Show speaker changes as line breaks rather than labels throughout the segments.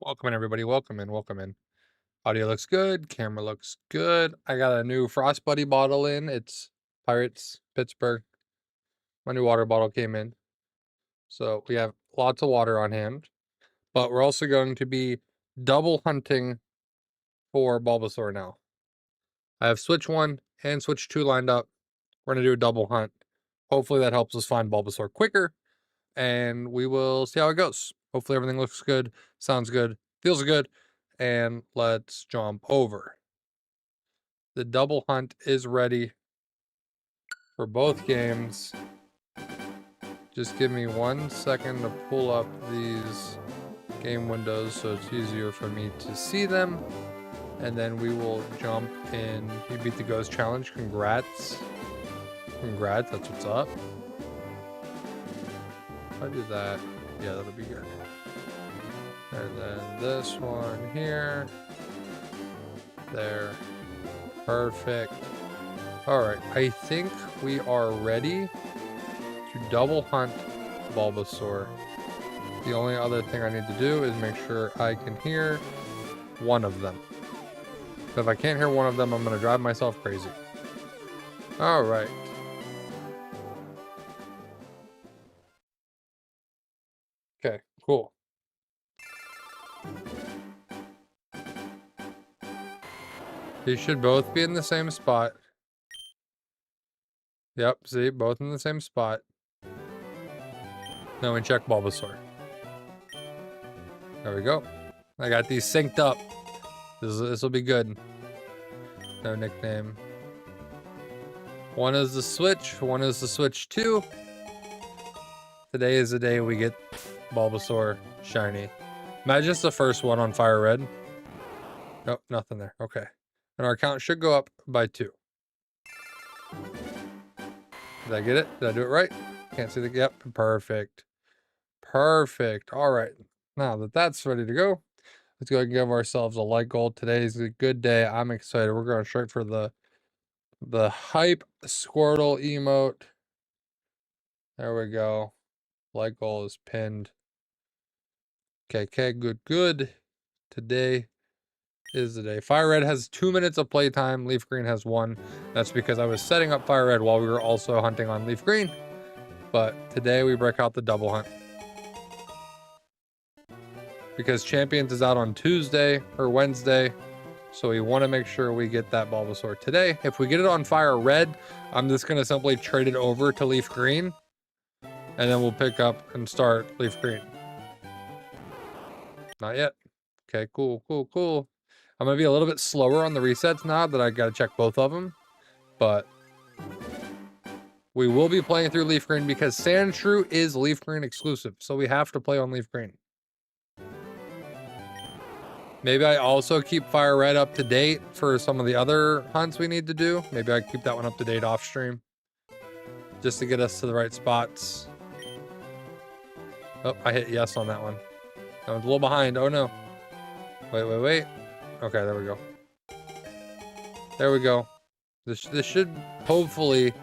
Welcome in, everybody. Welcome in. Welcome in. Audio looks good. Camera looks good. I got a new Frost Buddy bottle in. It's Pirates, Pittsburgh. My new water bottle came in. So we have lots of water on hand. But we're also going to be double hunting for Bulbasaur now. I have Switch 1 and Switch 2 lined up. We're going to do a double hunt. Hopefully that helps us find Bulbasaur quicker. And we will see how it goes. Hopefully everything looks good, sounds good, feels good. And let's jump over. The double hunt is ready for both games. Just give me 1 second to pull up these game windows so it's easier for me to see them. And then we will jump in. You beat the Ghost Challenge. Congrats. Congrats, that's what's up. If I do that, yeah, that'll be good. And then this one here. There. Perfect. Alright, I think we are ready to double hunt Bulbasaur. The only other thing I need to do is make sure I can hear one of them. If I can't hear one of them, I'm going to drive myself crazy. Alright. Okay, cool. These should both be in the same spot. Yep, see, both in the same spot. Now we check Bulbasaur. There we go. I got these synced up. This will be good. No nickname. One is the Switch, one is the Switch 2. Today is the day we get Bulbasaur shiny. Imagine it's the first one on FireRed. Nope, nothing there. Okay. And our count should go up by 2. Did I get it? Did I do it right? Can't see the gap. Perfect. Perfect. All right. Now that that's ready to go, let's go ahead and give ourselves a light goal. Today's a good day. I'm excited. We're going straight for the hype Squirtle emote. There we go. Light goal is pinned. Okay, good. Today is the day. FireRed has 2 minutes of playtime. LeafGreen has 1. That's because I was setting up FireRed while we were also hunting on LeafGreen. But today we break out the double hunt. Because Champions is out on Tuesday or Wednesday. So we want to make sure we get that Bulbasaur today. If we get it on FireRed, I'm just going to simply trade it over to LeafGreen. And then we'll pick up and start LeafGreen. Not yet. Okay, cool. I'm going to be a little bit slower on the resets now that I got to check both of them. But we will be playing through LeafGreen because Sandshrew is LeafGreen exclusive. So we have to play on LeafGreen. Maybe I also keep FireRed up to date for some of the other hunts we need to do. Maybe I keep that one up to date off stream. Just to get us to the right spots. Oh, I hit yes on that one. I was a little behind. Oh no. Wait. Okay, there we go. There we go. This should hopefully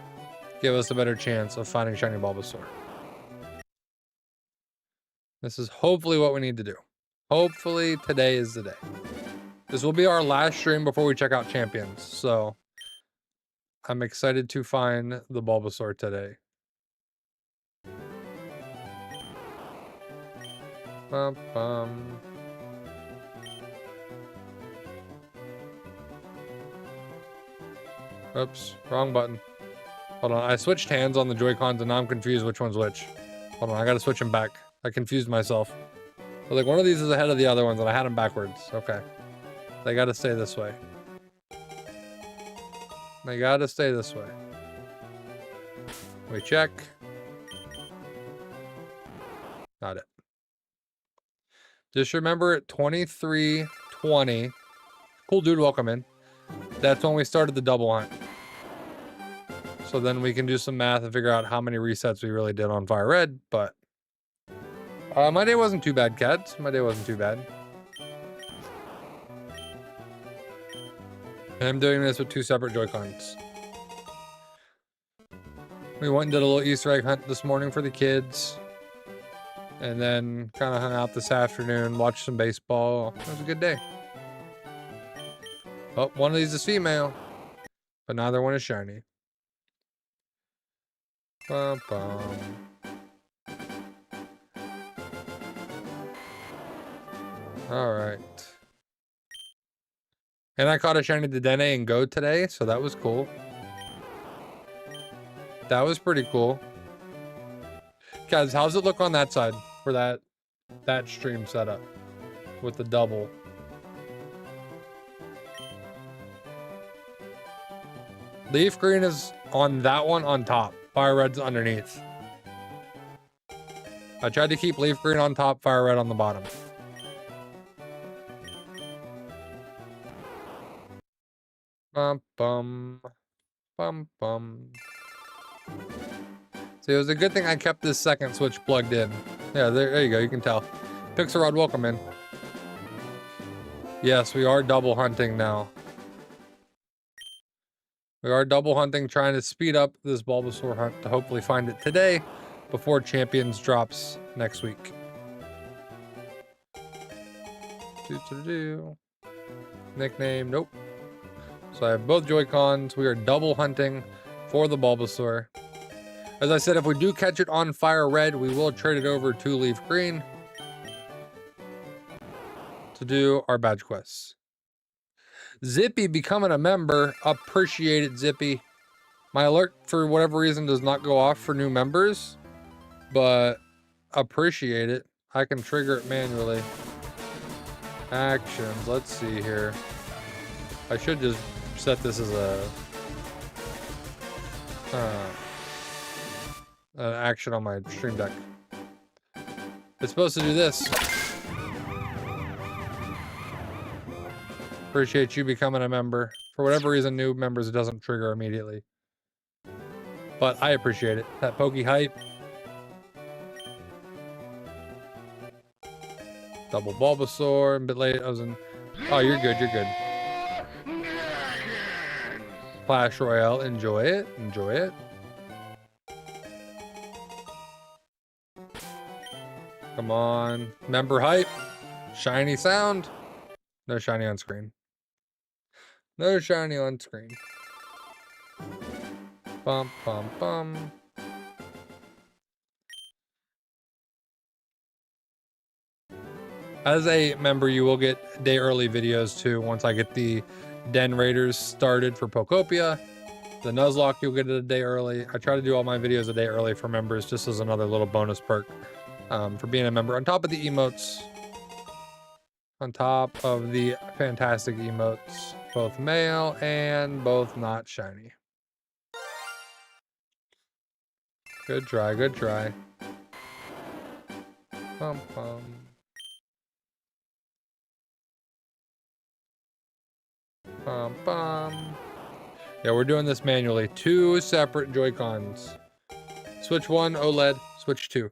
give us a better chance of finding shiny Bulbasaur. This is hopefully what we need to do. Hopefully today is the day. This will be our last stream before we check out Champions. So I'm excited to find the Bulbasaur today. Oops, wrong button. Hold on, I switched hands on the Joy-Cons and now I'm confused which one's which. Hold on, I gotta switch them back. I confused myself. But like one of these is ahead of the other ones and I had them backwards. Okay. They gotta stay this way. They gotta stay this way. We check. Not it. Just remember at 23:20. Cool dude, welcome in. That's when we started the double hunt. So then we can do some math and figure out how many resets we really did on FireRed, but my day wasn't too bad, cats. My day wasn't too bad. And I'm doing this with 2 separate Joy-Cons. We went and did a little Easter egg hunt this morning for the kids. And then kind of hung out this afternoon, watched some baseball. It was a good day. Oh, one of these is female, but neither one is shiny. Bum, bum. All right. And I caught a shiny Dedenne and Go today, so that was cool. That was pretty cool. Guys, how's it look on that side for that stream setup with the double? Leaf Green is on that one on top. FireRed's underneath. I tried to keep Leaf Green on top, FireRed on the bottom. Bum bum bum bum. See, it was a good thing I kept this second switch plugged in. Yeah, there you go. You can tell. Pixelrod, welcome in. Yes, we are double hunting now. We are double hunting, trying to speed up this Bulbasaur hunt to hopefully find it today before Champions drops next week. Nickname, nope. So I have both Joy-Cons. We are double hunting for the Bulbasaur. As I said, if we do catch it on FireRed, we will trade it over to Leaf Green to do our badge quests. Zippy becoming a member. Appreciate it, Zippy. My alert, for whatever reason, does not go off for new members, but appreciate it. I can trigger it manually. Actions. Let's see here. I should just set this as an action on my stream deck. It's supposed to do this. Appreciate you becoming a member. For whatever reason, new members, it doesn't trigger immediately. But I appreciate it. That Pokey hype. Double Bulbasaur. A bit late. I was in... Oh, you're good. You're good. Clash Royale. Enjoy it. Enjoy it. Come on. Member hype. Shiny sound. No shiny on screen. No shiny on screen. Bum, bum, bum. As a member, you will get day early videos too. Once I get the Den Raiders started for Pokopia, the Nuzlocke you'll get it a day early. I try to do all my videos a day early for members, just as another little bonus perk for being a member. On top of the emotes, on top of the fantastic emotes, both male and both not shiny. Good try, good try. Pum pum. Pum pum. Yeah, we're doing this manually. 2 separate Joy-Cons. Switch 1, OLED. Switch 2.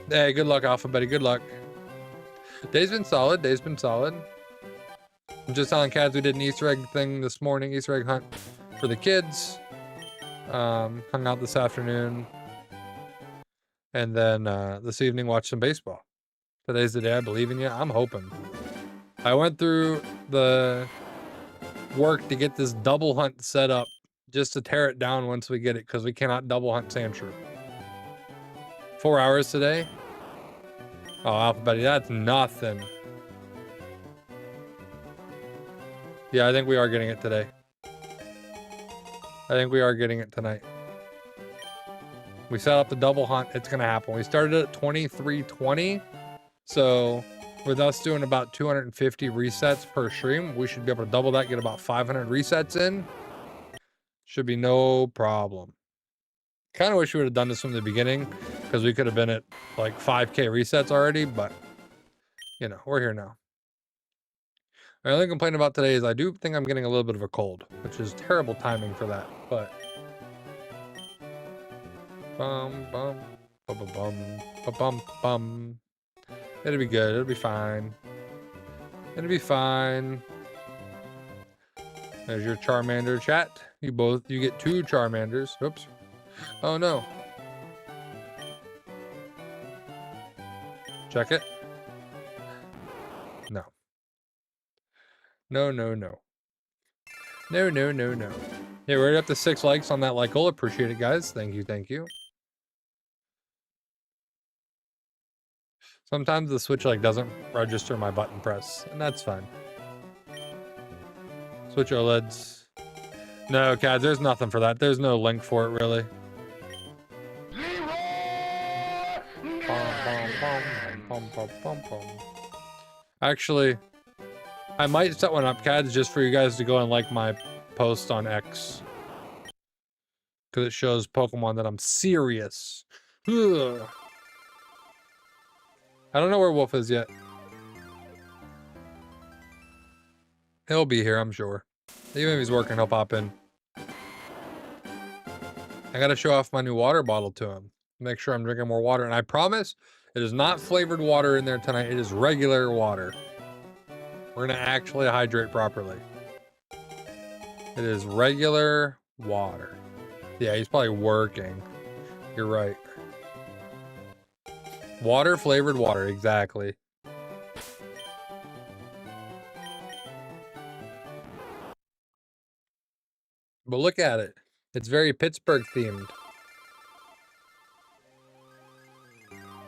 Hey, good luck, Alpha Buddy. Good luck. Day's been solid. Day's been solid. I'm just telling Cads we did an Easter egg thing this morning. Easter egg hunt for the kids. Hung out this afternoon. And then this evening watched some baseball. Today's the day I believe in you. I'm hoping. I went through the work to get this double hunt set up just to tear it down once we get it, because we cannot double hunt Sandshrew. 4 hours today. Oh, Alpha Buddy, that's nothing. Yeah, I think we are getting it today. I think we are getting it tonight. We set up the double hunt. It's going to happen. We started at 2320. So with us doing about 250 resets per stream, we should be able to double that, get about 500 resets in. Should be no problem. Kind of wish we would have done this from the beginning, because we could have been at like 5K resets already, but you know, we're here now. My only complaint about today is I do think I'm getting a little bit of a cold, which is terrible timing for that, but bum bum bum bum bum bum bum. It'll be good. It'll be fine. It'll be fine. There's your Charmander chat. You get 2 Charmanders. Oops. Oh no. Check it. No. No, no, no. No, no, no, no. Yeah, we're up to 6 likes on that like goal. Appreciate it, guys. Thank you, thank you. Sometimes the Switch like doesn't register my button press, and that's fine. Switch OLEDs. No, Cad, there's nothing for that. There's no link for it, really. Actually, I might set one up, Cads, just for you guys to go and like my post on X. Because it shows Pokemon that I'm serious. Ugh. I don't know where Wolf is yet. He'll be here, I'm sure. Even if he's working, he'll pop in. I gotta show off my new water bottle to him. Make sure I'm drinking more water. And I promise, it is not flavored water in there tonight. It is regular water. We're gonna actually hydrate properly. It is regular water. Yeah, he's probably working. You're right. Water flavored water, exactly. But look at it. It's very Pittsburgh themed.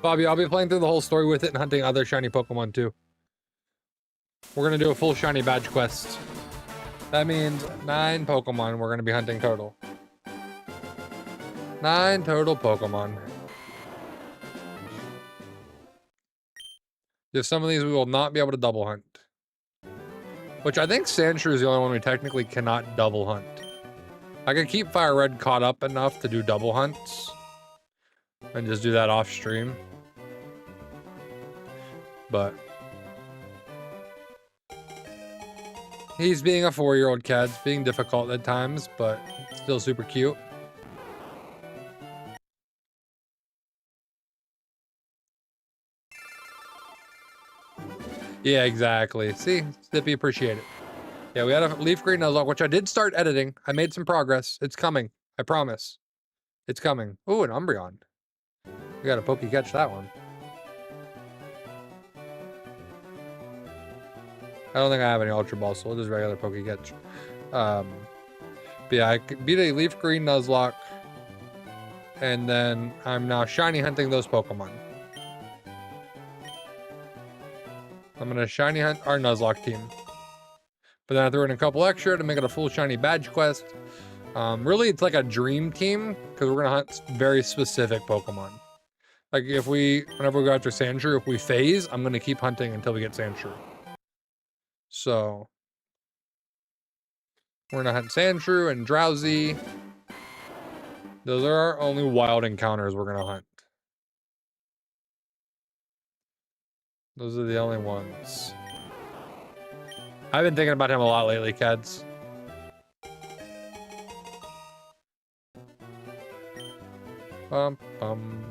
Bobby, I'll be playing through the whole story with it and hunting other shiny Pokemon too. We're gonna do a full shiny badge quest. That means 9 Pokemon we're gonna be hunting total. 9 total Pokemon. Just some of these we will not be able to double hunt. Which I think Sandshrew is the only one we technically cannot double hunt. I can keep FireRed caught up enough to do double hunts. And just do that off stream. But he's being a 4-year-old cat, being difficult at times, but still super cute. Yeah, exactly. See, Stippy, appreciate it. Yeah, we had a LeafGreen Nuzlocke, which I did start editing. I made some progress. It's coming. I promise. It's coming. Ooh, an Umbreon. We got a Pokecatch that one. I don't think I have any Ultra Balls, so we'll just regular Pokecatch. But yeah, I beat a LeafGreen Nuzlocke. And then I'm now shiny hunting those Pokemon. I'm gonna shiny hunt our Nuzlocke team. But then I threw in a couple extra to make it a full shiny badge quest. Really, it's like a dream team, because we're gonna hunt very specific Pokemon. Like whenever we go after Sandshrew, if we phase, I'm gonna keep hunting until we get Sandshrew. So we're gonna hunt Sandshrew and Drowsy. Those are our only wild encounters we're gonna hunt. Those are the only ones. I've been thinking about him a lot lately, Keds. Bum, bum,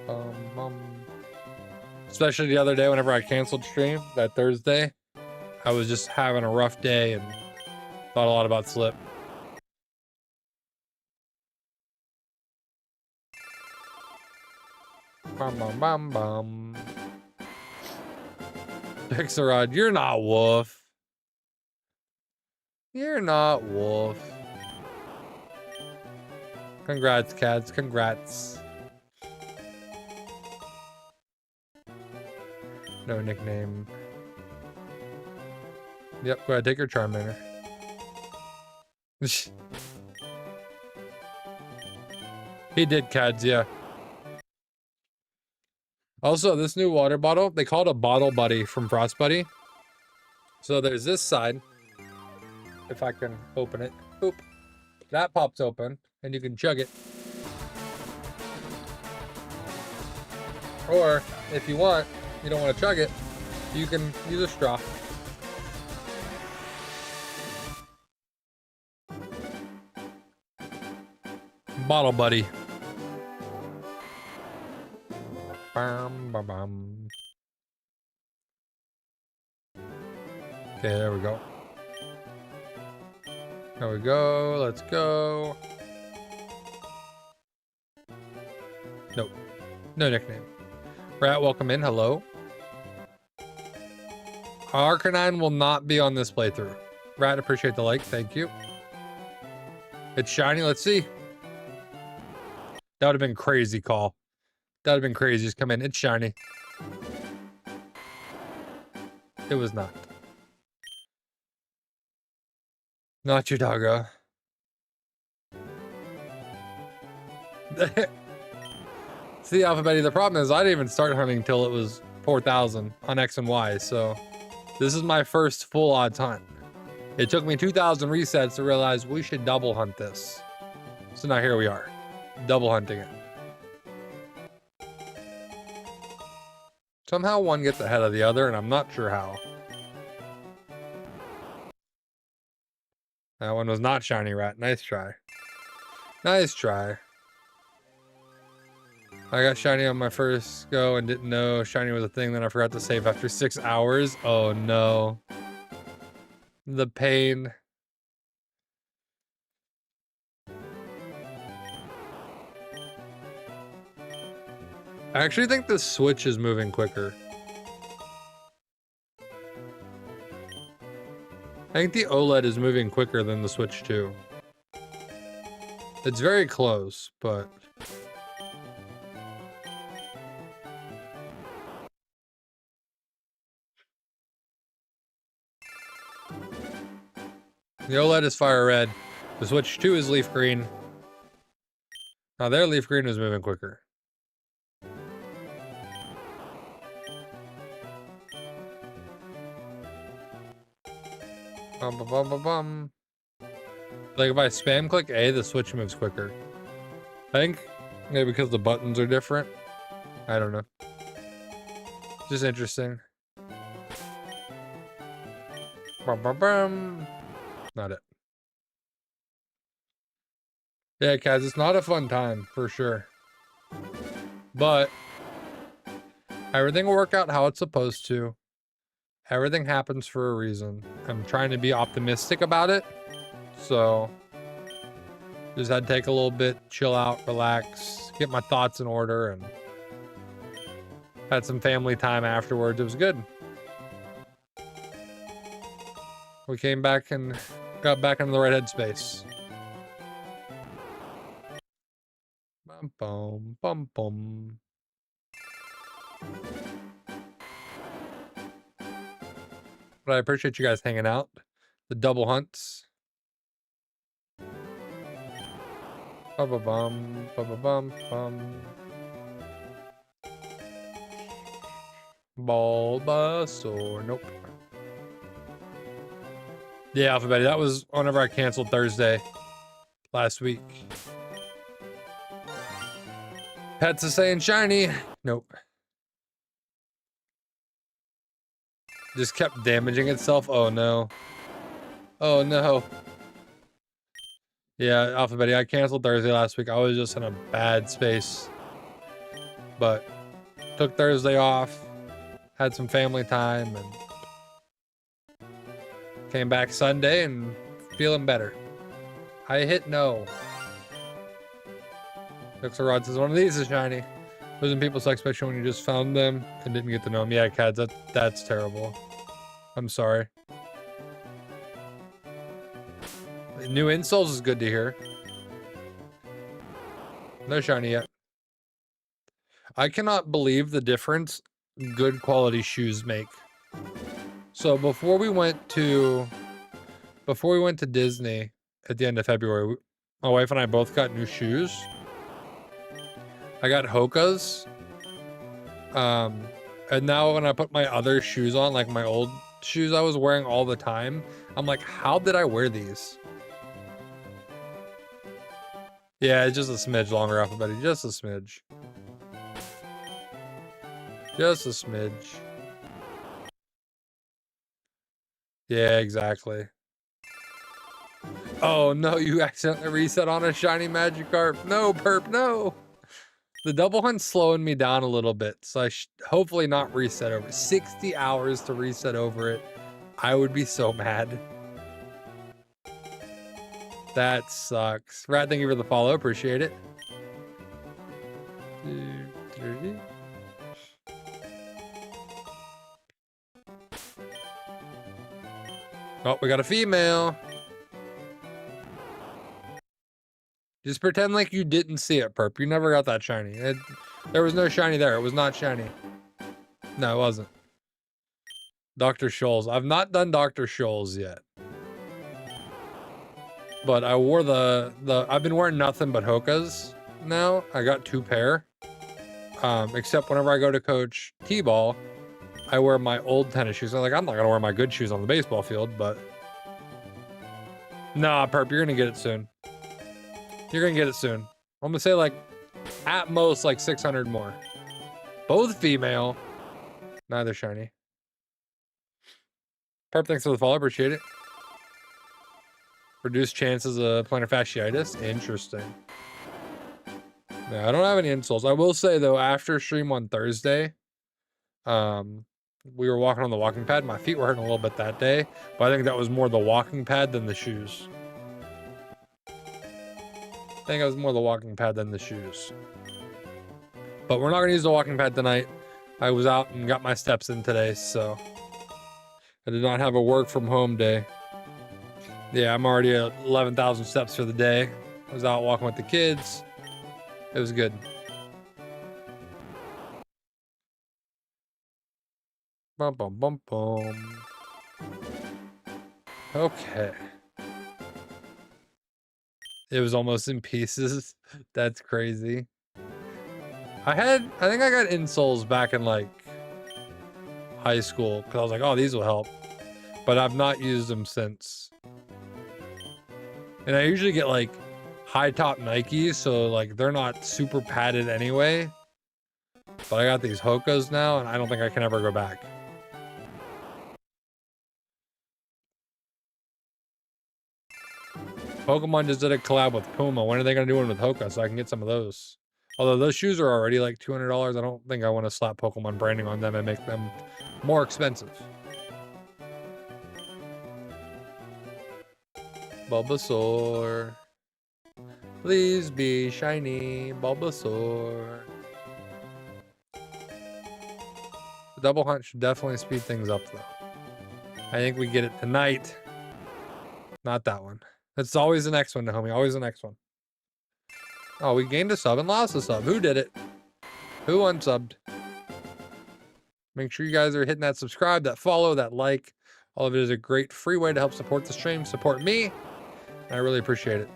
bum, bum. Especially the other day whenever I canceled stream, that Thursday. I was just having a rough day and thought a lot about Slip. Bum, bum, bum, bum. Pixarod, you're not Wolf. You're not Wolf. Congrats, cats. Congrats. No nickname. Yep, go ahead, take your Charmander. He did, Cads, yeah. Also, this new water bottle, they call it a Bottle Buddy from Frost Buddy. So there's this side. If I can open it. Boop. That pops open, and you can chug it. Or, if you want, you don't want to chug it, you can use a straw. Bottle Buddy. Bum, bum, bum. Okay, there we go. There we go. Let's go. Nope. No nickname. Rat, welcome in. Hello. Arcanine will not be on this playthrough. Rat, appreciate the like. Thank you. It's shiny. Let's see. That would have been crazy call. That would have been crazy. Just come in. It's shiny. It was not. Not your doggo. See, Alphabetty, the problem is I didn't even start hunting until it was 4,000 on X and Y, so this is my first full odds hunt. It took me 2,000 resets to realize we should double hunt this. So now here we are, double hunting it. Somehow one gets ahead of the other, and I'm not sure how. That one was not shiny, Rat. Nice try. Nice try. I got shiny on my first go and didn't know shiny was a thing. Then I forgot to save after 6 hours. Oh no. The pain. I actually think the Switch is moving quicker. I think the OLED is moving quicker than the Switch too. It's very close, but... the OLED is FireRed. The Switch 2 is LeafGreen. Now their LeafGreen is moving quicker. Bum, bum, bum, bum, bum. Like if I spam click A, the Switch moves quicker. I think maybe because the buttons are different. I don't know. Just interesting. Bum, bum, bum. Not it. Yeah, guys, it's not a fun time for sure. But everything will work out how it's supposed to. Everything happens for a reason. I'm trying to be optimistic about it. So just had to take a little bit, chill out, relax, get my thoughts in order, and had some family time afterwards. It was good. We came back and got back into the right headspace. Bum, bum, bum, bum. But I appreciate you guys hanging out. The double hunts. Ba-ba-bum, ba-ba-bum, bum. Bulbasaur. Nope. Yeah, Alphabet. That was whenever I canceled Thursday last week. Pets is saying shiny. Nope. Just kept damaging itself. Oh no. Oh no. Yeah, Alphabet. I canceled Thursday last week. I was just in a bad space. But took Thursday off. Had some family time and came back Sunday and feeling better. I hit no. Pixelrod says one of these is shiny. Losing people's expectation when you just found them and didn't get to know them. Yeah, Cads, that's terrible. I'm sorry. New insoles is good to hear. No shiny yet. I cannot believe the difference good quality shoes make. So before we went to Disney at the end of February, my wife and I both got new shoes. I got Hoka's. And now when I put my other shoes on, like my old shoes I was wearing all the time, I'm like, how did I wear these? Yeah, it's just a smidge longer, Alphabet. Just a smidge. Just a smidge. Yeah, exactly. Oh no, you accidentally reset on a shiny Magikarp. No, Perp, no. The double hunt's slowing me down a little bit, so I should hopefully not reset over. 60 hours to reset over it. I would be so mad. That sucks. Rat, thank you for the follow. Appreciate it. Oh, we got a female. Just pretend like you didn't see it, Perp. You never got that shiny. There was no shiny there. It was not shiny. No, it wasn't. Dr. Scholl's. I've not done Dr. Scholl's yet. But I wore I've been wearing nothing but Hokas now. I got 2 pair. Except whenever I go to coach T-ball, I wear my old tennis shoes. I'm not gonna wear my good shoes on the baseball field, but nah, Perp, you're gonna get it soon. You're gonna get it soon. I'm gonna say like at most like 600 more. Both female, neither shiny. Perp, thanks for the follow. Appreciate it. Reduced chances of plantar fasciitis. Interesting. Yeah, I don't have any insoles. I will say though, after stream on Thursday, we were walking on the walking pad. My feet were hurting a little bit that day, but I think that was more the walking pad than the shoes. I think it was more the walking pad than the shoes. But we're not gonna use the walking pad tonight. I was out and got my steps in today, so I did not have a work from home day. Yeah, I'm already at 11,000 steps for the day. I was out walking with the kids. It was good. Bum, bum, bum, bum. Okay. It was almost in pieces. That's crazy. I think I got insoles back in like high school because I was like, oh, these will help. But I've not used them since. And I usually get like high top Nikes, so like they're not super padded anyway. But I got these Hokas now, and I don't think I can ever go back. Pokemon just did a collab with Puma. When are they going to do one with Hoka so I can get some of those? Although those shoes are already like $200, I don't think I want to slap Pokemon branding on them and make them more expensive. Bulbasaur. Please be shiny, Bulbasaur. The double hunt should definitely speed things up though. I think we get it tonight. Not that one. It's always the next one, homie. Always the next one. Oh, we gained a sub and lost a sub. Who did it? Who unsubbed? Make sure you guys are hitting that subscribe, that follow, that like. All of it is a great free way to help support the stream, support me. And I really appreciate it.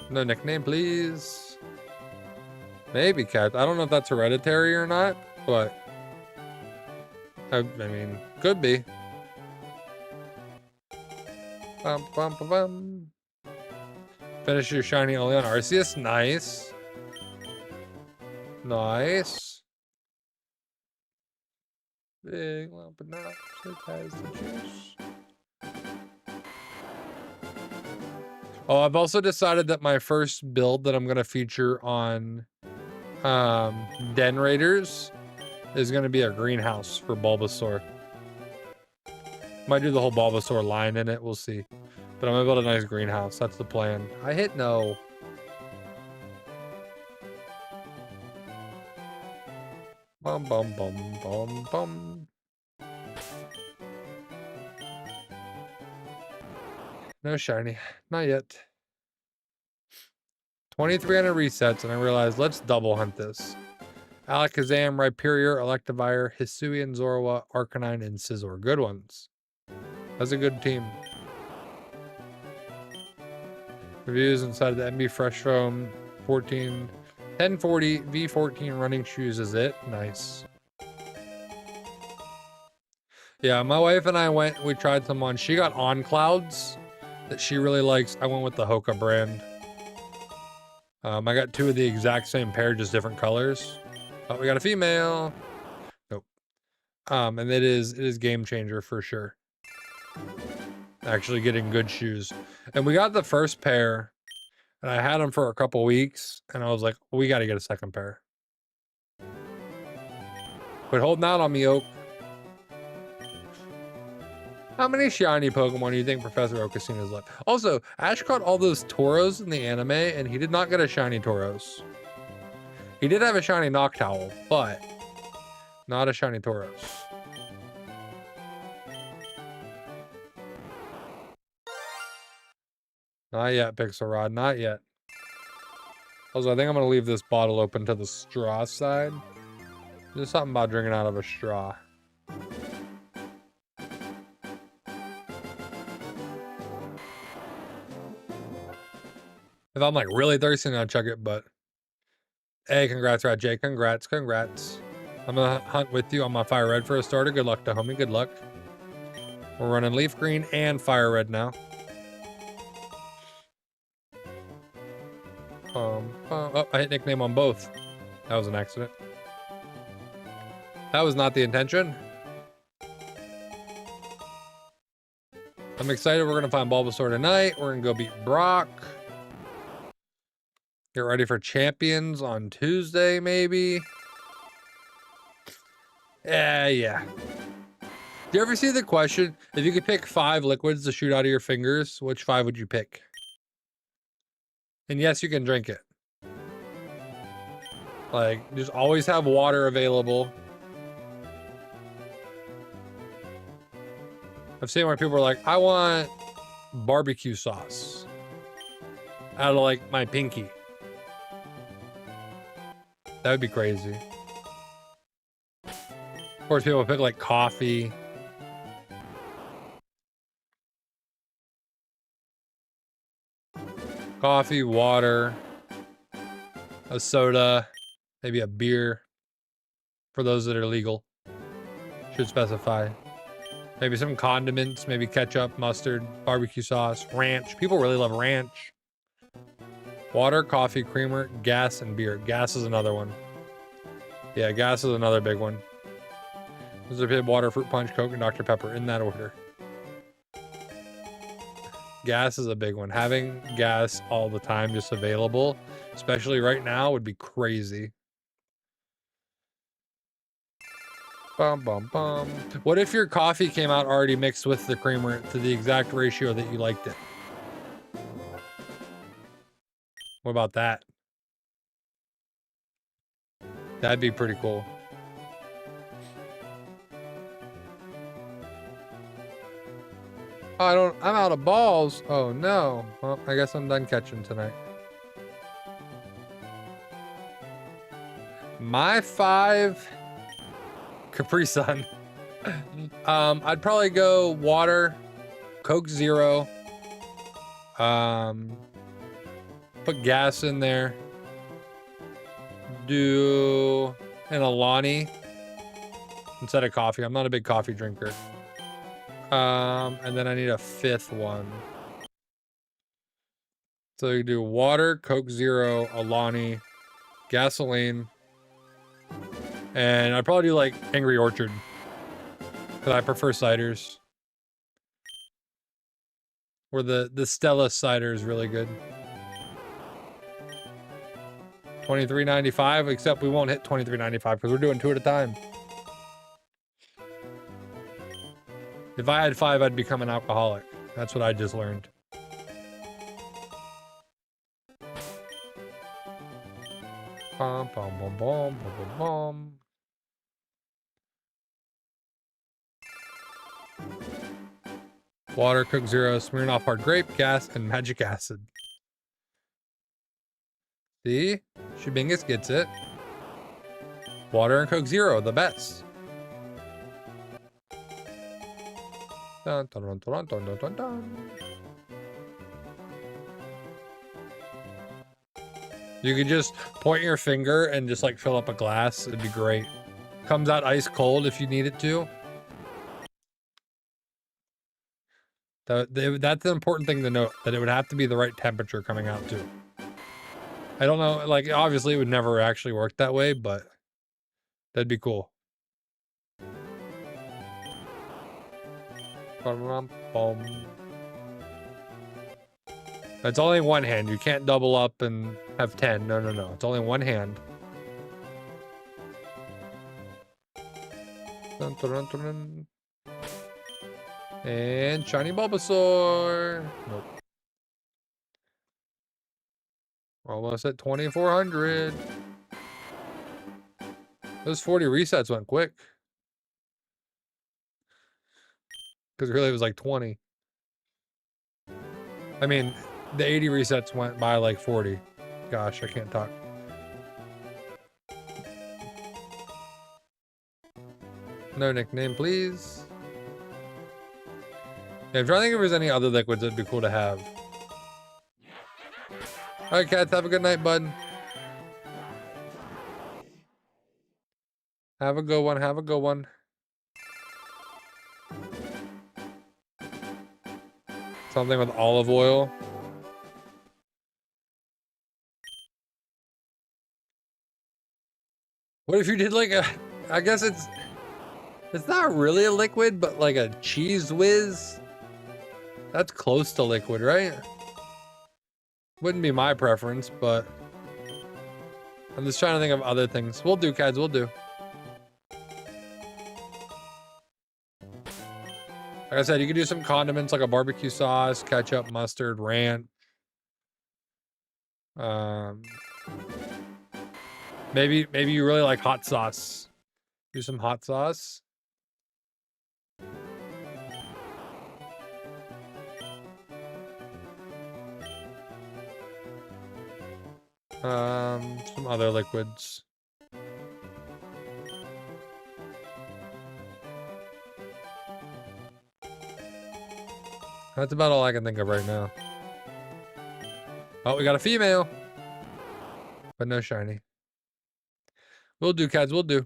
No nickname, please. Maybe cat. I don't know if that's hereditary or not, but I mean, could be. Bum, bum, bum, bum. Finish your shiny only on Arceus. Nice. Nice. Big lump of nuts. It has the juice. Oh, I've also decided that my first build that I'm going to feature on Den Raiders is going to be a greenhouse for Bulbasaur. Might do the whole Bulbasaur line in it. We'll see. But I'm going to build a nice greenhouse. That's the plan. I hit no. Bum, bum, bum, bum, bum. No shiny. Not yet. 2300 resets, and I realized let's double hunt this. Alakazam, Rhyperior, Electivire, Hisuian, Zorua, Arcanine, and Scizor. Good ones. That's a good team. Reviews inside the MB Fresh Foam 1040 V14 running shoes is it. Nice. Yeah, my wife and I we tried some on. She got On Clouds that she really likes. I went with the Hoka brand. I got 2 of the exact same pair, just different colors. Oh, we got a female. Nope. And it is game changer for sure. Actually getting good shoes. And we got the first pair, and I had them for a couple weeks, and I was like, we got to get a second pair. Quit holding out on me, Oak. How many shiny Pokemon do you think Professor Okasin has left? Also, Ash caught all those Tauros in the anime, and he did not get a shiny Tauros. He did have a shiny Noctowl, but not a shiny Tauros. Not yet, Pixel Rod. Not yet. Also, I think I'm going to leave this bottle open to the straw side. There's something about drinking out of a straw. If I'm like really thirsty, I'll chug it, but hey, congrats, Rat J. Congrats. I'm gonna hunt with you on my FireRed for a starter. Good luck to homie. Good luck. We're running LeafGreen and FireRed now. Oh, I hit nickname on both. That was an accident. That was not the intention. I'm excited. We're gonna find Bulbasaur tonight. We're gonna go beat Brock. Get ready for champions on Tuesday, maybe. Yeah. Do you ever see the question, if you could pick 5 liquids to shoot out of your fingers, which 5 would you pick? And yes, you can drink it. Like, just always have water available. I've seen where people are like, I want barbecue sauce out of like my pinky. That would be crazy. Of course, people pick like coffee. Coffee, water, a soda, maybe a beer for those that are legal. Should specify. Maybe some condiments, maybe ketchup, mustard, barbecue sauce, ranch. People really love ranch. Water, coffee, creamer, gas, and beer. Gas is another one. Yeah, gas is another big one. There's a bit of water, fruit punch, Coke, and Dr. Pepper in that order. Gas is a big one. Having gas all the time just available, especially right now, would be crazy. Bum, bum, bum. What if your coffee came out already mixed with the creamer to the exact ratio that you liked it? What about that? That'd be pretty cool. I'm out of balls. Oh no. Well, I guess I'm done catching tonight. My 5 Capri Sun. I'd probably go water, Coke Zero. Put gas in there. Do an Alani instead of coffee. I'm not a big coffee drinker. And then I need a 5th one. So you do water, Coke Zero, Alani, gasoline, and I'd probably do like Angry Orchard because I prefer ciders. Or the Stella cider is really good. $23.95, except we won't hit $23.95 because we're doing 2 at a time. If I had 5, I'd become an alcoholic. That's what I just learned. Bum, bum, bum, bum, bum, bum, bum. Water, Coke Zero, Smirnoff Hard Grape, gas, and magic acid. See? Shubingus gets it. Water and Coke Zero, the best. Dun, dun, dun, dun, dun, dun, dun. You could just point your finger and just like fill up a glass. It'd be great. Comes out ice cold if you need it to. That's the important thing to note, that it would have to be the right temperature coming out too. I don't know, like obviously it would never actually work that way, but that'd be cool. It's only one hand. You can't double up and have 10. No. It's only one hand. Dun, dun, dun, dun. And shiny Bulbasaur. Nope. Almost at 2,400. Those 40 resets went quick. Because really it was like 20. I mean, the 80 resets went by like 40. Gosh, I can't talk. No nickname, please. Yeah, I'm trying to think if there's any other liquids that'd be cool to have. All right, cats, have a good night, bud. Have a good one. Have a good one. Something with olive oil. What if you did like a, I guess it's not really a liquid, but like a cheese whiz. That's close to liquid, right? Wouldn't be my preference, but I'm just trying to think of other things. We'll do, kids, we'll do. Like I said, you could do some condiments like a barbecue sauce, ketchup, mustard, ranch. Maybe you really like hot sauce. Do some hot sauce. Some other liquids. That's about all I can think of right now. Oh, we got a female. But no shiny. We'll do, kids, we'll do.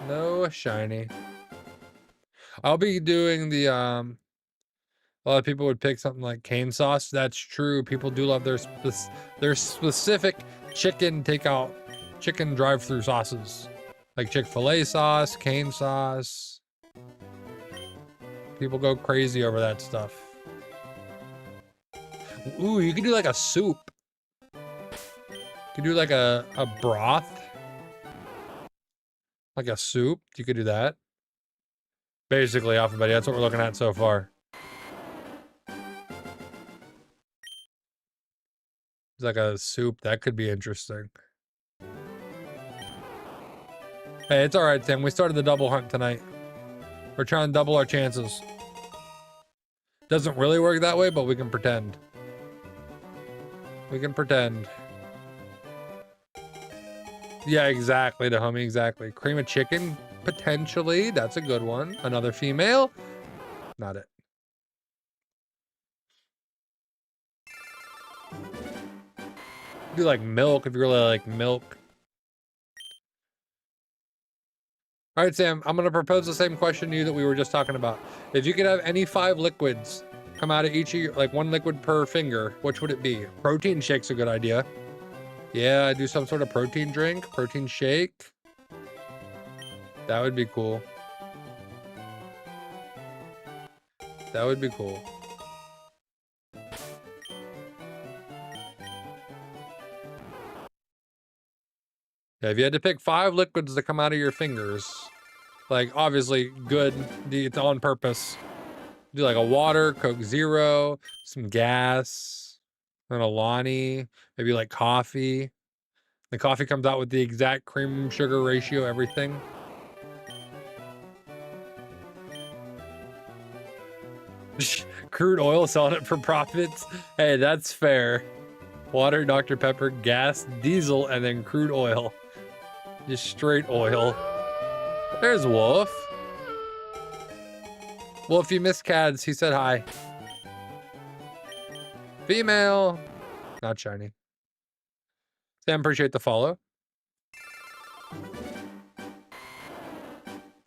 No shiny. I'll be doing the, a lot of people would pick something like cane sauce. That's true. People do love their specific chicken takeout, chicken drive-through sauces. Like Chick-fil-A sauce, cane sauce. People go crazy over that stuff. Ooh, you could do like a soup. You could do like a broth. Like a soup. You could do that. Basically, Alphabet. That's what we're looking at so far. It's like a soup. That could be interesting. Hey, it's alright, Tim. We started the double hunt tonight. We're trying to double our chances. Doesn't really work that way, but we can pretend. We can pretend. Yeah, exactly, the homie, exactly. Cream of chicken, potentially. That's a good one. Another female. Not it. Do like milk if you really like milk. All right, Sam, I'm going to propose the same question to you that we were just talking about. If you could have any 5 liquids come out of each of your, like 1 liquid per finger, which would it be? Protein shake's a good idea. Yeah, do some sort of protein drink, protein shake. That would be cool. That would be cool. Yeah, if you had to pick 5 liquids to come out of your fingers, like obviously good, it's on purpose. Do like a water, Coke Zero, some gas, an Alani, maybe like coffee. The coffee comes out with the exact cream sugar ratio, everything. Crude oil, selling it for profits. Hey, that's fair. Water, Dr. Pepper, gas, diesel, and then crude oil. Just straight oil. There's Wolf. Wolf, you missed Cads. He said hi. Female. Not shiny. Sam, appreciate the follow.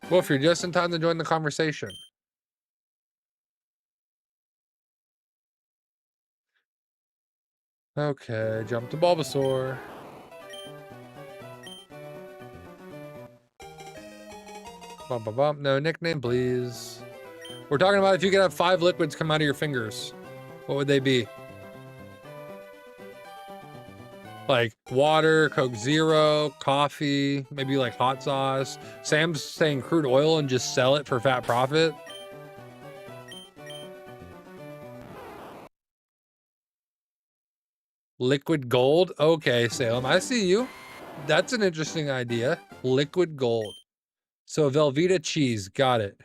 Wolf, you're just in time to join the conversation. Okay, jump to Bulbasaur. Bum, bum, bum. No nickname, please. We're talking about if you could have 5 liquids come out of your fingers. What would they be? Like water, Coke Zero, coffee, maybe like hot sauce. Sam's saying crude oil and just sell it for fat profit. Liquid gold. Okay, Salem, I see you. That's an interesting idea. Liquid gold. So Velveeta cheese, got it.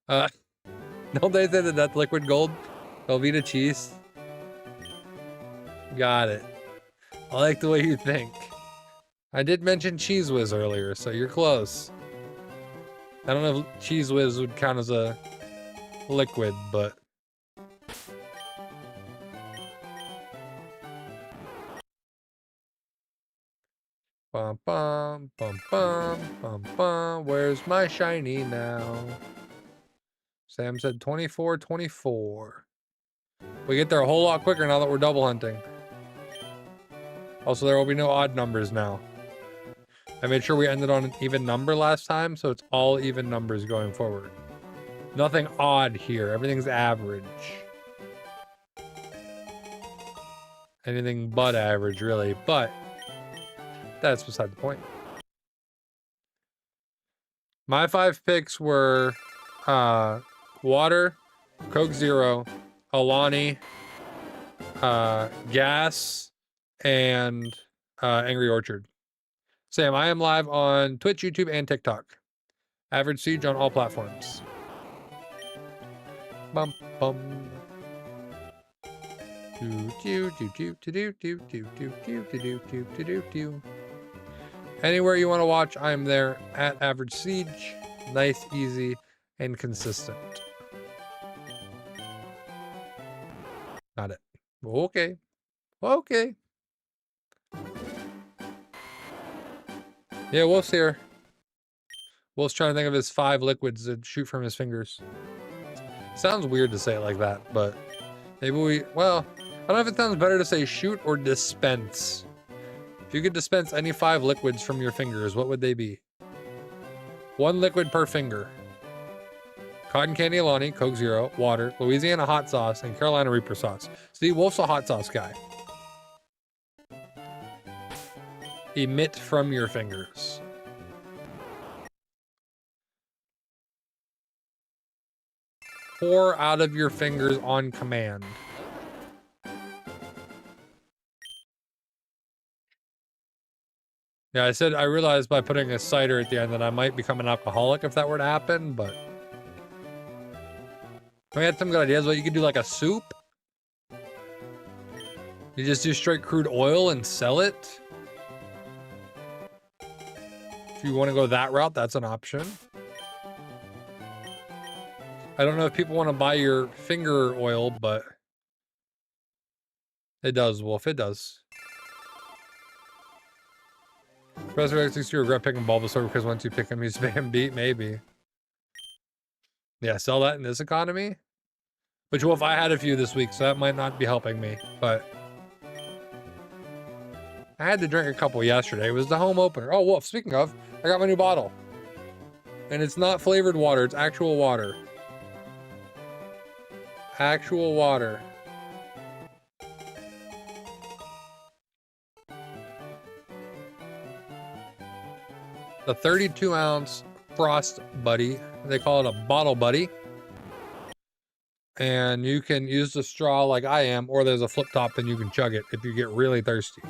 Don't they say that that's liquid gold? Velveeta cheese. Got it. I like the way you think. I did mention Cheese Whiz earlier, so you're close. I don't know if Cheese Whiz would count as a liquid, but... Bum bum bum bum bum bum. Where's my shiny now? Sam said 24, 24. We get there a whole lot quicker now that we're double hunting. Also, there will be no odd numbers now. I made sure we ended on an even number last time, so it's all even numbers going forward. Nothing odd here. Everything's average. Anything but average, really. But that's beside the point. My 5 picks were Water, Coke Zero, Alani, Gas, and Angry Orchard. Sam, I am live on Twitch, YouTube, and TikTok. Average Siege on all platforms. Bum bum. Anywhere you want to watch, I'm there at Average Siege. Nice, easy, and consistent. Got it. Okay. Okay. Yeah, Wolf's here. Wolf's trying to think of his 5 liquids to shoot from his fingers. Sounds weird to say it like that, but maybe we... Well, I don't know if it sounds better to say shoot or dispense. If you could dispense any 5 liquids from your fingers, what would they be? 1 liquid per finger. Cotton Candy Alani, Coke Zero, Water, Louisiana Hot Sauce, and Carolina Reaper Sauce. See, Wolf's a hot sauce guy. Emit from your fingers. Pour out of your fingers on command. Yeah, I realized by putting a cider at the end that I might become an alcoholic if that were to happen, but... We had some good ideas, but you could do like a soup. You just do straight crude oil and sell it. If you want to go that route, that's an option. I don't know if people want to buy your finger oil, but... It does, Wolf, it does. Professor X thinks you regret picking Bulbasaur because once you pick him, he's spam beat, maybe. Yeah, sell that in this economy? Which, Wolf, I had a few this week, so that might not be helping me, but... I had to drink a couple yesterday. It was the home opener. Oh, Wolf, speaking of, I got my new bottle. And it's not flavored water, it's actual water. Actual water. The 32-ounce Frost Buddy. They call it a bottle buddy. And you can use the straw like I am, or there's a flip top and you can chug it if you get really thirsty.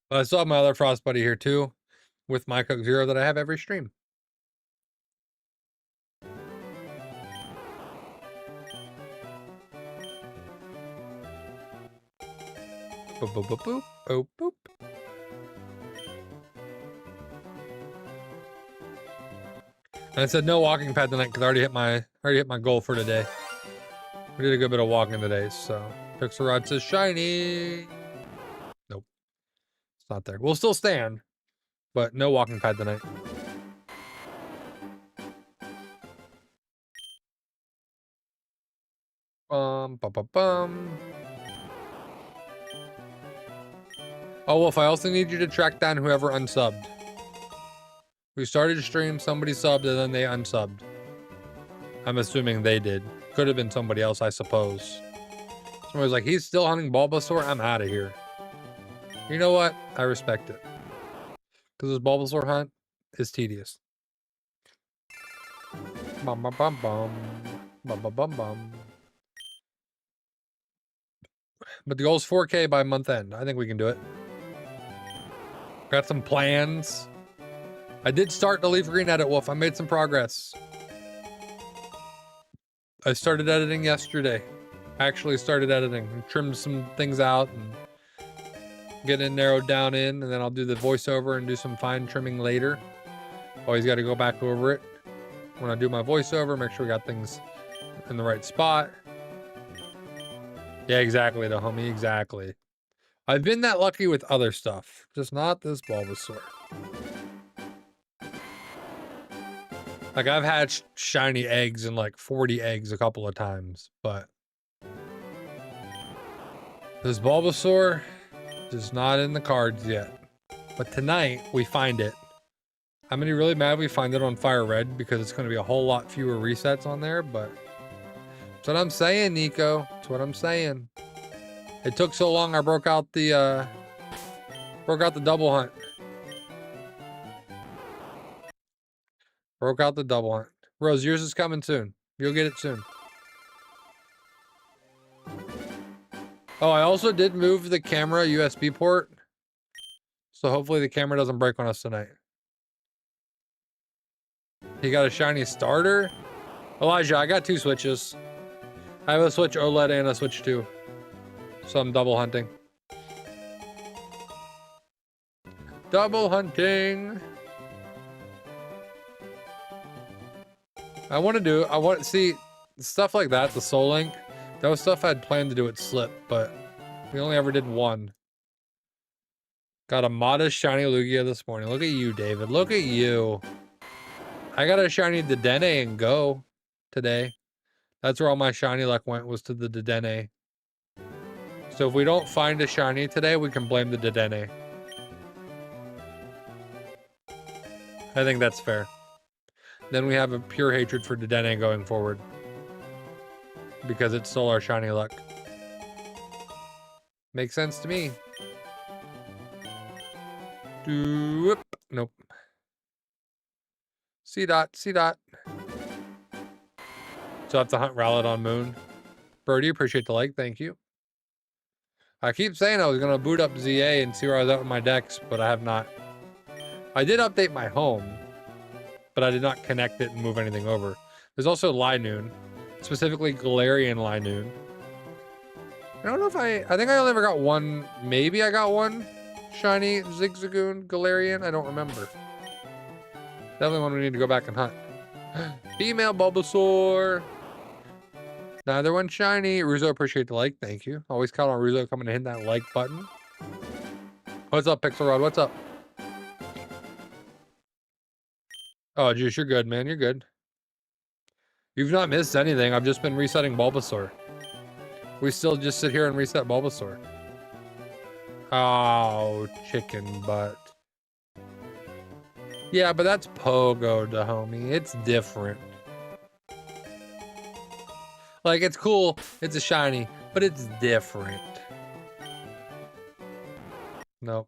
But I still have my other Frost Buddy here too, with my Coke Zero that I have every stream. Boop, boop, boop, boop. Oh, boop. And I said no walking pad tonight because I already hit my goal for today. We did a good bit of walking today, so Pixel Rod says shiny. Nope. It's not there. We'll still stand, but no walking pad tonight. Bum bum bum bum. Oh, Wolf, I also need you to track down whoever unsubbed. We started a stream, somebody subbed, and then they unsubbed. I'm assuming they did. Could have been somebody else, I suppose. Somebody was like, he's still hunting Bulbasaur? I'm out of here. You know what? I respect it. Because this Bulbasaur hunt is tedious. Bum bum bum bum. Bum bum bum bum. But the goal is 4K by month end. I think we can do it. Got some plans. I did start the LeafGreen edit, Wolf. I made some progress. I started editing yesterday. I actually started editing and trimmed some things out and getting it narrowed down in, and then I'll do the voiceover and do some fine trimming later. Always got to go back over it when I do my voiceover, make sure we got things in the right spot. Yeah, exactly, the homie, exactly. I've been that lucky with other stuff, just not this Bulbasaur. Like, I've hatched shiny eggs and like 40 eggs a couple of times, but this Bulbasaur is not in the cards yet. But tonight, we find it. I'm gonna be really mad we find it on FireRed because it's gonna be a whole lot fewer resets on there, but that's what I'm saying, Nico. That's what I'm saying. It took so long I broke out the double hunt. Broke out the double hunt. Rose, yours is coming soon. You'll get it soon. Oh, I also did move the camera USB port. So hopefully the camera doesn't break on us tonight. He got a shiny starter. Elijah, I got 2 switches. I have a Switch OLED and a Switch 2. So I'm double hunting. Double hunting. I want to see stuff like that, the Soul Link. That was stuff I'd planned to do at Slip, but we only ever did one. Got a modest shiny Lugia this morning. Look at you, David. Look at you. I got a shiny Dedenne and Go today. That's where all my shiny luck went, was to the Dedenne. So if we don't find a shiny today, we can blame the Dedenne. I think that's fair. Then we have a pure hatred for Dedenne going forward. Because it stole our shiny luck. Makes sense to me. Doop. Nope. C-Dot, C-Dot. So I have to hunt Rowlet on Moon. Birdie, appreciate the like, thank you. I keep saying I was going to boot up ZA and see where I was at with my decks, but I have not. I did update my home, but I did not connect it and move anything over. There's also Linoon, specifically Galarian Linoon. I don't know if I think I only ever got one, maybe I got one shiny Zigzagoon Galarian, I don't remember. Definitely one we need to go back and hunt. Female Bulbasaur. Neither one shiny. Ruzo, appreciate the like. Thank you. Always count on Ruzo coming to hit that like button. What's up, Pixel Rod? What's up? Oh, Juice, you're good, man. You're good. You've not missed anything. I've just been resetting Bulbasaur. We still just sit here and reset Bulbasaur. Oh, chicken butt. Yeah, but that's Pogo, the homie. It's different. Like, it's cool. It's a shiny, but it's different. Nope.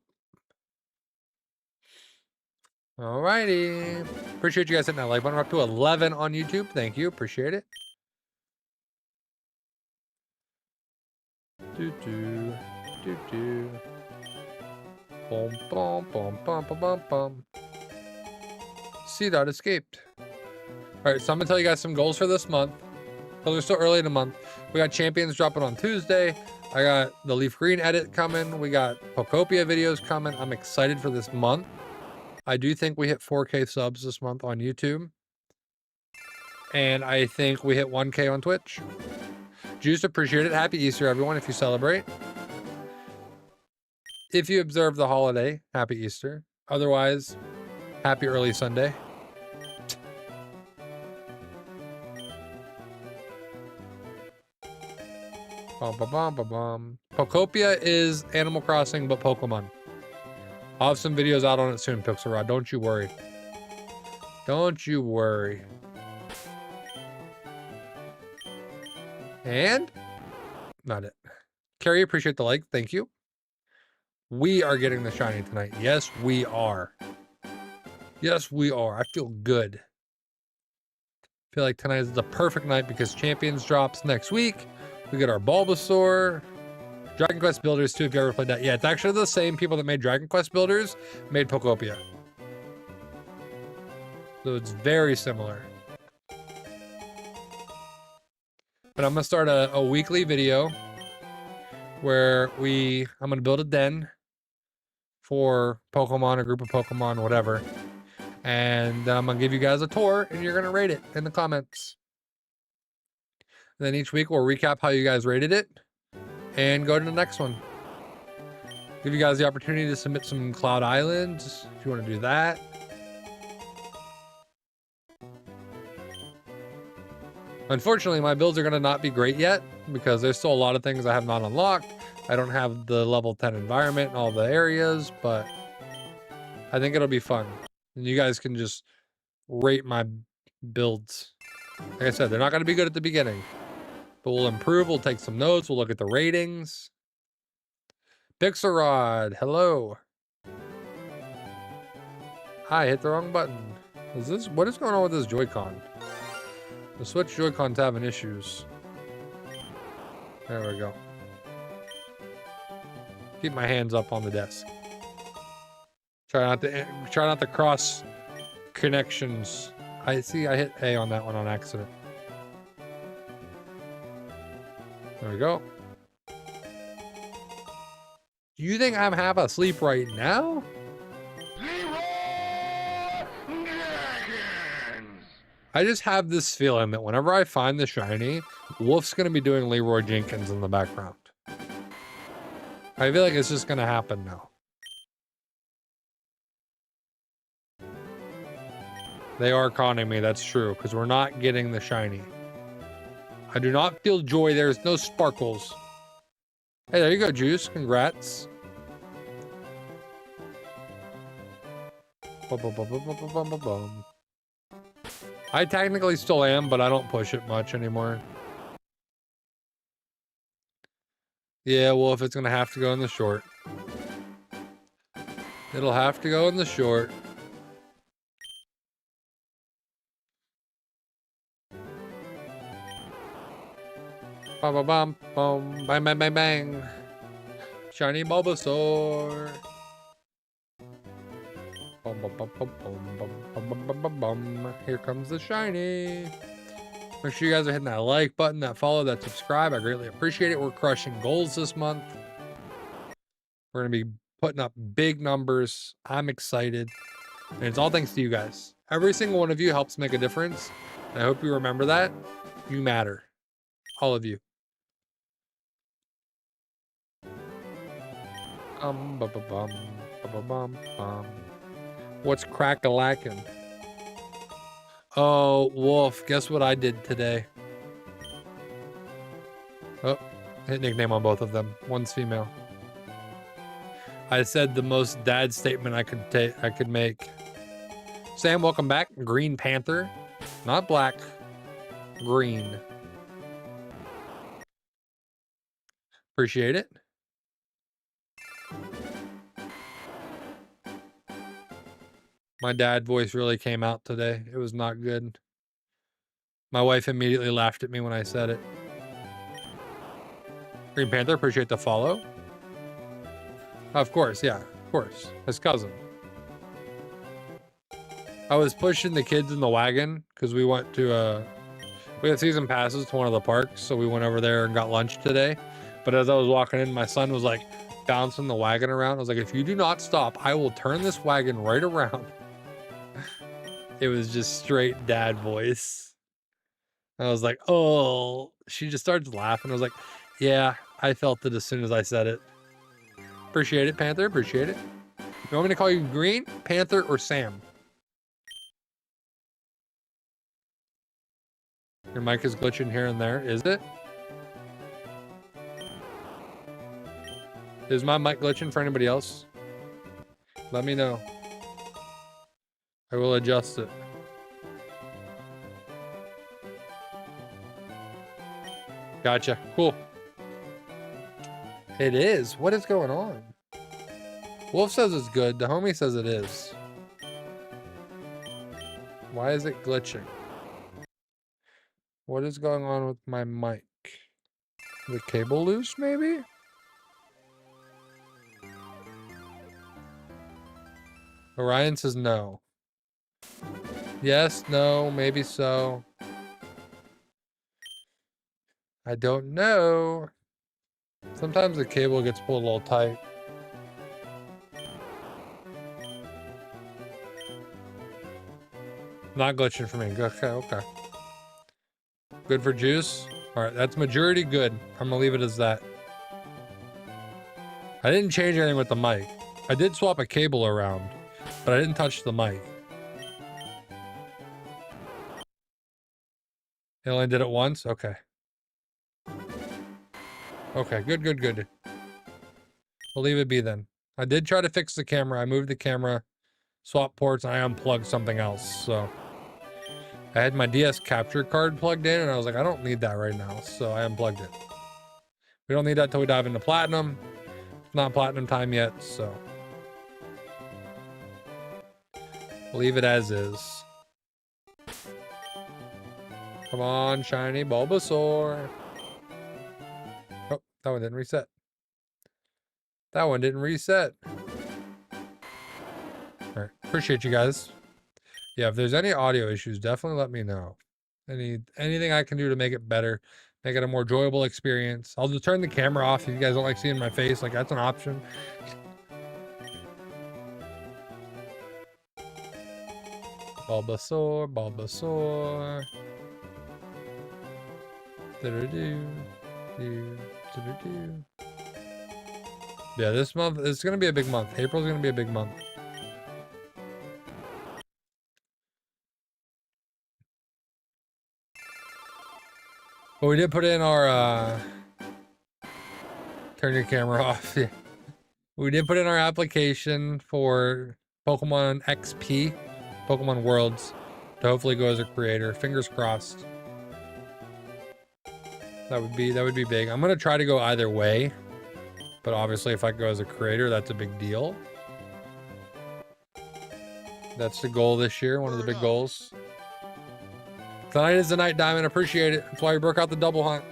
Alrighty. Appreciate you guys hitting that like button. We're up to 11 on YouTube. Thank you. Appreciate it. Do-do. Do-do. Boom, boom, boom, boom, boom, boom, boom. C-Dot escaped. Alright, so I'm gonna tell you guys some goals for this month. So they're still early in the month. We got champions dropping on Tuesday. I got the LeafGreen edit coming. We got Pokopia videos coming. I'm excited for this month. I do think we hit 4K subs this month on YouTube. And I think we hit 1K on Twitch. Juice, appreciate it. Happy Easter, everyone, if you celebrate. If you observe the holiday, happy Easter. Otherwise, happy early Sunday. Pokopia is Animal Crossing, but Pokemon. I'll have some videos out on it soon, Pixel Rod. Don't you worry. Don't you worry. And not it. Carrie, appreciate the like. Thank you. We are getting the shiny tonight. Yes, we are. Yes, we are. I feel good. I feel like tonight is the perfect night because Champions drops next week. We get our Bulbasaur. Dragon Quest Builders too, if you ever played that. Yeah, it's actually the same people that made Dragon Quest Builders made Pokopia. So it's very similar. But I'm gonna start a weekly video where I'm gonna build a den for Pokemon, a group of Pokemon, whatever. And I'm gonna give you guys a tour and you're gonna rate it in the comments. And then each week we'll recap how you guys rated it and go to the next one. Give you guys the opportunity to submit some Cloud Islands if you want to do that. Unfortunately, my builds are going to not be great yet because there's still a lot of things I have not unlocked. I don't have the level 10 environment in all the areas, but I think it'll be fun. And you guys can just rate my builds. Like I said, they're not going to be good at the beginning, but we'll improve. We'll take some notes. We'll look at the ratings. Pixelrod, hello. Hi, hit the wrong button. What is going on with this Joy-Con? The Switch Joy-Con's having issues. There we go. Keep my hands up on the desk. Try not to cross connections. I hit A on that one on accident. There we go. Do you think I'm half asleep right now? I just have this feeling that whenever I find the shiny, Wolf's gonna be doing Leroy Jenkins in the background. I feel like it's just gonna happen now. They are conning me, that's true, because we're not getting the shiny. I do not feel joy, there's no sparkles. Hey, there you go, Juice, congrats. I technically still am, but I don't push it much anymore. Yeah, well, if it's gonna have to go in the short. It'll have to go in the short. Bum bum bum bum bang bang bang bang. Shiny Bulbasaur. Bum bum bum bum bum bum bum bum bum bum. Here comes the shiny. Make sure you guys are hitting that like button, that follow, that subscribe. I greatly appreciate it. We're crushing goals this month. We're gonna be putting up big numbers. I'm excited. And it's all thanks to you guys. Every single one of you helps make a difference. And I hope you remember that. You matter. All of you. What's crack-a-lackin'? Oh, Wolf, guess what I did today? Oh, hit nickname on both of them. One's female. I said the most dad statement I could make. Sam, welcome back. Green Panther. Not black. Green. Appreciate it. My dad voice really came out today. It was not good. My wife immediately laughed at me when I said it. Green Panther, appreciate the follow. Of course, yeah, of course. His cousin. I was pushing the kids in the wagon because we went to we had season passes to one of the parks, so we went over there and got lunch today. But as I was walking in, my son was like bouncing the wagon around. I was like, if you do not stop, I will turn this wagon right around. It was just straight dad voice. I was like, oh, she just started laughing. I was like, yeah, I felt it as soon as I said it. Appreciate it, Panther. Appreciate it. You want me to call you Green, Panther, or Sam? Your mic is glitching here and there. Is it? Is my mic glitching for anybody else? Let me know. I will adjust it. Gotcha. Cool. It is. What is going on? Wolf says it's good. The homie says it is. Why is it glitching? What is going on with my mic? The cable loose, maybe? Orion says no. Yes, no, maybe so. I don't know. Sometimes the cable gets pulled a little tight. Not glitching for me. Okay, okay. Good for juice. All right, that's majority good. I'm gonna leave it as that. I didn't change anything with the mic. I did swap a cable around, but I didn't touch the mic. I only did it once? Okay. Okay, good, good, good. We'll leave it be then. I did try to fix the camera. I moved the camera, swap ports, and I unplugged something else, so. I had my DS capture card plugged in, and I was like, I don't need that right now, so I unplugged it. We don't need that till we dive into platinum. It's not platinum time yet, so. We'll leave it as is. Come on, shiny Bulbasaur. Oh, that one didn't reset. That one didn't reset. All right, appreciate you guys. Yeah, if there's any audio issues, definitely let me know. Anything I can do to make it better, make it a more enjoyable experience. I'll just turn the camera off if you guys don't like seeing my face. Like, that's an option. Bulbasaur, Bulbasaur. Yeah, this month, it's going to be a big month. April's going to be a big month. But we did put in our, turn your camera off. Yeah. We did put in our application for Pokemon XP, Pokemon Worlds, to hopefully go as a creator. Fingers crossed. That would be big. I'm gonna try to go either way, but obviously if I go as a creator, that's a big deal. That's the goal this year, one of the big goals. Tonight is the night, Diamond. Appreciate it. That's why we broke out the double hunt.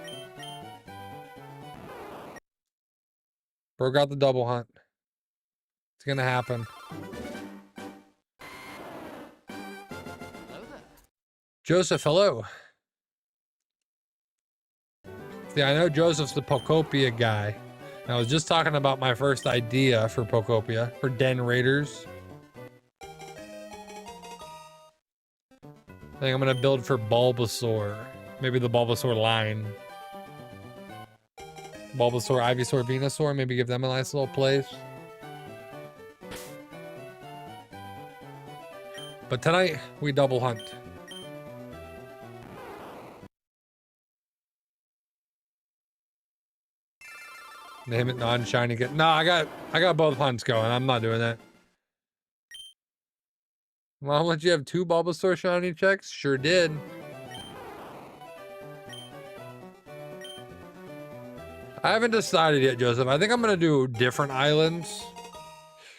Broke out the double hunt. It's gonna happen. Joseph, hello. Yeah, I know Joseph's the Pokopia guy. And I was just talking about my first idea for Pokopia, for Den Raiders. I think I'm gonna build for Bulbasaur. Maybe the Bulbasaur line. Bulbasaur, Ivysaur, Venusaur, maybe give them a nice little place. But tonight, we double hunt. Name it non-shiny. No, I got both hunts going. I'm not doing that. Well, how much you have 2 Bulbasaur shiny checks? Sure did. I haven't decided yet, Joseph. I think I'm gonna do different islands.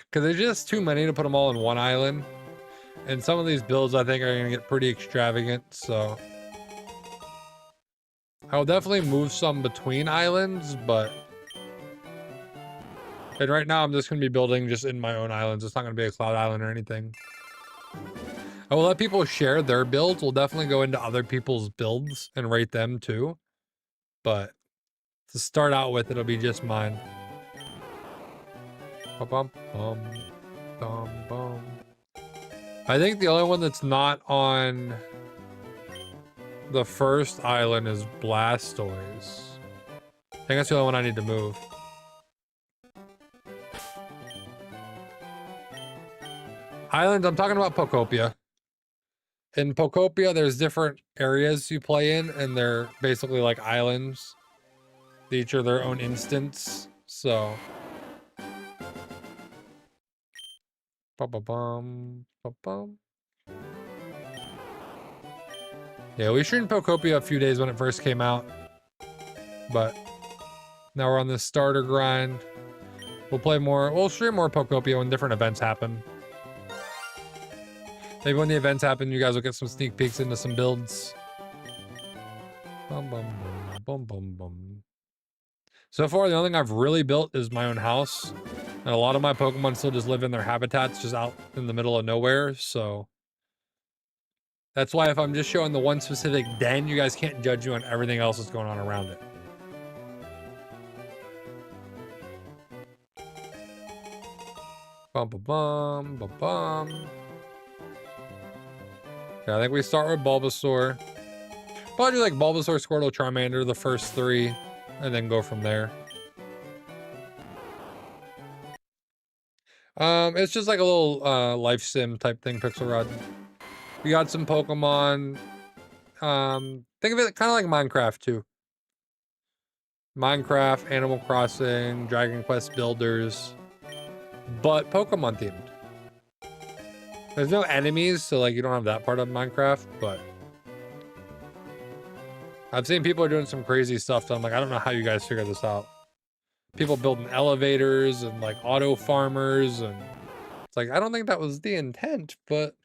Because there's just too many to put them all in one island. And some of these builds I think are gonna get pretty extravagant, so. I'll definitely move some between islands, but. And right now I'm just gonna be building just in my own islands. It's not gonna be a cloud island or anything. I will let people share their builds. We'll definitely go into other people's builds and rate them too. But to start out with, it'll be just mine. Bum, bum, bum, bum. I think the only one that's not on the first island is Blastoise. I think that's the only one I need to move. Islands, I'm talking about Pokopia. In Pokopia, there's different areas you play in, and they're basically like islands. They each are their own instance, so. Ba-ba-bum, ba-bum. Yeah, we streamed Pokopia a few days when it first came out. But now we're on this starter grind. We'll play more, we'll stream more Pokopia when different events happen. Maybe when the events happen, you guys will get some sneak peeks into some builds. Bum, bum, bum, bum, bum, bum. So far, the only thing I've really built is my own house. And a lot of my Pokemon still just live in their habitats just out in the middle of nowhere, so that's why if I'm just showing the one specific den, you guys can't judge me on everything else that's going on around it. Bum ba bum ba bum. Yeah, I think we start with Bulbasaur. Probably do like Bulbasaur, Squirtle, Charmander, the first 3, and then go from there. It's just like a little life sim type thing, Pixel Rod. We got some Pokemon. Think of it kind of like Minecraft too. Minecraft, Animal Crossing, Dragon Quest Builders, but Pokemon themed. There's no enemies, so like you don't have that part of Minecraft, but I've seen people are doing some crazy stuff, so I'm like, I don't know how you guys figure this out. People building elevators and like auto farmers, and it's like, I don't think that was the intent, but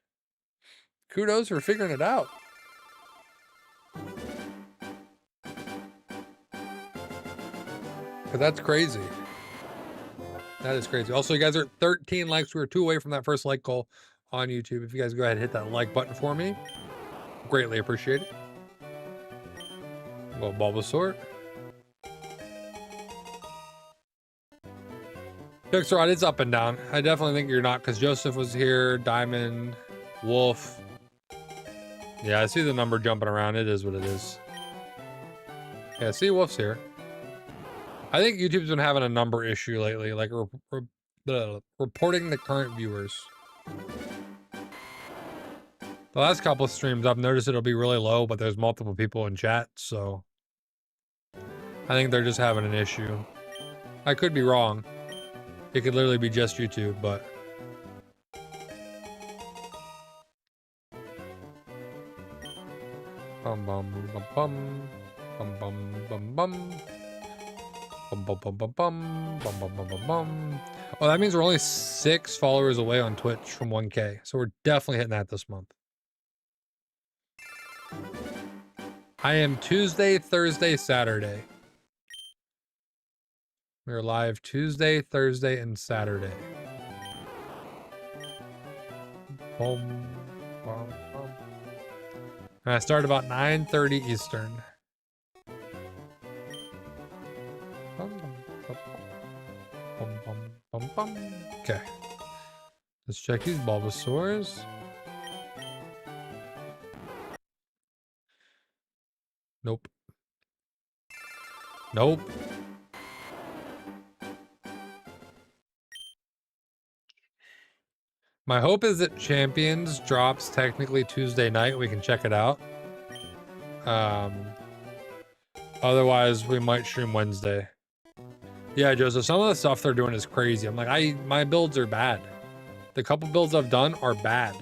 kudos for figuring it out. Cause that's crazy. That is crazy. Also, you guys are at 13 likes. We were 2 away from that first like goal on YouTube. If you guys go ahead and hit that like button for me, greatly appreciate it. Well, Bulbasaur. Pixel Rod, it's up and down. I definitely think you're not, because Joseph was here, Diamond, Wolf. Yeah, I see the number jumping around. It is what it is. Yeah, see Wolf's here. I think YouTube's been having a number issue lately, like reporting the current viewers. The last couple of streams, I've noticed it'll be really low, but there's multiple people in chat, so I think they're just having an issue. I could be wrong. It could literally be just YouTube, but bum bum bum bum bum bum bum bum. Bum, bum, bum, bum, bum, bum, bum, bum, bum, bum. Oh, that means we're only 6 followers away on Twitch from 1K. So we're definitely hitting that this month. I am Tuesday, Thursday, Saturday. We're live Tuesday, Thursday, and Saturday. Boom, bum, bum. And I start about 9:30 Eastern. Okay. Let's check these Bulbasaurs. Nope. Nope. My hope is that Champions drops technically Tuesday night. We can check it out. Otherwise, we might stream Wednesday. Yeah, Joseph, some of the stuff they're doing is crazy. I'm like, my builds are bad. The couple builds I've done are bad.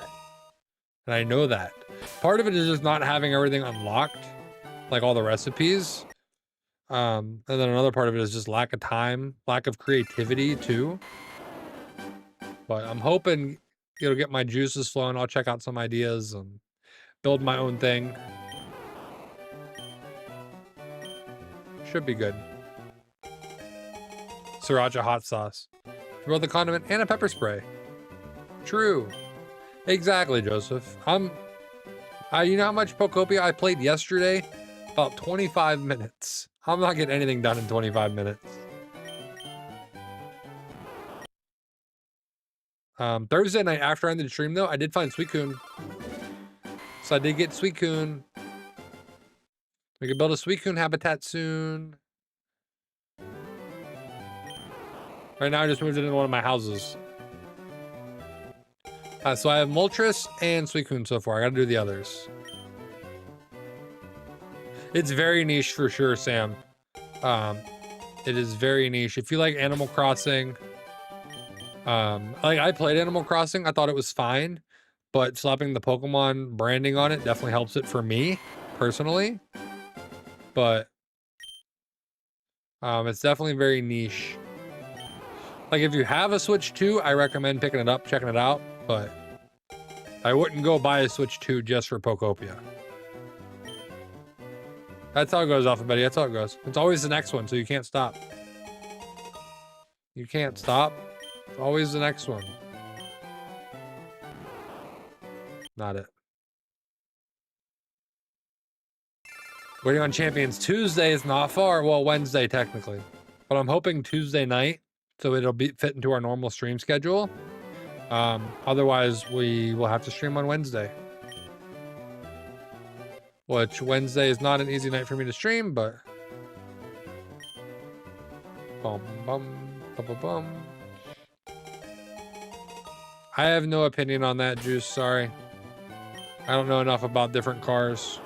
And I know that. Part of it is just not having everything unlocked, like all the recipes. And then another part of it is just lack of time, lack of creativity too. But I'm hoping it'll get my juices flowing. I'll check out some ideas and build my own thing. Should be good. Sriracha hot sauce. Both a condiment and a pepper spray. True. Exactly, Joseph. You know how much Pokopia I played yesterday? About 25 minutes. I'm not getting anything done in 25 minutes. Thursday night after I ended the stream though, I did find Suicune. So I did get Suicune. We can build a Suicune habitat soon. Right now I just moved it into one of my houses. So I have Moltres and Suicune so far. I gotta do the others. It's very niche for sure, Sam. It is very niche. If you like Animal Crossing, like I played Animal Crossing, I thought it was fine, but slapping the Pokemon branding on it definitely helps it for me personally. But it's definitely very niche. Like if you have a Switch 2, I recommend picking it up, checking it out, but I wouldn't go buy a Switch 2 just for Pokopia. That's how it goes, Alphabet. That's how it goes. It's always the next one, so you can't stop. You can't stop. Always the next one. Not it. Waiting on Champions. Tuesday is not far. Well, Wednesday technically. But I'm hoping Tuesday night, so it'll fit into our normal stream schedule. Otherwise, we will have to stream on Wednesday. Which Wednesday is not an easy night for me to stream, but... Bum, bum, bum, bum, bum. I have no opinion on that, Juice. Sorry. I don't know enough about different cars.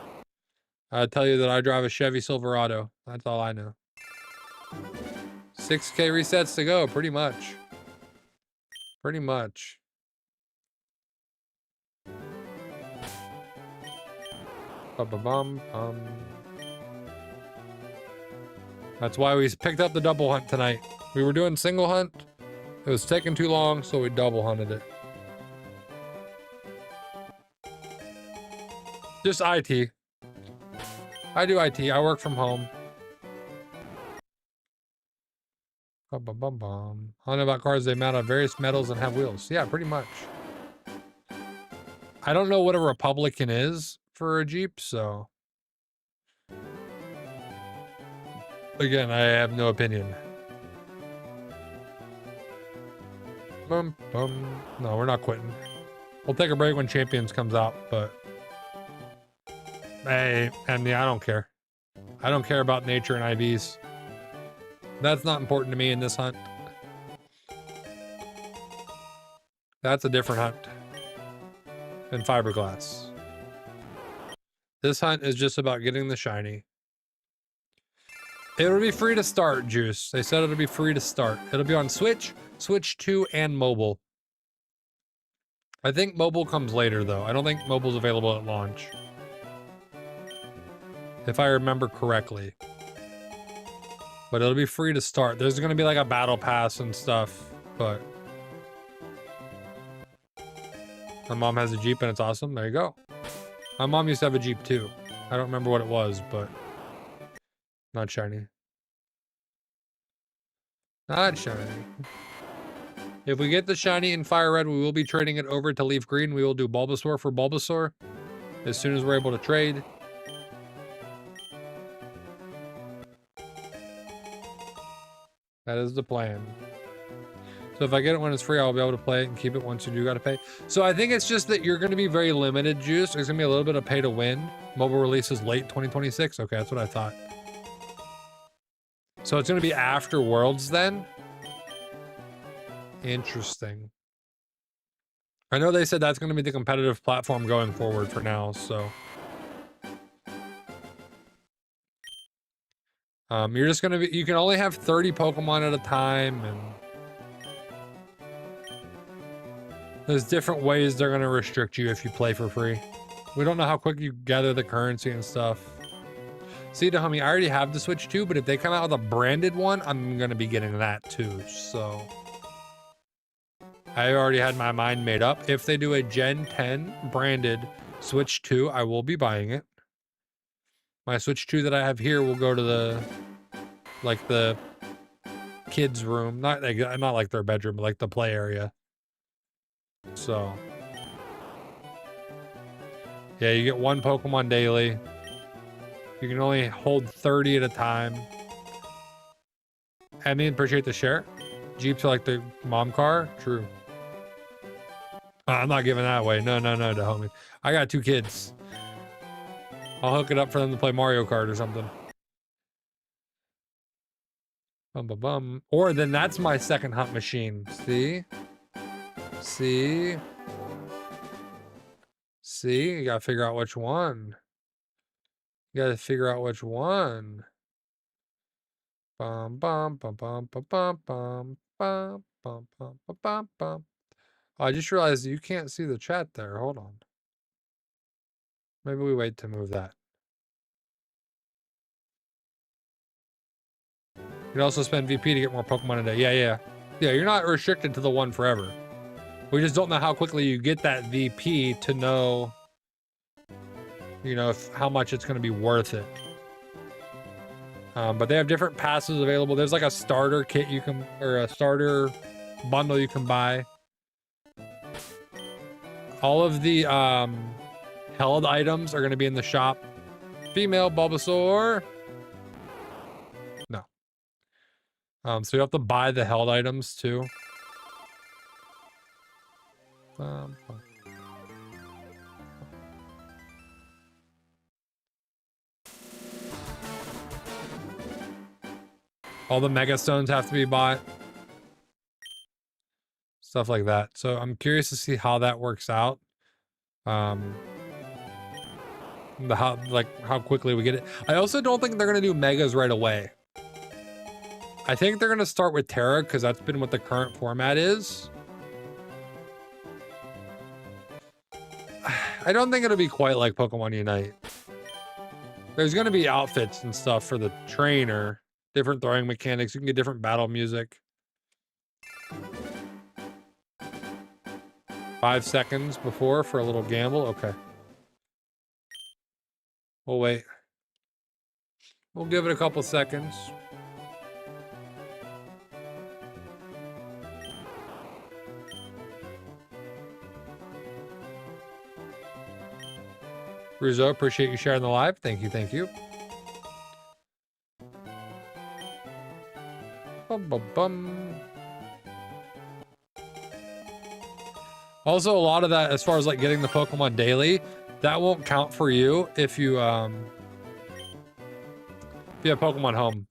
I'll tell you that I drive a Chevy Silverado. That's all I know. 6K resets to go, pretty much. Pretty much. Ba-ba-bum-bum. That's why we picked up the double hunt tonight. We were doing single hunt. It was taking too long, so we double hunted it. Just IT. I do IT. I work from home. Bum-bum-bum-bum. I don't know about cars. They mount on various metals and have wheels. Yeah, pretty much. I don't know what a Republican is for a Jeep, so... Again, I have no opinion. Bum, bum. No, we're not quitting. We'll take a break when Champions comes out, but... Hey, and yeah, I don't care. I don't care about nature and IVs. That's not important to me in this hunt. That's a different hunt than fiberglass. This hunt is just about getting the shiny. It'll be free to start, Juice. They said it'll be free to start. It'll be on Switch, Switch 2, and mobile. I think mobile comes later, though. I don't think mobile's available at launch. If I remember correctly. But it'll be free to start. There's going to be like a battle pass and stuff, but... My mom has a Jeep and it's awesome. There you go. My mom used to have a Jeep too. I don't remember what it was, but... Not shiny. Not shiny. If we get the shiny in FireRed, we will be trading it over to LeafGreen. We will do Bulbasaur for Bulbasaur as soon as we're able to trade. That is the plan. So if I get it when it's free, I'll be able to play it and keep it once you do gotta pay. So I think it's just that you're going to be very limited, Juice. There's going to be a little bit of pay to win. Mobile release is late 2026. Okay, that's what I thought. So it's going to be after Worlds then? Interesting. I know they said that's going to be the competitive platform going forward for now, so... You're just gonna be, you can only have 30 Pokemon at a time, and there's different ways they're gonna restrict you if you play for free. We don't know how quick you gather the currency and stuff. See, the homie, I already have the Switch 2, but if they come out with a branded one, I'm gonna be getting that too, so... I already had my mind made up. If they do a Gen 10 branded Switch 2, I will be buying it. My Switch 2 that I have here will go to the, like the kids' room. Not like their bedroom, but like the play area. So. Yeah, you get one Pokemon daily. You can only hold 30 at a time. I mean, appreciate the share. Jeeps are like the mom car. True. I'm not giving that away. No, to homie. I got 2 kids. I'll hook it up for them to play Mario Kart or something. Bum, bum, bum. Or then that's my second hunt machine. See? See? See? You gotta figure out which one. You gotta figure out which one. Bum, bum, bum, bum, bum, bum, bum, bum, bum, bum, bum, bum. I just realized you can't see the chat there. Hold on. Maybe we wait to move that. You can also spend VP to get more Pokemon a day. Yeah, you're not restricted to the one forever. We just don't know how quickly you get that VP to know, you know, how much it's going to be worth it. But they have different passes available. There's like a starter kit you can, or a starter bundle you can buy. All of the held items are going to be in the shop. Female Bulbasaur. No. So you have to buy the held items too. All the Mega Stones have to be bought. Stuff like that. So I'm curious to see how that works out. How quickly we get it. I also don't think they're gonna do Megas right away. I think they're gonna start with Terra because that's been what the current format is. I don't think it'll be quite like Pokemon Unite. There's gonna be outfits and stuff for the trainer. Different throwing mechanics. You can get different battle music. 5 seconds before for a little gamble. Okay. We'll wait. We'll give it a couple seconds. Rizzo, appreciate you sharing the live. Thank you, thank you. Bum, bum, bum. Also, a lot of that, as far as like getting the Pokemon daily, that won't count for you if you have Pokemon Home.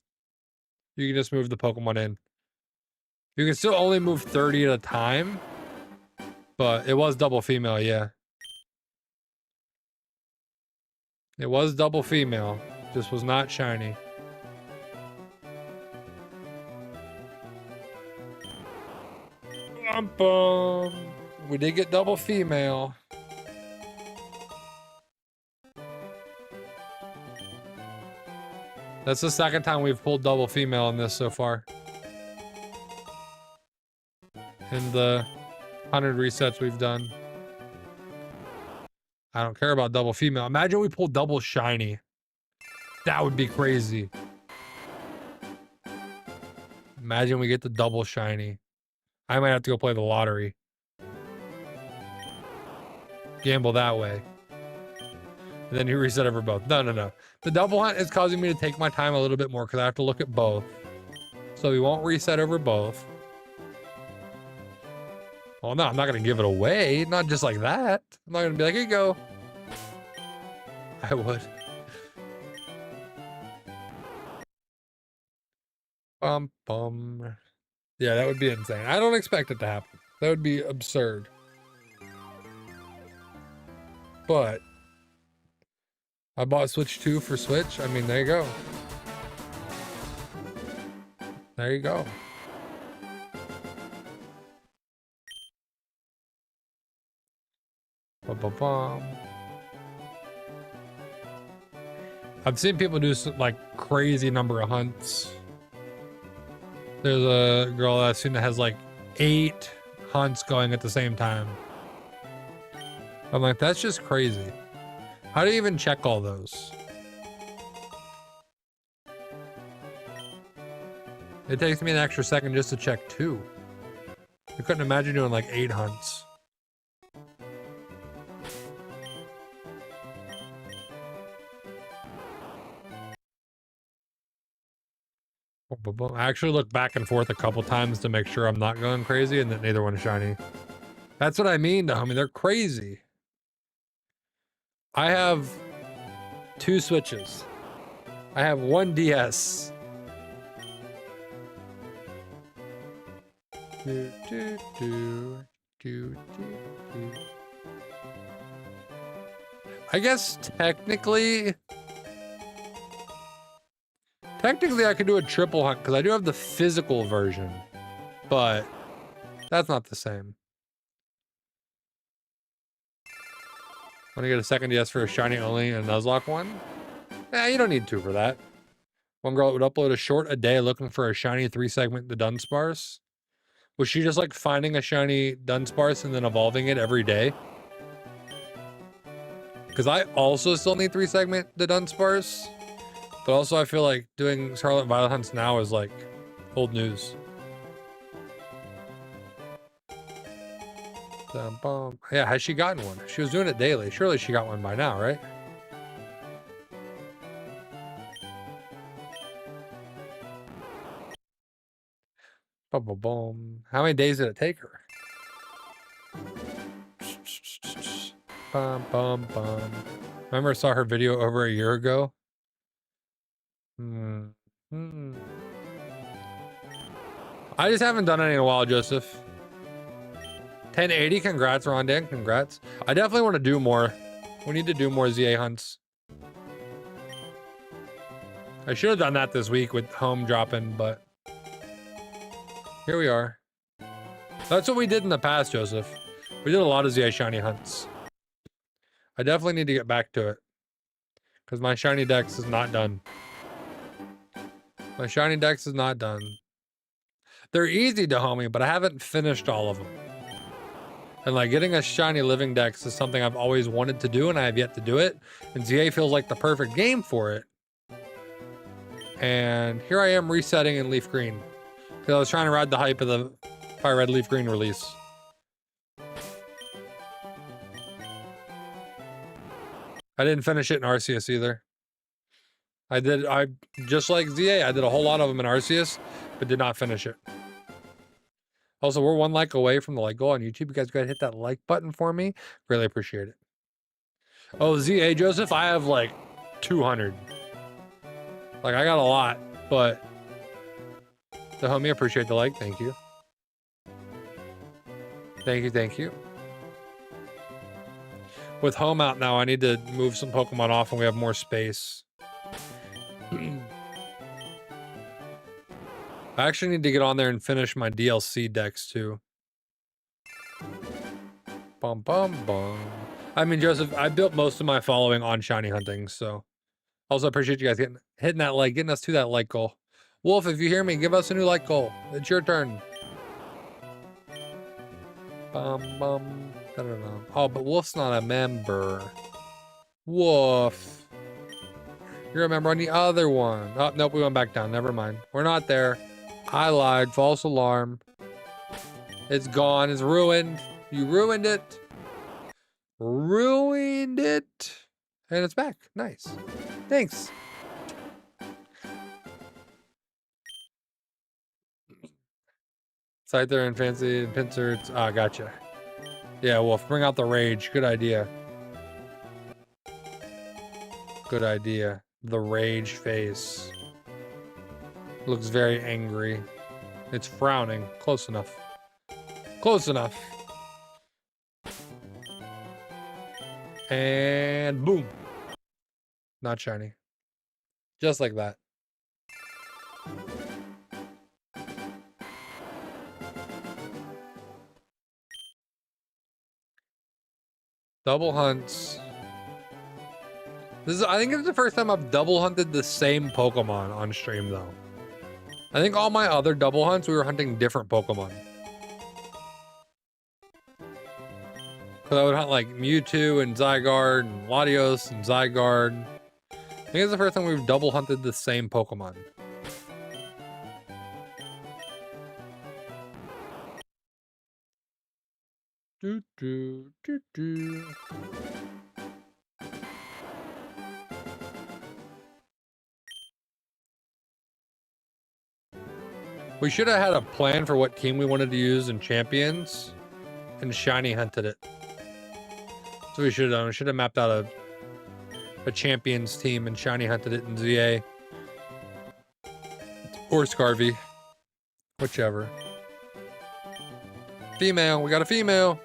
You can just move the Pokemon in. You can still only move 30 at a time, but it was double female, yeah. It was double female, just was not shiny. We did get double female. That's the second time we've pulled double female in this so far. In the 100 resets we've done. I don't care about double female. Imagine we pulled double shiny. That would be crazy. Imagine we get the double shiny. I might have to go play the lottery. Gamble that way. And then you reset over both. No, no, no. The double hunt is causing me to take my time a little bit more because I have to look at both. So we won't reset over both. Well, no, I'm not going to give it away. Not just like that. I'm not going to be like, here you go. I would. Bum, bum. Yeah, that would be insane. I don't expect it to happen. That would be absurd. But I bought Switch 2 for Switch. I mean, there you go. There you go. Ba-ba-bum. I've seen people do like crazy number of hunts. There's a girl that I've seen that has like 8 hunts going at the same time. I'm like, that's just crazy. How do you even check all those? It takes me an extra second just to check 2. I couldn't imagine doing like 8 hunts. I actually look back and forth a couple times to make sure I'm not going crazy and that neither one is shiny. That's what I mean, though. I mean, they're crazy. I have 2 Switches. I have 1 DS. I guess technically I could do a triple hunt because I do have the physical version, but that's not the same. Want to get a second DS for a shiny only and a Nuzlocke one? Nah, you don't need 2 for that. One girl would upload a short a day looking for a shiny 3-segment the Dunsparce. Was she just like finding a shiny Dunsparce and then evolving it every day? Because I also still need 3-segment the Dunsparce. But also I feel like doing Scarlet Violet hunts now is like old news. Yeah, has she gotten one? She was doing it daily. Surely she got one by now, right? Boom. How many days did it take her? Remember I saw her video over a year ago? I just haven't done any in a while, Joseph. 1080, congrats, Rondan, congrats. I definitely want to do more. We need to do more ZA hunts. I should have done that this week with home dropping, but here we are. That's what we did in the past, Joseph. We did a lot of ZA shiny hunts. I definitely need to get back to it because my shiny dex is not done. My shiny dex is not done. They're easy to homie, but I haven't finished all of them. And like getting a shiny living dex is something I've always wanted to do and I have yet to do it. And ZA feels like the perfect game for it. And here I am resetting in LeafGreen because I was trying to ride the hype of the FireRed LeafGreen release. I didn't finish it in Arceus either. I just like ZA, I did a whole lot of them in Arceus, but did not finish it. Also, we're 1 like away from the like goal on YouTube. You guys gotta hit that like button for me. Really appreciate it. Oh, ZA Joseph, I have like 200. Like I got a lot, but the homie, appreciate the like. Thank you. Thank you. With home out now, I need to move some Pokemon off and we have more space. I actually need to get on there and finish my DLC decks too. I mean, Joseph, I built most of my following on shiny hunting, so also appreciate you guys hitting that like, getting us to that like goal. Wolf, if you hear me, give us a new like goal. It's your turn. I don't know. Oh, but Wolf's not a member. Wolf. You're a member on the other one. Oh, nope, we went back down. Never mind. We're not there. I lied. False alarm. It's gone. It's ruined. You ruined it. Ruined it. And it's back. Nice. Thanks. Scyther and Fancy and Pinsard. Ah, gotcha. Yeah, Wolf, bring out the rage. Good idea. Good idea. The rage face. Looks very angry. It's frowning. Close enough. Close enough. And boom. Not shiny. Just like that. Double hunts. I think it's the first time I've double hunted the same Pokemon on stream though. I think all my other double hunts, we were hunting different Pokemon. Because I would hunt like Mewtwo and Zygarde and Latios and Zygarde. I think it's the first time we've double hunted the same Pokemon. We should have had a plan for what team we wanted to use in Champions and shiny hunted it. So we should have done. We should have mapped out a Champions team and shiny hunted it in ZA. Or Scarvy. Whichever. Female. We got a female.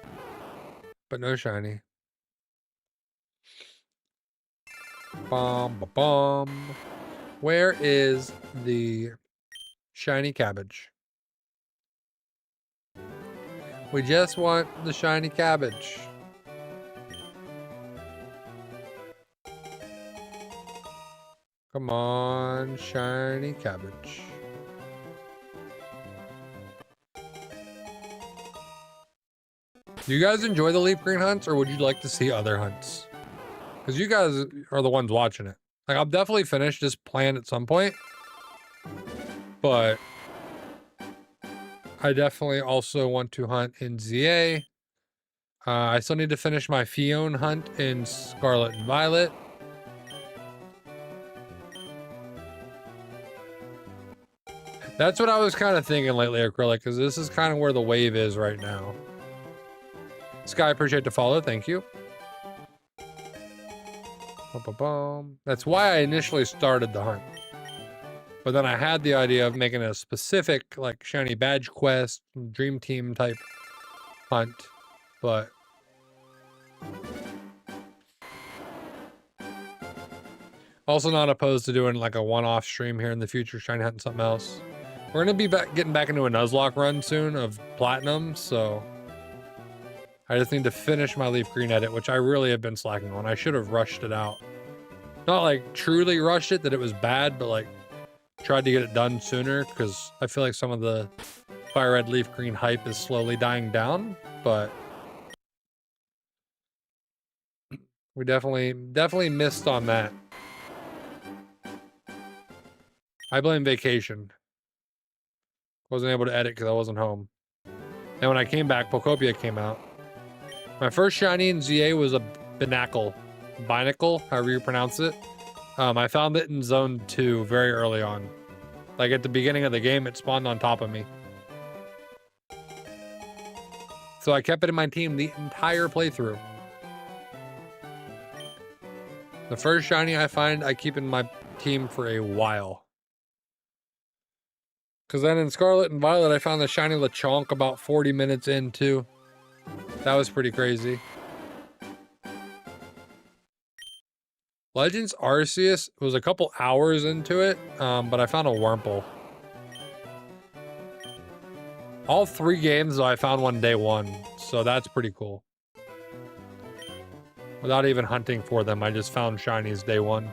But no shiny. Where is the shiny cabbage? We just want the shiny cabbage. Come on, shiny cabbage. Do you guys enjoy the LeafGreen hunts, or would you like to see other hunts? Because you guys are the ones watching it. Like, I'll definitely finish this plan at some point. But I definitely also want to hunt in ZA. I still need to finish my Fion hunt in Scarlet and Violet. That's what I was kind of thinking lately, Acrylic, because this is kind of where the wave is right now. Sky, appreciate the follow. Thank you. That's why I initially started the hunt. But then I had the idea of making a specific, like, shiny badge quest, dream team type hunt. But also not opposed to doing like a one-off stream here in the future, shiny hunting something else. We're gonna be getting back into a Nuzlocke run soon of platinum, so I just need to finish my LeafGreen edit, which I really have been slacking on. I should have rushed it out. Not like truly rushed it that it was bad, but like tried to get it done sooner, because I feel like some of the FireRed LeafGreen hype is slowly dying down, but we definitely missed on that. I blame vacation. Wasn't able to edit because I wasn't home. And when I came back, Pokopia came out. My first shiny in ZA was a Binacle, however you pronounce it. I found it in Zone 2 very early on. Like at the beginning of the game, it spawned on top of me. So I kept it in my team the entire playthrough. The first shiny I find, I keep in my team for a while. Because then in Scarlet and Violet, I found the shiny Lechonk about 40 minutes in too. That was pretty crazy. Legends Arceus was a couple hours into it, but I found a Wurmple. All 3 games, though, I found one day 1, so that's pretty cool. Without even hunting for them, I just found shinies day 1.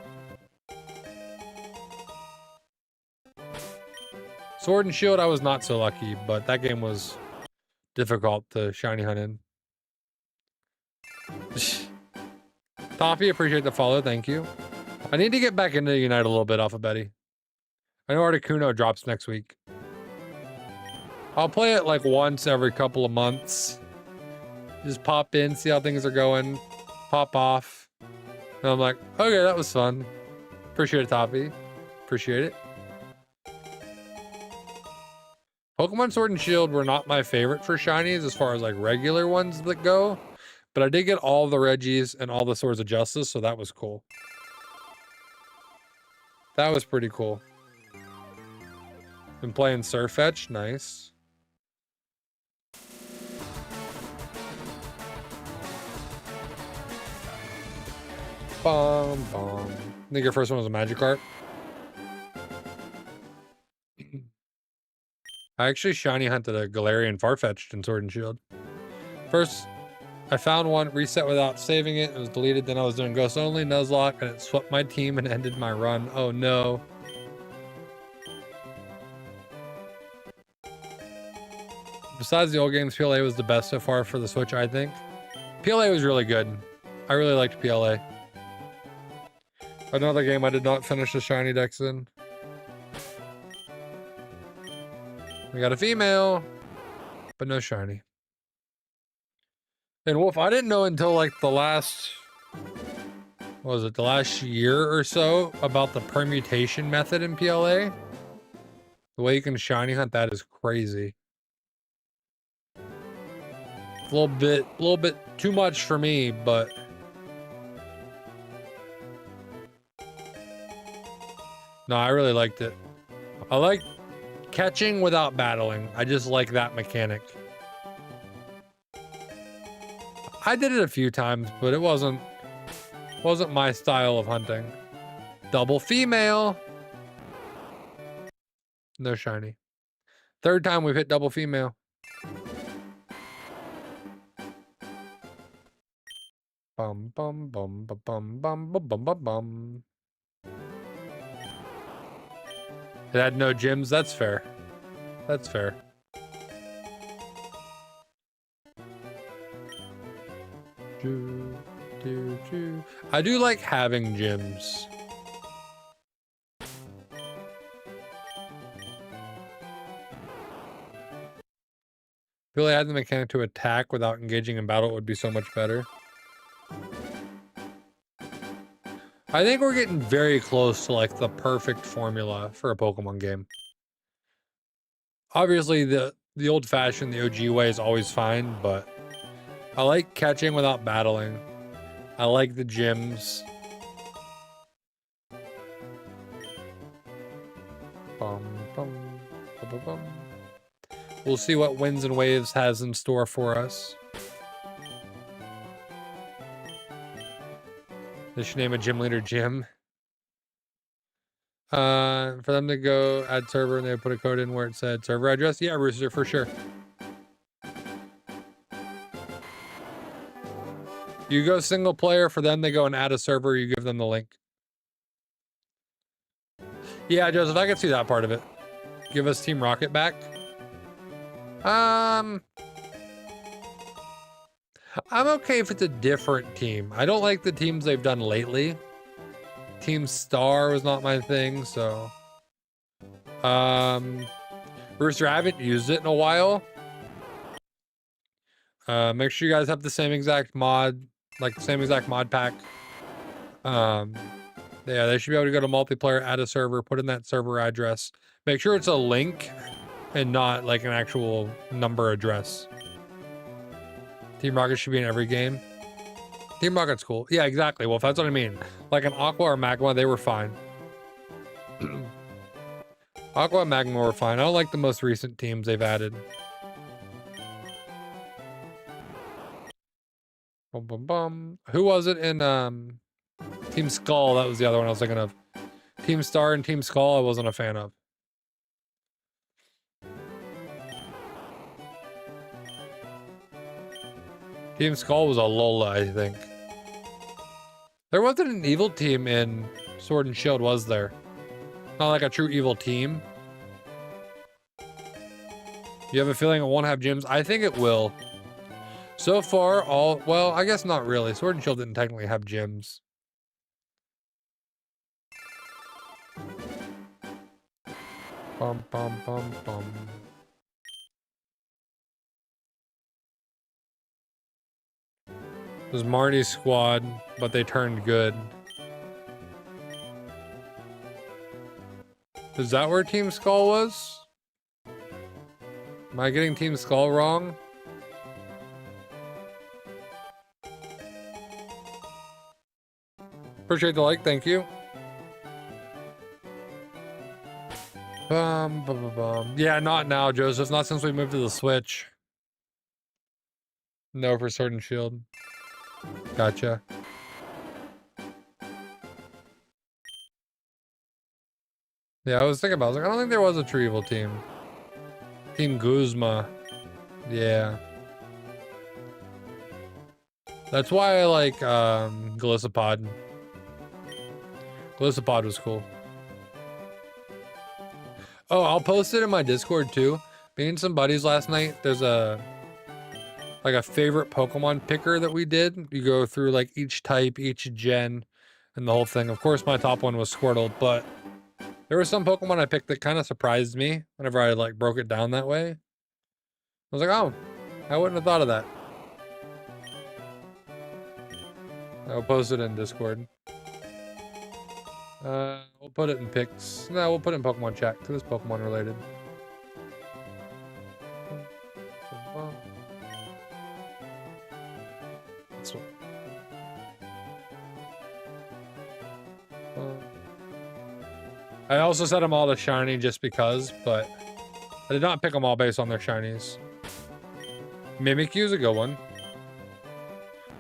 Sword and Shield, I was not so lucky, but that game was difficult to shiny hunt in. Toffee, appreciate the follow, thank you. I need to get back into Unite a little bit off of Betty. I know Articuno drops next week. I'll play it like once every couple of months. Just pop in, see how things are going, pop off. And I'm like, okay, that was fun. Appreciate it, Toppy. Appreciate it. Pokemon Sword and Shield were not my favorite for shinies as far as like regular ones that go. But I did get all the Reggies and all the Swords of Justice, so that was cool. That was pretty cool. Been playing Surfetch, nice. Bum, bum. I think your first one was a Magikarp. I actually shiny hunted a Galarian Farfetch'd in Sword and Shield. First, I found one, reset without saving it. It was deleted. Then I was doing Ghost Only, Nuzlocke, and it swept my team and ended my run. Oh no. Besides the old games, PLA was the best so far for the Switch, I think. PLA was really good. I really liked PLA. Another game I did not finish the shiny decks in. We got a female, but no shiny. And Wolf, I didn't know until like the last, what was it, the last year or so about the permutation method in PLA. The way you can shiny hunt that is crazy. A little bit too much for me, but no, I really liked it. I like catching without battling. I just like that mechanic. I did it a few times, but it wasn't my style of hunting. Double female. No shiny. Third time we've hit double female. Bum bum bum bum bum bum bum bum bum bum. It had no gyms. That's fair. That's fair. I do like having gyms. feel like I had the mechanic to attack without engaging in battle, it would be so much better. I think we're getting very close to like the perfect formula for a Pokemon game. Obviously, the old-fashioned, the OG way is always fine, but I like catching without battling. I like the gyms. Bum, bum, bum, bum, bum. We'll see what Winds and Waves has in store for us. They should name a gym leader Jim. For them to go add server and they put a code in where it said server address. Yeah, Rooster, for sure. You go single player, for them they go and add a server, you give them the link. Yeah, Joseph, I can see that part of it. Give us Team Rocket back. I'm okay if it's a different team. I don't like the teams they've done lately. Team Star was not my thing, so. Rooster, I haven't used it in a while. Make sure you guys have the same exact mod, like the same exact mod pack. Yeah, they should be able to go to multiplayer, add a server, put in that server address. Make sure it's a link and not like an actual number address. Team Rocket should be in every game. Team Rocket's cool. Yeah, exactly. Well, if that's what I mean. Like an Aqua or Magma, they were fine. Aqua and Magma were fine. I don't like the most recent teams they've added. Bum, bum, bum. Who was it in Team Skull? That was the other one I was thinking of. Team Star and Team Skull I wasn't a fan of. Team Skull was a Lola, I think. There wasn't an evil team in Sword and Shield, was there? Not like a true evil team. You have a feeling it won't have gyms? I think it will. So far, well, I guess not really. Sword and Shield didn't technically have gyms. Bum, bum, bum, bum. It was Marty's squad, but they turned good. Is that where Team Skull was? Am I getting Team Skull wrong? Appreciate the like, thank you. Bum, bum, bum, bum. Yeah, not now, Joseph. Not since we moved to the Switch. No, for Sword and Shield. Gotcha. Yeah, I was thinking about it. I was like, I don't think there was a true evil team. Team Guzma. Yeah. That's why I like Golisopod. Golisopod was cool. Oh, I'll post it in my Discord too. Me and some buddies last night, there's a favorite Pokemon picker that we did. You go through like each type, each gen, and the whole thing. Of course, my top one was Squirtle, but there were some Pokemon I picked that kind of surprised me whenever I like broke it down that way. I was like, oh, I wouldn't have thought of that. I'll post it in Discord. We'll put it in pics. No, we'll put it in Pokemon chat because it's Pokemon related. This one. I also set them all to shiny just because, but I did not pick them all based on their shinies. Mimikyu's a good one.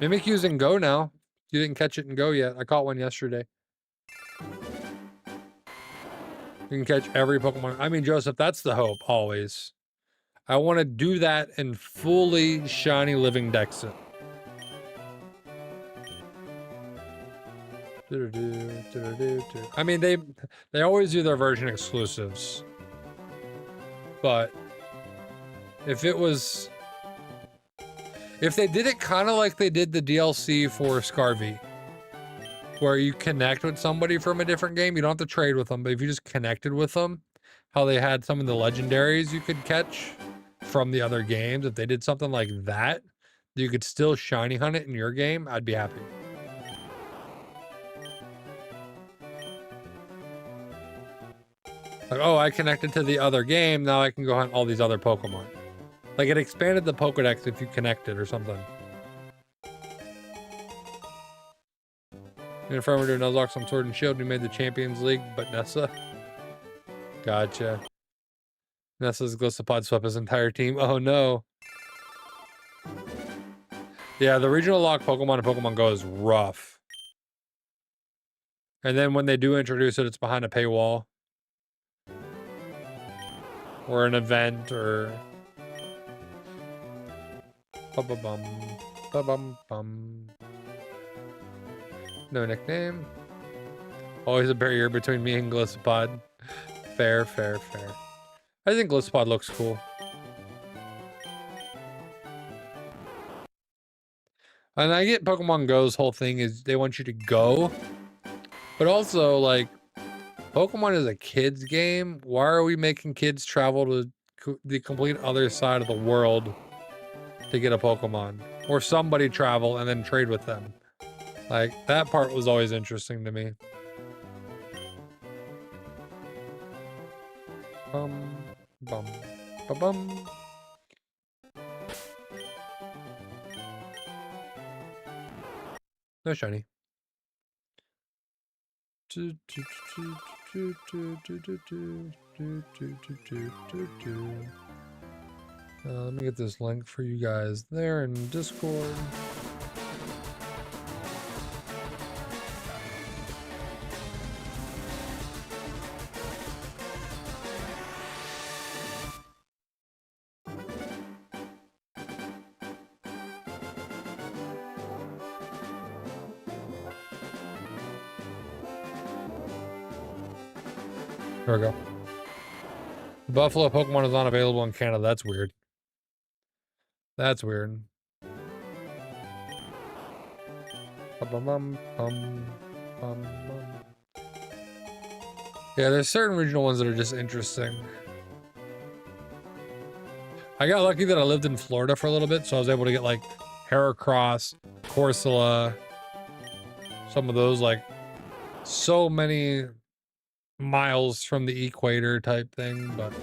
Mimikyu's in Go now. You didn't catch it in Go yet. I caught one yesterday. You can catch every Pokemon. I mean, Joseph, that's the hope, always. I want to do that and fully shiny living dex it. I mean, they always do their version exclusives. But if they did it kind of like they did the DLC for Scarvy, where you connect with somebody from a different game, you don't have to trade with them, but if you just connected with them, how they had some of the legendaries you could catch from the other games, if they did something like that, you could still shiny hunt it in your game, I'd be happy. Like, oh, I connected to the other game, now I can go hunt all these other Pokemon. Like, it expanded the Pokedex if you connected or something. In Farmer doing Nuzlocke on Sword and Shield, we made the Champions League, but Nessa. Gotcha. Nessa's Gliscopod swept his entire team. Oh no. Yeah, the regional lock Pokemon and Pokemon Go is rough. And then when they do introduce it, it's behind a paywall. Or an event, or... Ba-ba-bum. Ba-bum-bum. No nickname. Always a barrier between me and Gliscopod. Fair, fair, fair. I think Gliscopod looks cool. And I get Pokemon Go's whole thing is they want you to go. But also, like, Pokemon is a kid's game. Why are we making kids travel to the complete other side of the world to get a Pokemon? Or somebody travel and then trade with them. Like, that part was always interesting to me. Bum, bum, ba-bum. No shiny. Let me get this link for you guys there in Discord. There we go. The Buffalo Pokemon is not available in Canada. That's weird. That's weird. Yeah, there's certain regional ones that are just interesting. I got lucky that I lived in Florida for a little bit, so I was able to get like Heracross, Corsola, some of those, like so many miles from the equator type thing, but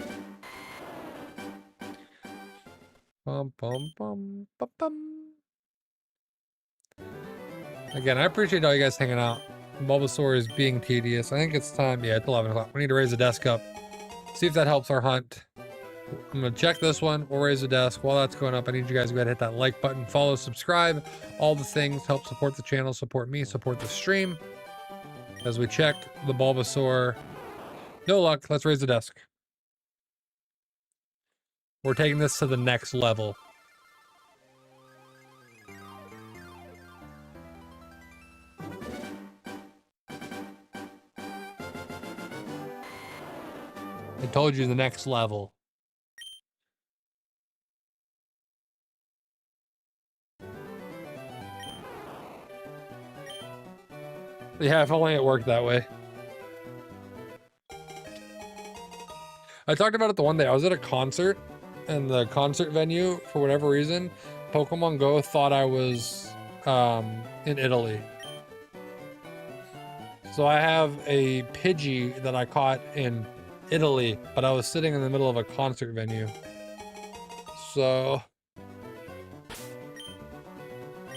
again, I appreciate all you guys hanging out. Bulbasaur is being tedious. I think it's time. Yeah, it's 11 o'clock. We need to raise the desk up. See if that helps our hunt. I'm going to check this one. We'll raise the desk. While that's going up, I need you guys to go ahead and hit that like button, follow, subscribe, all the things. Help support the channel, support me, support the stream. As we check the Bulbasaur. No luck. Let's raise the desk. We're taking this to the next level. I told you the next level. Yeah, if only it worked that way. I talked about it the one day. I was at a concert, and the concert venue, for whatever reason, Pokemon Go thought I was in Italy. So I have a Pidgey that I caught in Italy, but I was sitting in the middle of a concert venue. So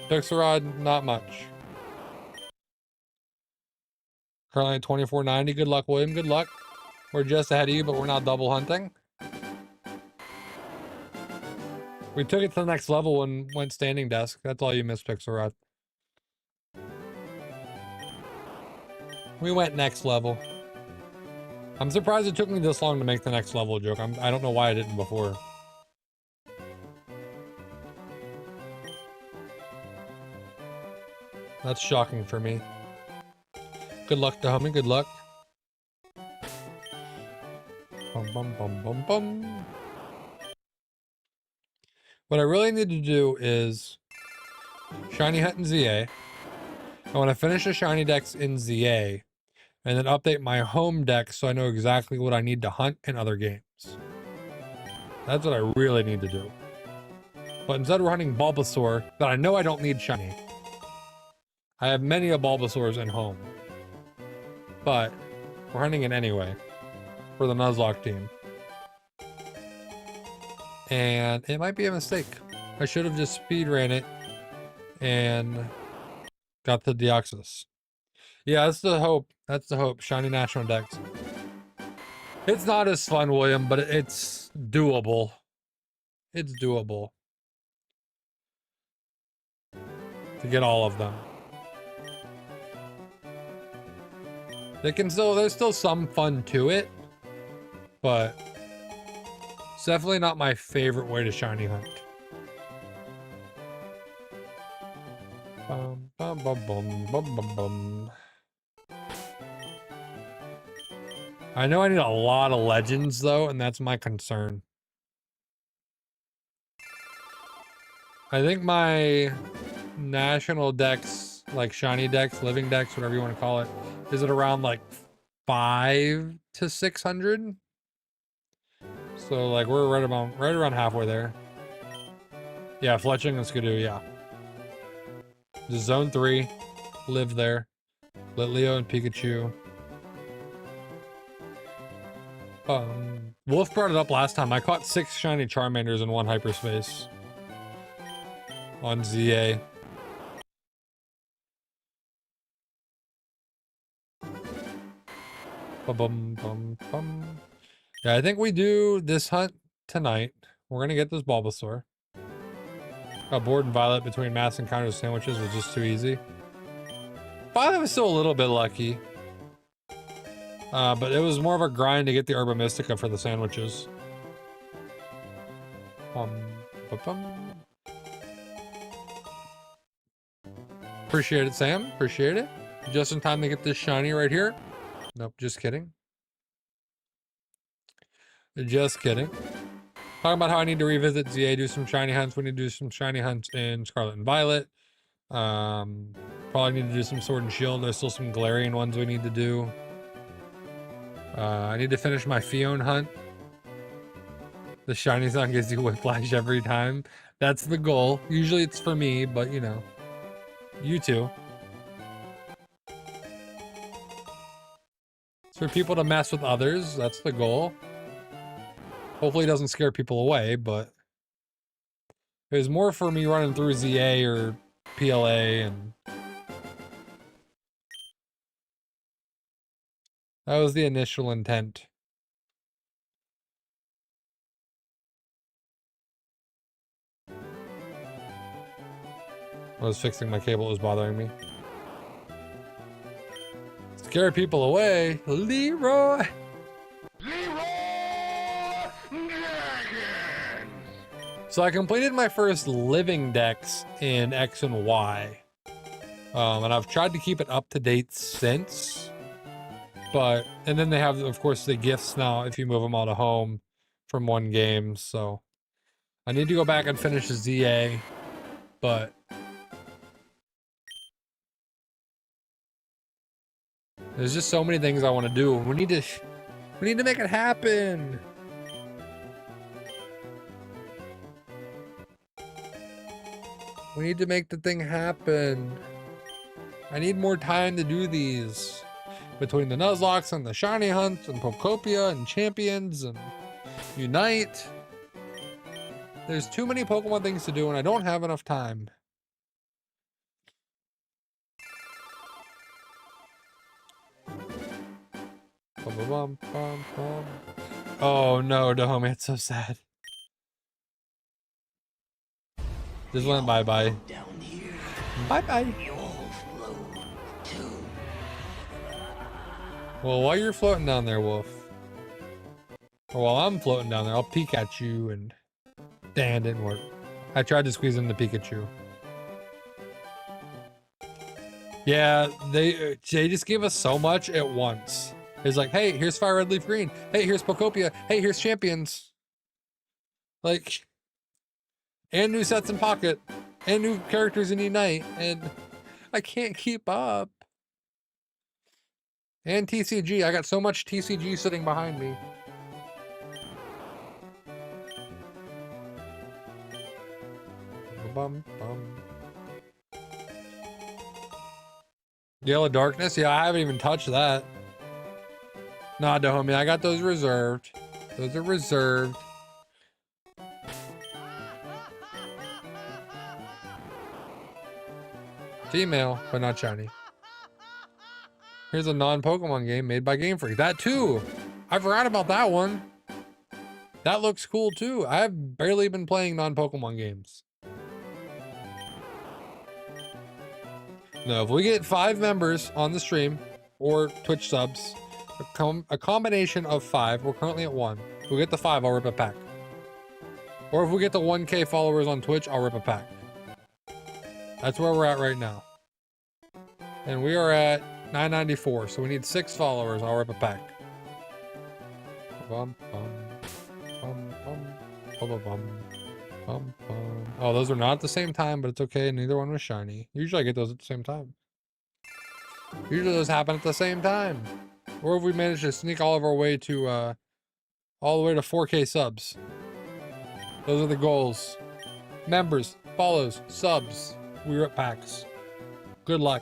Pixelrod, not much. Currently at 2490. Good luck, William. Good luck. We're just ahead of you, but we're not double hunting. We took it to the next level and went standing desk. That's all you missed, Pixelrod. We went next level. I'm surprised it took me this long to make the next level joke. I don't know why I didn't before. That's shocking for me. Good luck to homie, good luck. Bum, bum, bum, bum, bum. What I really need to do is shiny hunt in ZA. I want to finish the shiny decks in ZA and then update my home deck so I know exactly what I need to hunt in other games. That's what I really need to do. But instead we're hunting Bulbasaur that I know I don't need shiny. I have many a Bulbasaurs in home. But we're hunting it anyway for the Nuzlocke team. And it might be a mistake. I should have just speed ran it and got the Deoxys. Yeah, that's the hope. That's the hope. Shiny National Dex. It's not as fun, William, but it's doable. It's doable. To get all of them. There's still some fun to it, but it's definitely not my favorite way to shiny hunt. Bum, bum, bum, bum, bum, bum, bum. I know I need a lot of legends though, and that's my concern. I think my national dex, like shiny dex, living dex, whatever you want to call it, is it around like 500 to 600? So like we're right around halfway there. Yeah, fletching is gonna do, yeah. Just zone 3, live there. Let Leo and Pikachu. Wolf brought it up last time. I caught 6 shiny Charmanders in 1 hyperspace on ZA. Bum, bum, bum. Yeah, I think we do this hunt tonight. We're gonna get this Bulbasaur. Got bored and Violet between mass encounters and sandwiches was just too easy. Violet was still a little bit lucky. But it was more of a grind to get the Herba Mystica for the sandwiches. Appreciate it, Sam. Appreciate it. Just in time to get this shiny right here. Nope, just kidding. Just kidding. Talking about how I need to revisit ZA, do some shiny hunts. We need to do some shiny hunts in Scarlet and Violet. Probably need to do some Sword and Shield. There's still some Galarian ones we need to do. I need to finish my Fion hunt. The shiny song gives you whiplash every time. That's the goal. Usually it's for me, but you know. You too. It's for people to mess with others. That's the goal. Hopefully it doesn't scare people away, but it was more for me running through ZA or PLA, and that was the initial intent. I was fixing my cable, it was bothering me. Scare people away, Leroy! So I completed my first living dex in X and Y. And I've tried to keep it up to date since. And then they have, of course, the gifts now if you move them all to home from one game. So I need to go back and finish ZA, but there's just so many things I want to do. We need to make it happen. We need to make the thing happen. I need more time to do these. Between the Nuzlocks and the shiny hunts and Pokopia and champions and Unite. There's too many Pokemon things to do and I don't have enough time. Oh no, Dahomey, it's so sad. Just went bye-bye. Bye-bye. Well, while you're floating down there, Wolf, or while I'm floating down there, I'll peek at you and... Damn, it didn't work. I tried to squeeze in the Pikachu. Yeah, they just gave us so much at once. It's like, hey, here's FireRed LeafGreen. Hey, here's Pokopia. Hey, here's Champions. Like, and new sets in Pocket. And new characters in Unite. And I can't keep up. And TCG. I got so much TCG sitting behind me. bum. Gale of Darkness? Yeah, I haven't even touched that. Nah, homie, I got those reserved. Those are reserved. Female, but not shiny. Here's a non-Pokemon game made by Game Freak. That too! I forgot about that one. That looks cool too. I've barely been playing non-Pokemon games. No, if we get 5 members on the stream or Twitch subs, a combination of 5, we're currently at 1. If we get the 5, I'll rip a pack. Or if we get the 1K followers on Twitch, I'll rip a pack. That's where we're at right now. And we are at 994, so we need 6 followers. I'll rip a pack. Bum, bum, bum, bum, bum, bum, bum, bum. Oh, those are not at the same time, but it's okay. Neither one was shiny. Usually I get those at the same time. Usually those happen at the same time. Or if we manage to sneak all of our way to, all the way to 4K subs. Those are the goals. Members, follows, subs. We rip packs. Good luck.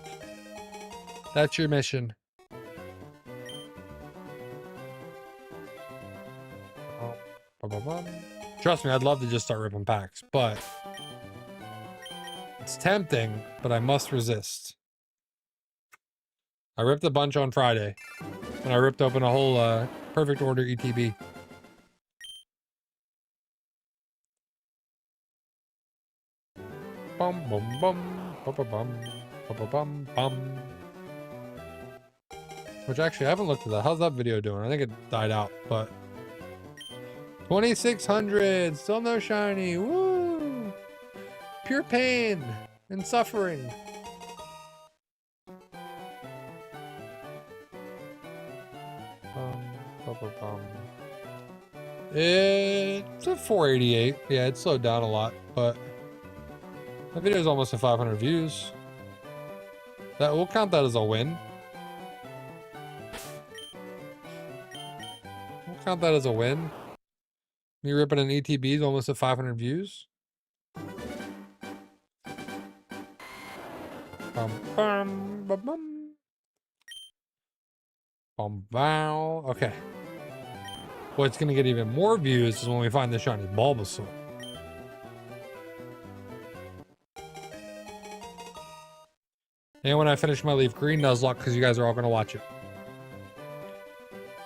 That's your mission. Trust me, I'd love to just start ripping packs, but it's tempting, but I must resist. I ripped a bunch on Friday, and I ripped open a whole perfect order ETB. Bum bum bum bum bum bum bum bum. Which actually I haven't looked at that. How's that video doing? I think it died out, but 2600, still no shiny. Woo! Pure pain and suffering. It's a 488. Yeah, it slowed down a lot, but the video is almost at 500 views. That we'll count that as a win. We'll count that as a win. Me ripping an ETB is almost at 500 views. Bum bum bum bum. Bum bow. Okay. What's gonna get even more views is when we find the shiny Bulbasaur. And when I finish my LeafGreen Nuzlocke, because you guys are all gonna watch it.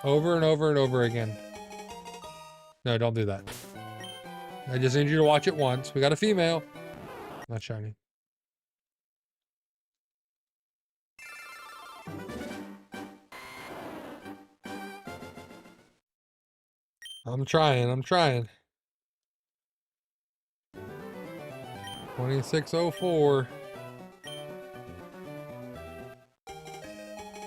Over and over and over again. No, don't do that. I just need you to watch it once. We got a female. Not shiny. I'm trying. 2604.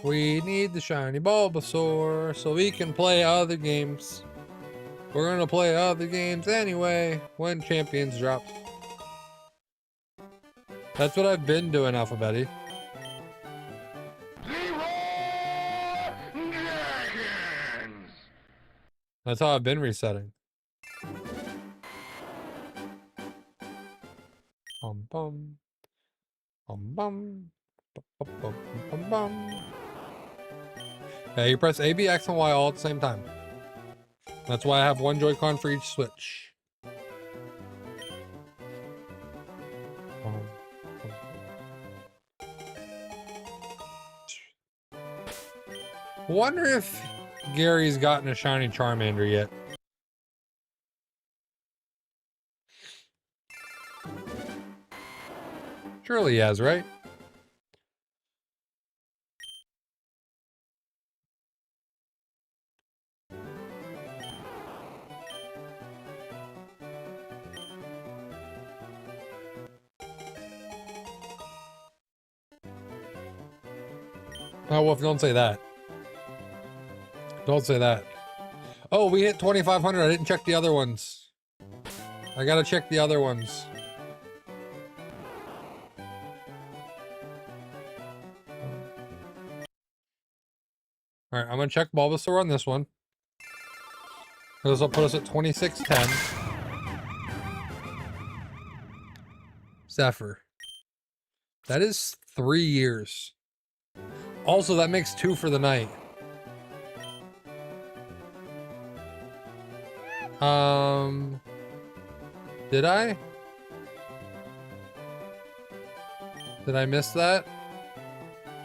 We need the shiny Bulbasaur so we can play other games. We're gonna play other games anyway when Champions drops. That's what I've been doing, Alphabetti. That's how I've been resetting. Bum bum. Bum bum. Bum bum bum bum. Yeah, you press A, B, X, and Y all at the same time. That's why I have one Joy-Con for each switch. Wonder if Gary's gotten a shiny Charmander yet. Surely he has, right? Oh, Wolf, don't say that. Don't say that. Oh, we hit 2,500. I didn't check the other ones. I gotta check the other ones. Alright, I'm gonna check Bulbasaur on this one. This will put us at 2610. Zephyr. That is 3 years. Also, that makes 2 for the night. Did I? Did I miss that?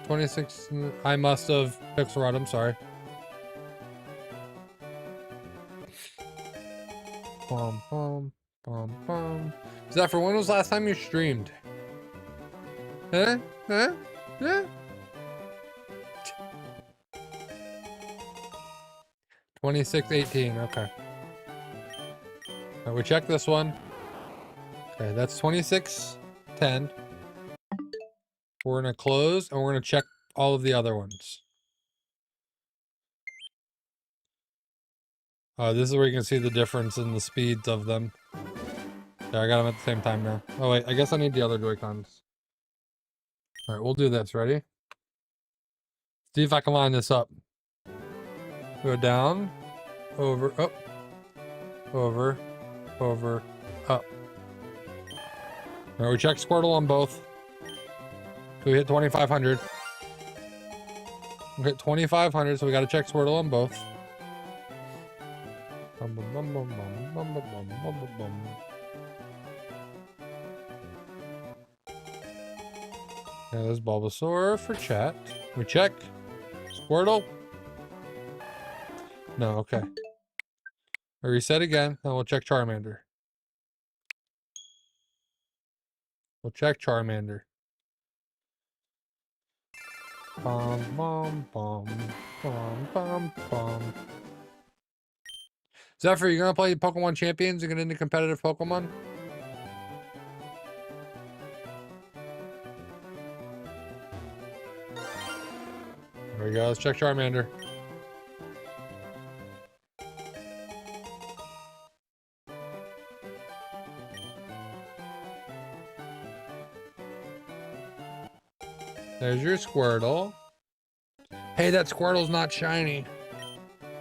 26, I must have. Pixelrod, I'm sorry. Bum, bum, bum, bum. Zephyr, when was the last time you streamed? Huh? Huh? Huh? 2618, okay. Alright, we check this one. Okay, that's 2610. We're gonna close and we're gonna check all of the other ones. This is where you can see the difference in the speeds of them. Yeah, I got them at the same time now. Oh wait, I guess I need the other Joy-Cons. Alright, we'll do this. Ready? See if I can line this up. Go down, over, up, over, over, up. Alright, we check Squirtle on both. So we hit 2,500. We hit 2,500, so we gotta check Squirtle on both. Yeah, there's Bulbasaur for chat. We check. Squirtle. No, okay. I reset again, and we'll check Charmander. We'll check Charmander. Bum, bum, bum, bum, bum, bum. Zephyr, you gonna play Pokemon Champions and get into competitive Pokemon? There we go, let's check Charmander. There's your Squirtle. Hey, that Squirtle's not shiny.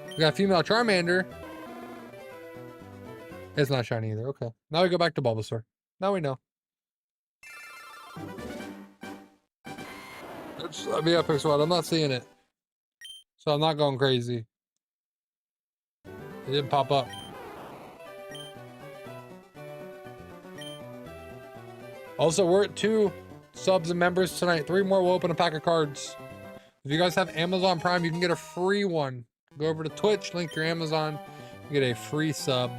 We got a female Charmander. It's not shiny either. Okay. Now we go back to Bulbasaur. Now we know. Let me up Pixel. I'm not seeing it. So I'm not going crazy. It didn't pop up. Also, we're at 2 subs and members tonight. 3 more, we'll open a pack of cards. If you guys have Amazon Prime, you can get a free one. Go over to Twitch, link your Amazon, get a free sub.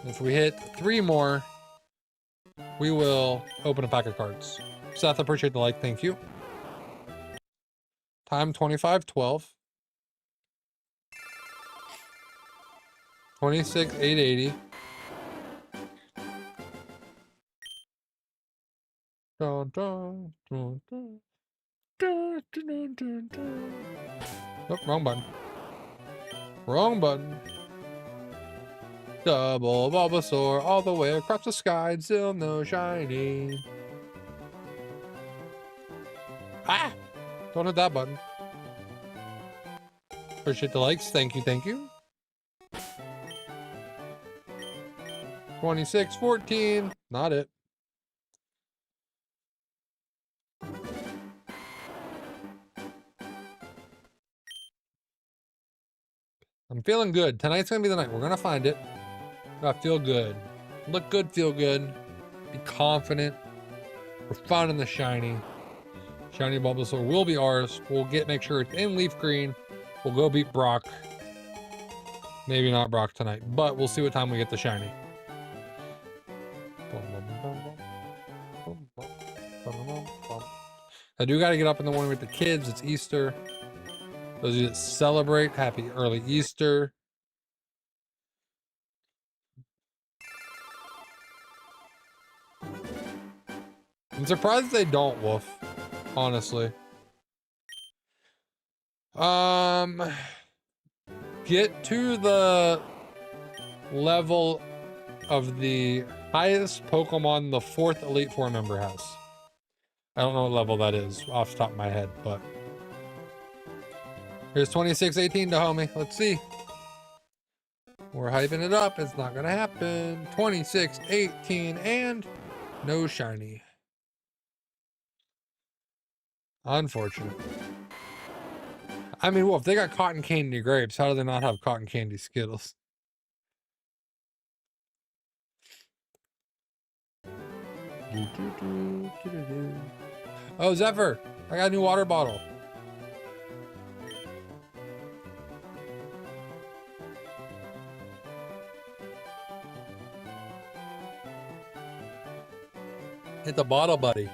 If we hit 3 more, we will open a pack of cards. Seth, appreciate the like, thank you. Time 25:12. 26,880. Dun, dun, dun, dun. Dun, dun, dun, dun. Oh, wrong button. Wrong button. Double Bulbasaur all the way across the sky and still no shiny. Ah! Don't hit that button. Appreciate the likes. Thank you, thank you. 2614. Not it. I'm feeling good. Tonight's gonna be the night. We're gonna find it. Gotta feel good. Look good, feel good. Be confident. We're finding the shiny. Shiny Bulbasaur will be ours. We'll make sure it's in leaf green. We'll go beat Brock. Maybe not Brock tonight, but we'll see what time we get the shiny. I do gotta get up in the morning with the kids. It's Easter. Those of you that celebrate, happy early Easter. I'm surprised they don't, Wolf. Honestly. Get to the level of the highest Pokemon the 4th Elite Four member has. I don't know what level that is off the top of my head, but here's 2618 to homie. Let's see. We're hyping it up. It's not gonna happen. 26, 18, and no shiny. Unfortunate. I mean, well, if they got cotton candy grapes, how do they not have cotton candy Skittles? Oh, Zephyr! I got a new water bottle. Hit the bottle, buddy.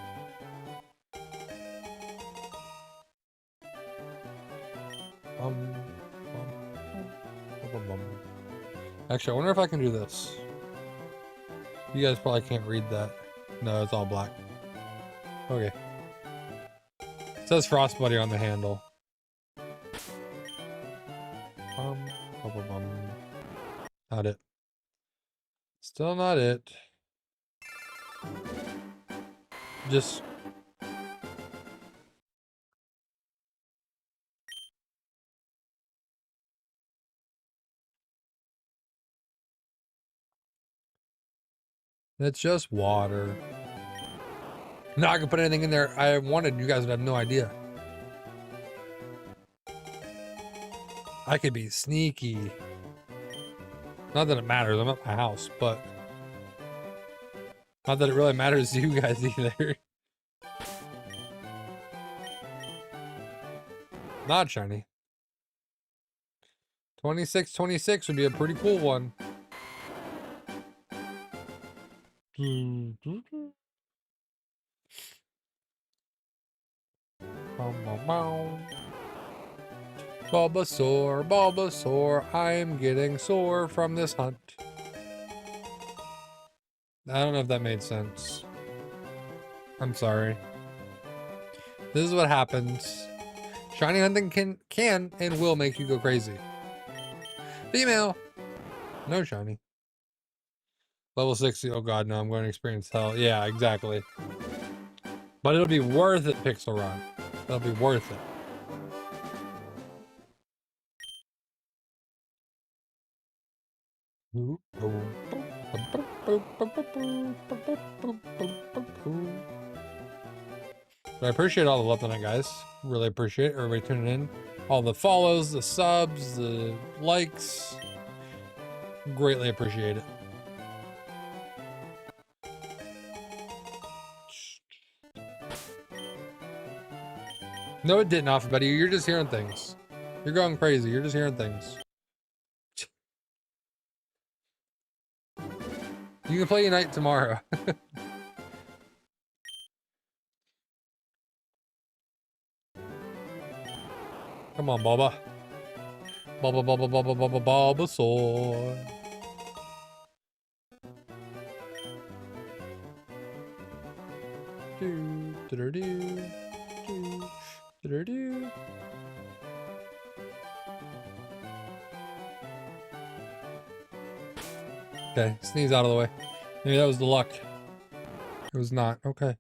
Actually, I wonder if I can do this. You guys probably can't read that. No, it's all black. Okay. It says Frost Buddy on the handle. Not it. Still not it. Just... It's just water. No, I can put anything in there I wanted. You guys would have no idea. I could be sneaky. Not that it matters. I'm at my house, but... Not that it really matters to you guys either. Not shiny. 26 would be a pretty cool one. Bulbasaur, Bulbasaur, I'm getting sore from this hunt. I don't know if that made sense. I'm sorry. This is what happens. Shiny hunting can and will make you go crazy. Female. No shiny. Level 60. Oh god, no, I'm going to experience hell. Yeah, exactly. But it'll be worth it, Pixel Run. It'll be worth it. But I appreciate all the love tonight, guys. Really appreciate everybody tuning in. All the follows, the subs, the likes. Greatly appreciate it. No, it didn't, Alphabet. You're just hearing things. You're going crazy. You're just hearing things. You can play Unite tomorrow. Come on, Bulba. Bulbasaur. Okay, sneeze out of the way. Maybe that was the luck. It was not. Okay.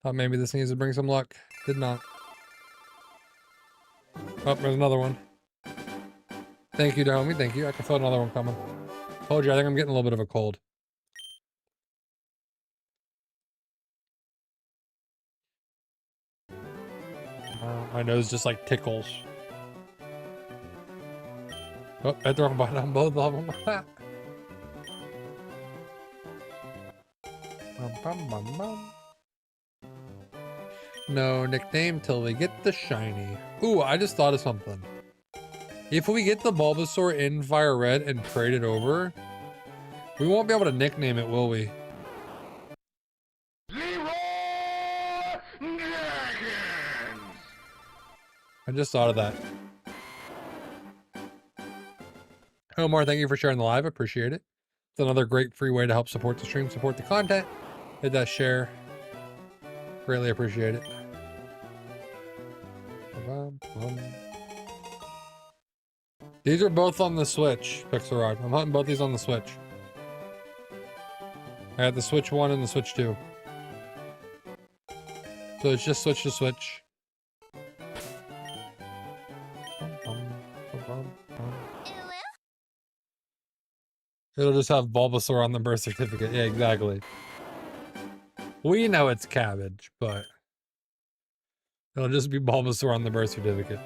Thought maybe the sneeze would bring some luck. Did not. Oh, there's another one. Thank you, Dahomey. Thank you. I can feel another one coming. Told you, I think I'm getting a little bit of a cold. My nose just like tickles. Oh, I throw them on both of them. No nickname till we get the shiny. Ooh, I just thought of something. If we get the Bulbasaur in FireRed and trade it over, we won't be able to nickname it, will we? I just thought of that. Omar, thank you for sharing the live. Appreciate it. It's another great free way to help support the stream, support the content. Hit that share. Greatly appreciate it. These are both on the Switch, Pixel Rod. I'm hunting both these on the Switch. I got the Switch 1 and the Switch 2. So it's just Switch to Switch. It'll just have Bulbasaur on the birth certificate. Yeah, exactly. We know it's cabbage, but it'll just be Bulbasaur on the birth certificate.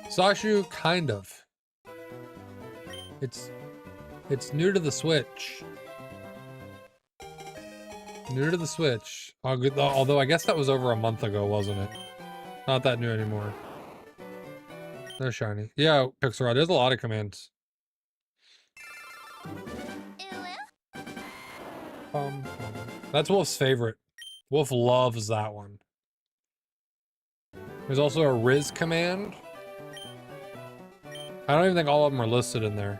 Sashu, kind of. It's new to the Switch. New to the Switch. Although I guess that was over a month ago, wasn't it? Not that new anymore. No shiny. Yeah, Pixelrod, there's a lot of commands. That's Wolf's favorite. Wolf loves that one. There's also a Riz command. I don't even think all of them are listed in there.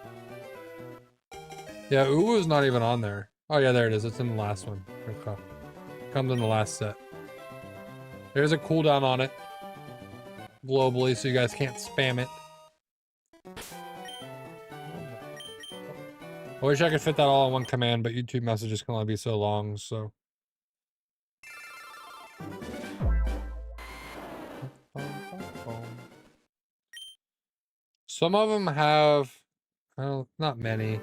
Yeah, Uwu's not even on there. Oh yeah, there it is. It's in the last one. Okay. Comes in the last set. There's a cooldown on it. Globally, so you guys can't spam it. I wish I could fit that all in one command, but YouTube messages can only be so long, so. Some of them have, well, not many.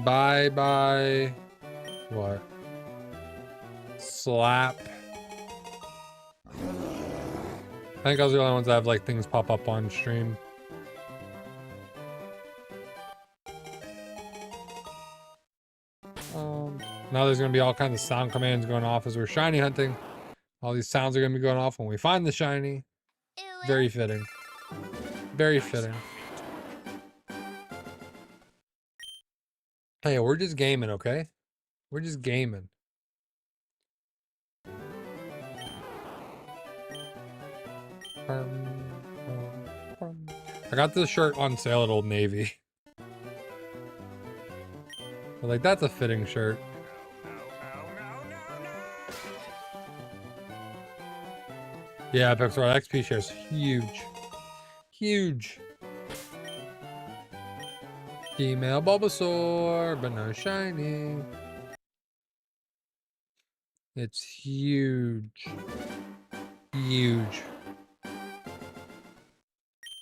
Bye. What? Slap. I think those are the only ones that have like things pop up on stream. Now there's gonna be all kinds of sound commands going off as we're shiny hunting. All these sounds are gonna be going off when we find the shiny. Very fitting. Very fitting. Hey, we're just gaming, okay? We're just gaming. I got this shirt on sale at Old Navy. But like, that's a fitting shirt. Yeah, Pixar XP share's huge. Huge. Female Bulbasaur, but no shiny. It's huge. Huge.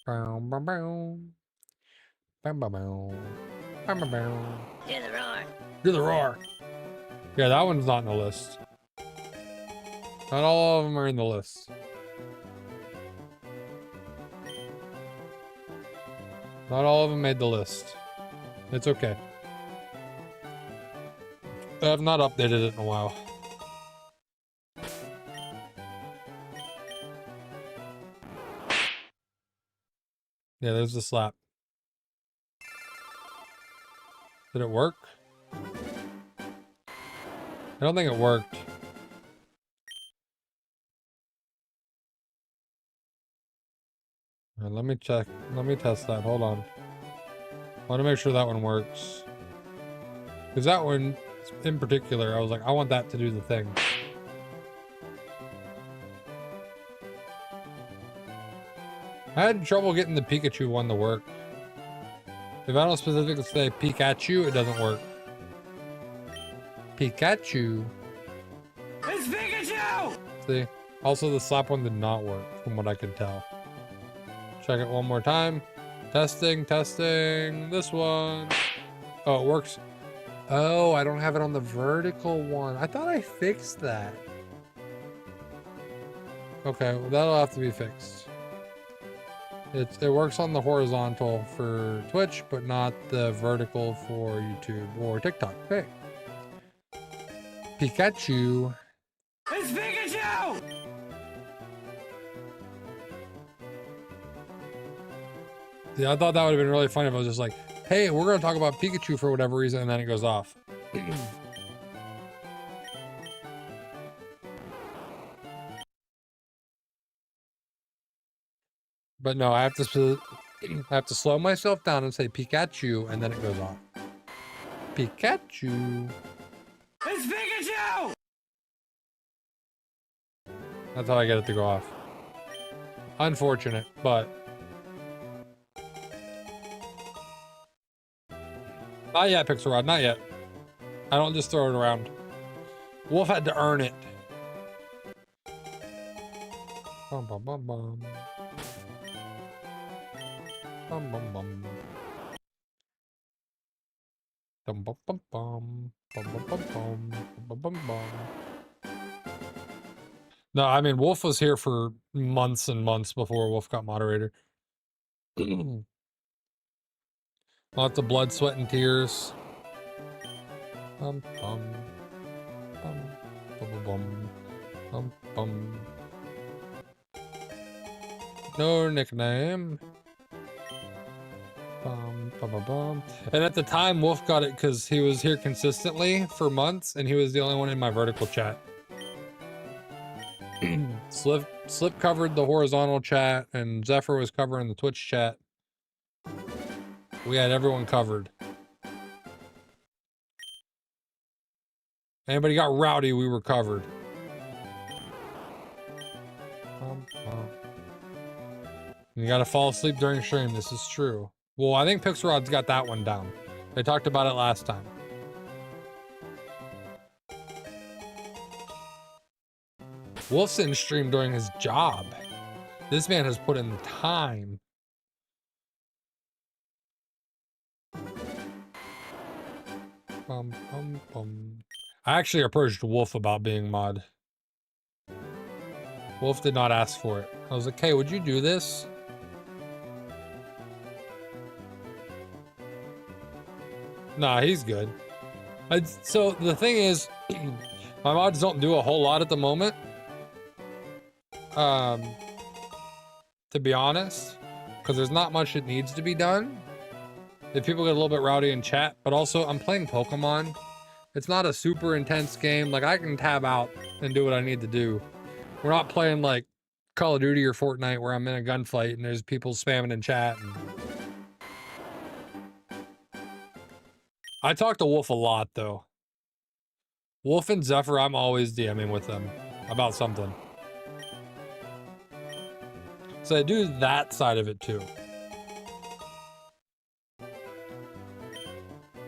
Bow, bow, bow. Bow, bow, bow. Bow, bow, bow.
Do the roar.
Do the roar. Yeah, that one's not in the list. Not all of them are in the list. Not all of them made the list. It's okay. I have not updated it in a while. Yeah, there's the slap. Did it work? I don't think it worked. All right, let me check. Let me test that. Hold on. I want to make sure that one works. Because that one, in particular, I was like, I want that to do the thing. I had trouble getting the Pikachu one to work. If I don't specifically say Pikachu, it doesn't work. Pikachu.
It's Pikachu!
See? Also, the slap one did not work, from what I could tell. Check it one more time. Testing. This one. Oh, it works. Oh, I don't have it on the vertical one. I thought I fixed that. Okay, well, that'll have to be fixed. It works on the horizontal for Twitch, but not the vertical for YouTube or TikTok. Hey. Pikachu.
It's Pikachu!
Yeah, I thought that would have been really funny if I was just like, hey, we're going to talk about Pikachu for whatever reason, and then it goes off. But no, I have to slow myself down and say Pikachu, and then it goes off. Pikachu.
It's Pikachu!
That's how I get it to go off. Unfortunate, but not yet, Pixelrod, not yet. I don't just throw it around. Wolf had to earn it. Bum, bum, bum, bum. Bum bum bum. Bum bum bum bum. Bum bum bum bum. Bum bum bum. No, I mean Wolf was here for months and months before Wolf got moderator. Lots of blood, sweat, and tears. Bum bum. Bum bum bum bum bum. No nickname. Bum, bum, bum, bum. And at the time, Wolf got it because he was here consistently for months, and he was the only one in my vertical chat. Slip covered the horizontal chat, and Zephyr was covering the Twitch chat. We had everyone covered. Anybody got rowdy, we were covered. You gotta fall asleep during stream, this is true. Well, I think Pixelrod's got that one down. They talked about it last time. Wolf's in stream during his job. This man has put in the time. Bum, bum, bum. I actually approached Wolf about being mod. Wolf did not ask for it. I was like, hey, would you do this? Nah, he's good. So the thing is, my mods don't do a whole lot at the moment. To be honest, because there's not much that needs to be done. If people get a little bit rowdy in chat, but also I'm playing Pokemon. It's not a super intense game. Like I can tab out and do what I need to do. We're not playing like Call of Duty or Fortnite where I'm in a gunfight and there's people spamming in chat. I talk to Wolf a lot though. Wolf and Zephyr, I'm always DMing with them about something. So I do that side of it too.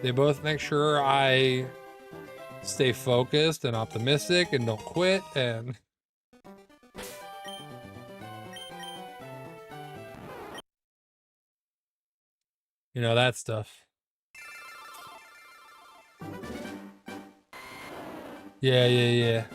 They both make sure I stay focused and optimistic and don't quit and... You know, that stuff. Yeah. Yeah.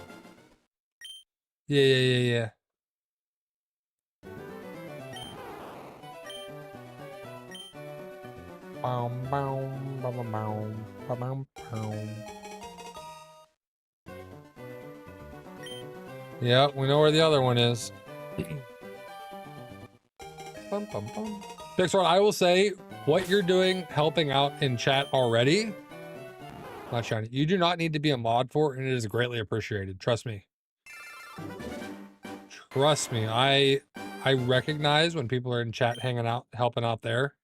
Yeah, we know where the other one is. Pixar, I will say, what you're doing, helping out in chat already, not shiny. You do not need to be a mod for it, and it is greatly appreciated. Trust me. Trust me. I recognize when people are in chat hanging out, helping out there.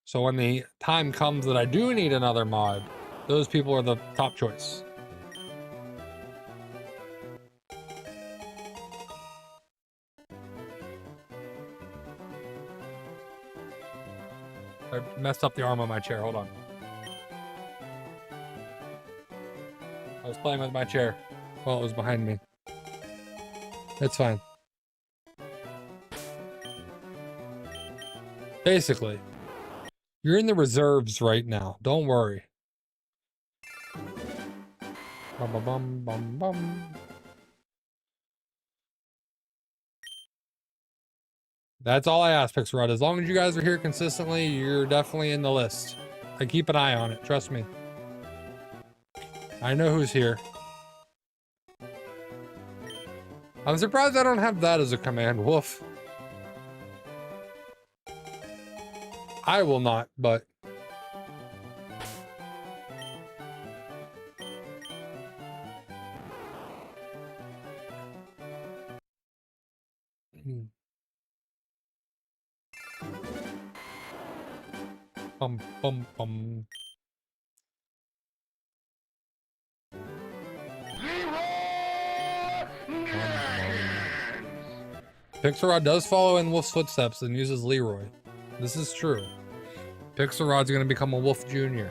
So when the time comes that I do need another mod, those people are the top choice. I messed up the arm on my chair. Hold on. I was playing with my chair while it was behind me. It's fine. Basically, you're in the reserves right now. Don't worry. Bum, bum, bum, bum, bum. That's all I ask, Pixarod. As long as you guys are here consistently, you're definitely in the list. I keep an eye on it. Trust me. I know who's here. I'm surprised I don't have that as a command. Woof. I will not, but... Bum, bum, bum. Pixarod does follow in Wolf's footsteps and uses Leroy. This is true. Pixarod's gonna become a Wolf Jr.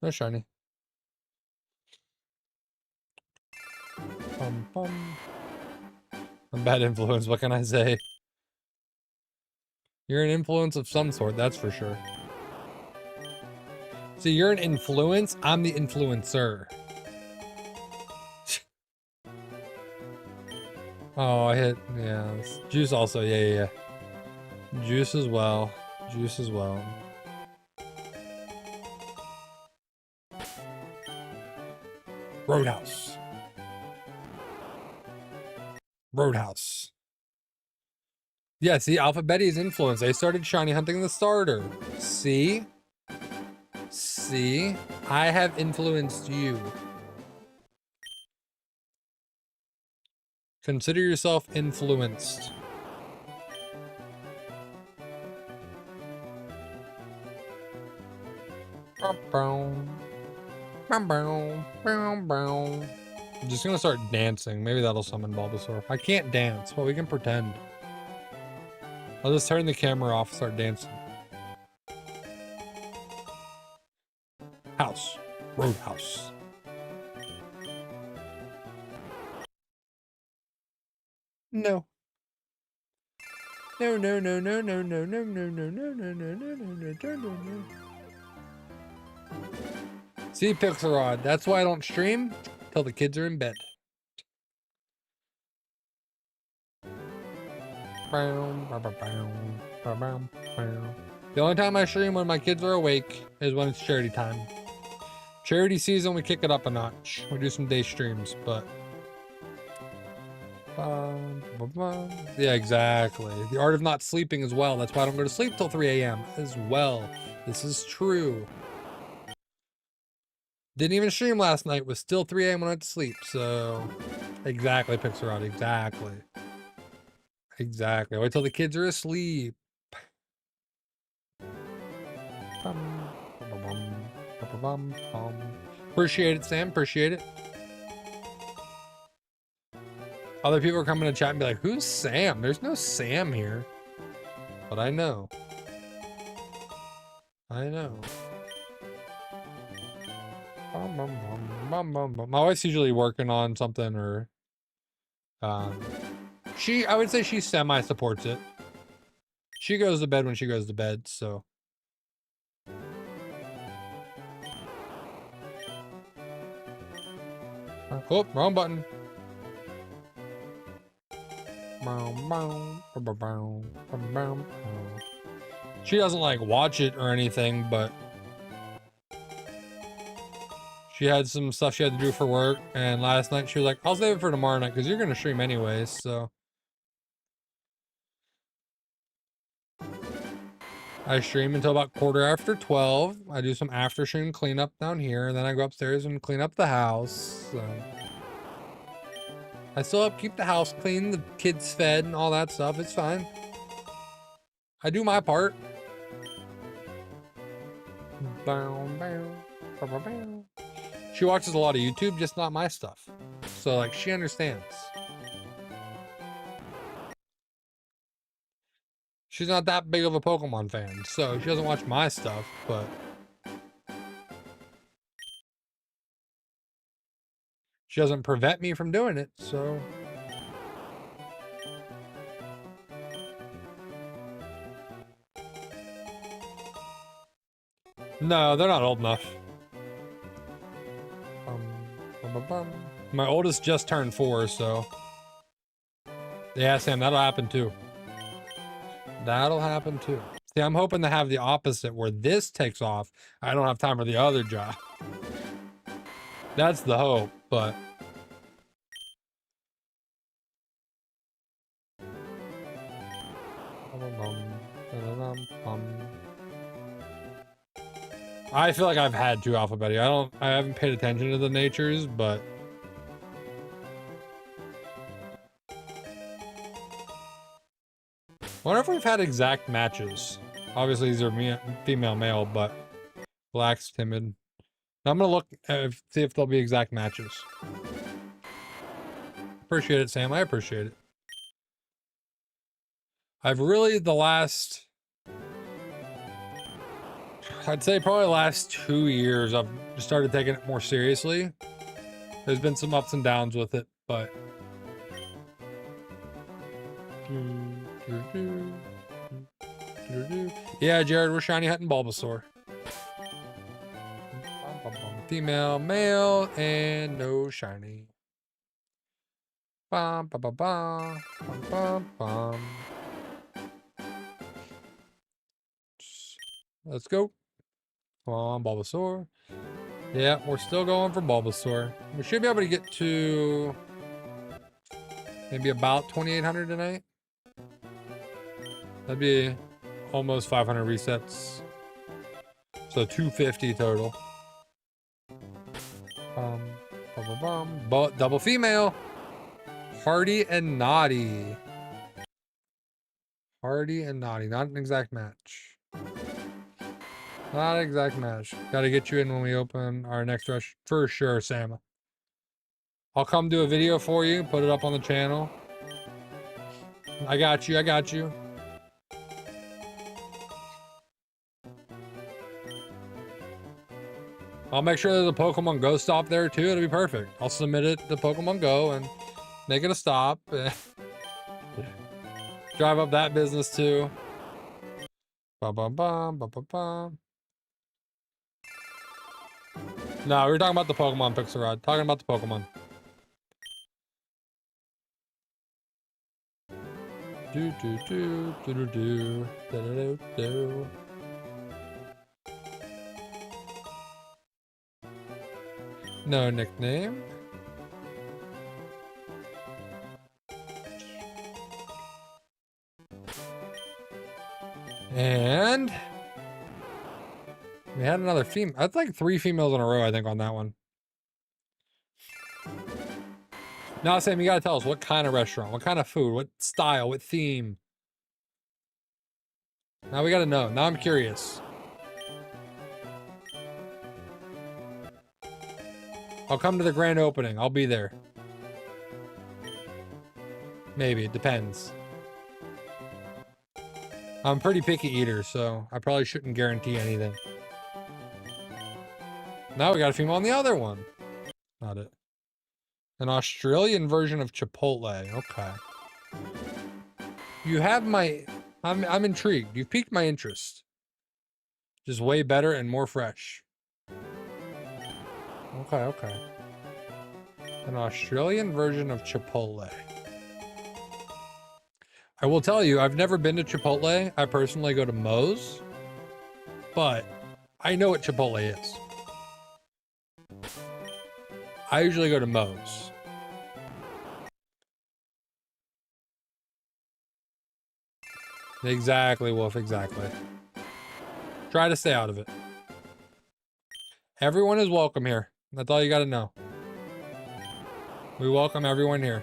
No shiny. I'm bad influence, what can I say? You're an influence of some sort, that's for sure. See, you're an influence, I'm the influencer. Oh, I hit, yeah. Juice also, yeah. Juice as well. Juice as well. Roadhouse. Roadhouse. Yeah, see, Alpha Betty's influence. They started shiny hunting the starter. See? See? I have influenced you. Consider yourself influenced. I'm just gonna start dancing. Maybe that'll summon Bulbasaur. I can't dance, but we can pretend. I'll just turn the camera off, start dancing. House. Roadhouse. No. No. See, Pixelrod, that's why I don't stream till the kids are in bed. The only time I stream when my kids are awake is when it's charity time. Charity season, we kick it up a notch. We do some day streams, but... yeah, exactly. The art of not sleeping as well. That's why I don't go to sleep till 3 a.m. as well. This is true. Didn't even stream last night. Was still 3 a.m. when I went to sleep, so... Exactly, Pixelrod, exactly. Exactly. Wait till the kids are asleep. Appreciate it, Sam. Appreciate it. Other people are coming to chat and be like, who's Sam? There's no Sam here. But I know. I know. My wife's usually working on something or... I would say she semi-supports it. She goes to bed when she goes to bed, so... Oh, wrong button. She doesn't like watch it or anything, but she had some stuff she had to do for work, and last night she was like, I'll save it for tomorrow night because you're gonna stream anyways, so I stream until about 12:15. I do some after stream cleanup down here, and then I go upstairs and clean up the house. So I still have to keep the house clean, the kids fed, and all that stuff. It's fine. I do my part. She watches a lot of YouTube, just not my stuff. So, like, she understands. She's not that big of a Pokemon fan, so she doesn't watch my stuff, but... She doesn't prevent me from doing it, so... No, they're not old enough. My oldest just turned 4, so... Yeah, Sam, that'll happen too. That'll happen too. See, I'm hoping to have the opposite, where this takes off. I don't have time for the other job. That's the hope, but... I feel like I've had 2 alphabeti. I haven't paid attention to the natures, but... I wonder if we've had exact matches. Obviously, these are female, male, but black's timid. I'm gonna look see if there'll be exact matches. Appreciate it, Sam. I appreciate it. I've really I'd say probably the last 2 years, I've started taking it more seriously. There's been some ups and downs with it, but yeah, Jared, we're shiny hunting Bulbasaur. Female, male, and no shiny. Bum, bum, bum, bum, bum, bum, bum. Let's go. Come on, Bulbasaur. Yeah, we're still going for Bulbasaur. We should be able to get to maybe about 2,800 tonight. That'd be almost 500 resets. So 250 total. Double female. Hardy and Naughty. Hardy and Naughty. Not an exact match. Not an exact match. Gotta get you in when we open our next rush. For sure, Sam. I'll come do a video for you. Put it up on the channel. I got you. I got you. I'll make sure there's a Pokemon Go stop there too. It'll be perfect. I'll submit it to Pokemon Go and make it a stop. Drive up that business too. Bum, bum, bum, bum, bum, bum. No, we were talking about the Pokemon, Pixelrod. Talking about the Pokemon. Do do do do do do do do do. No nickname. And we had another female. That's like 3 females in a row, I think, on that one. Now, Sam, you gotta tell us what kind of restaurant, what kind of food, what style, what theme. Now we gotta know. Now I'm curious. I'll come to the grand opening. I'll be there. Maybe. It depends. I'm a pretty picky eater, so I probably shouldn't guarantee anything. Now we got a female on the other one. Not it. An Australian version of Chipotle. Okay. You have my... I'm intrigued. You've piqued my interest. Just way better and more fresh. Okay, okay. An Australian version of Chipotle. I will tell you, I've never been to Chipotle. I personally go to Moe's. But I know what Chipotle is. I usually go to Moe's. Exactly, Wolf, exactly. Try to stay out of it. Everyone is welcome here. That's all you gotta know. We welcome everyone here.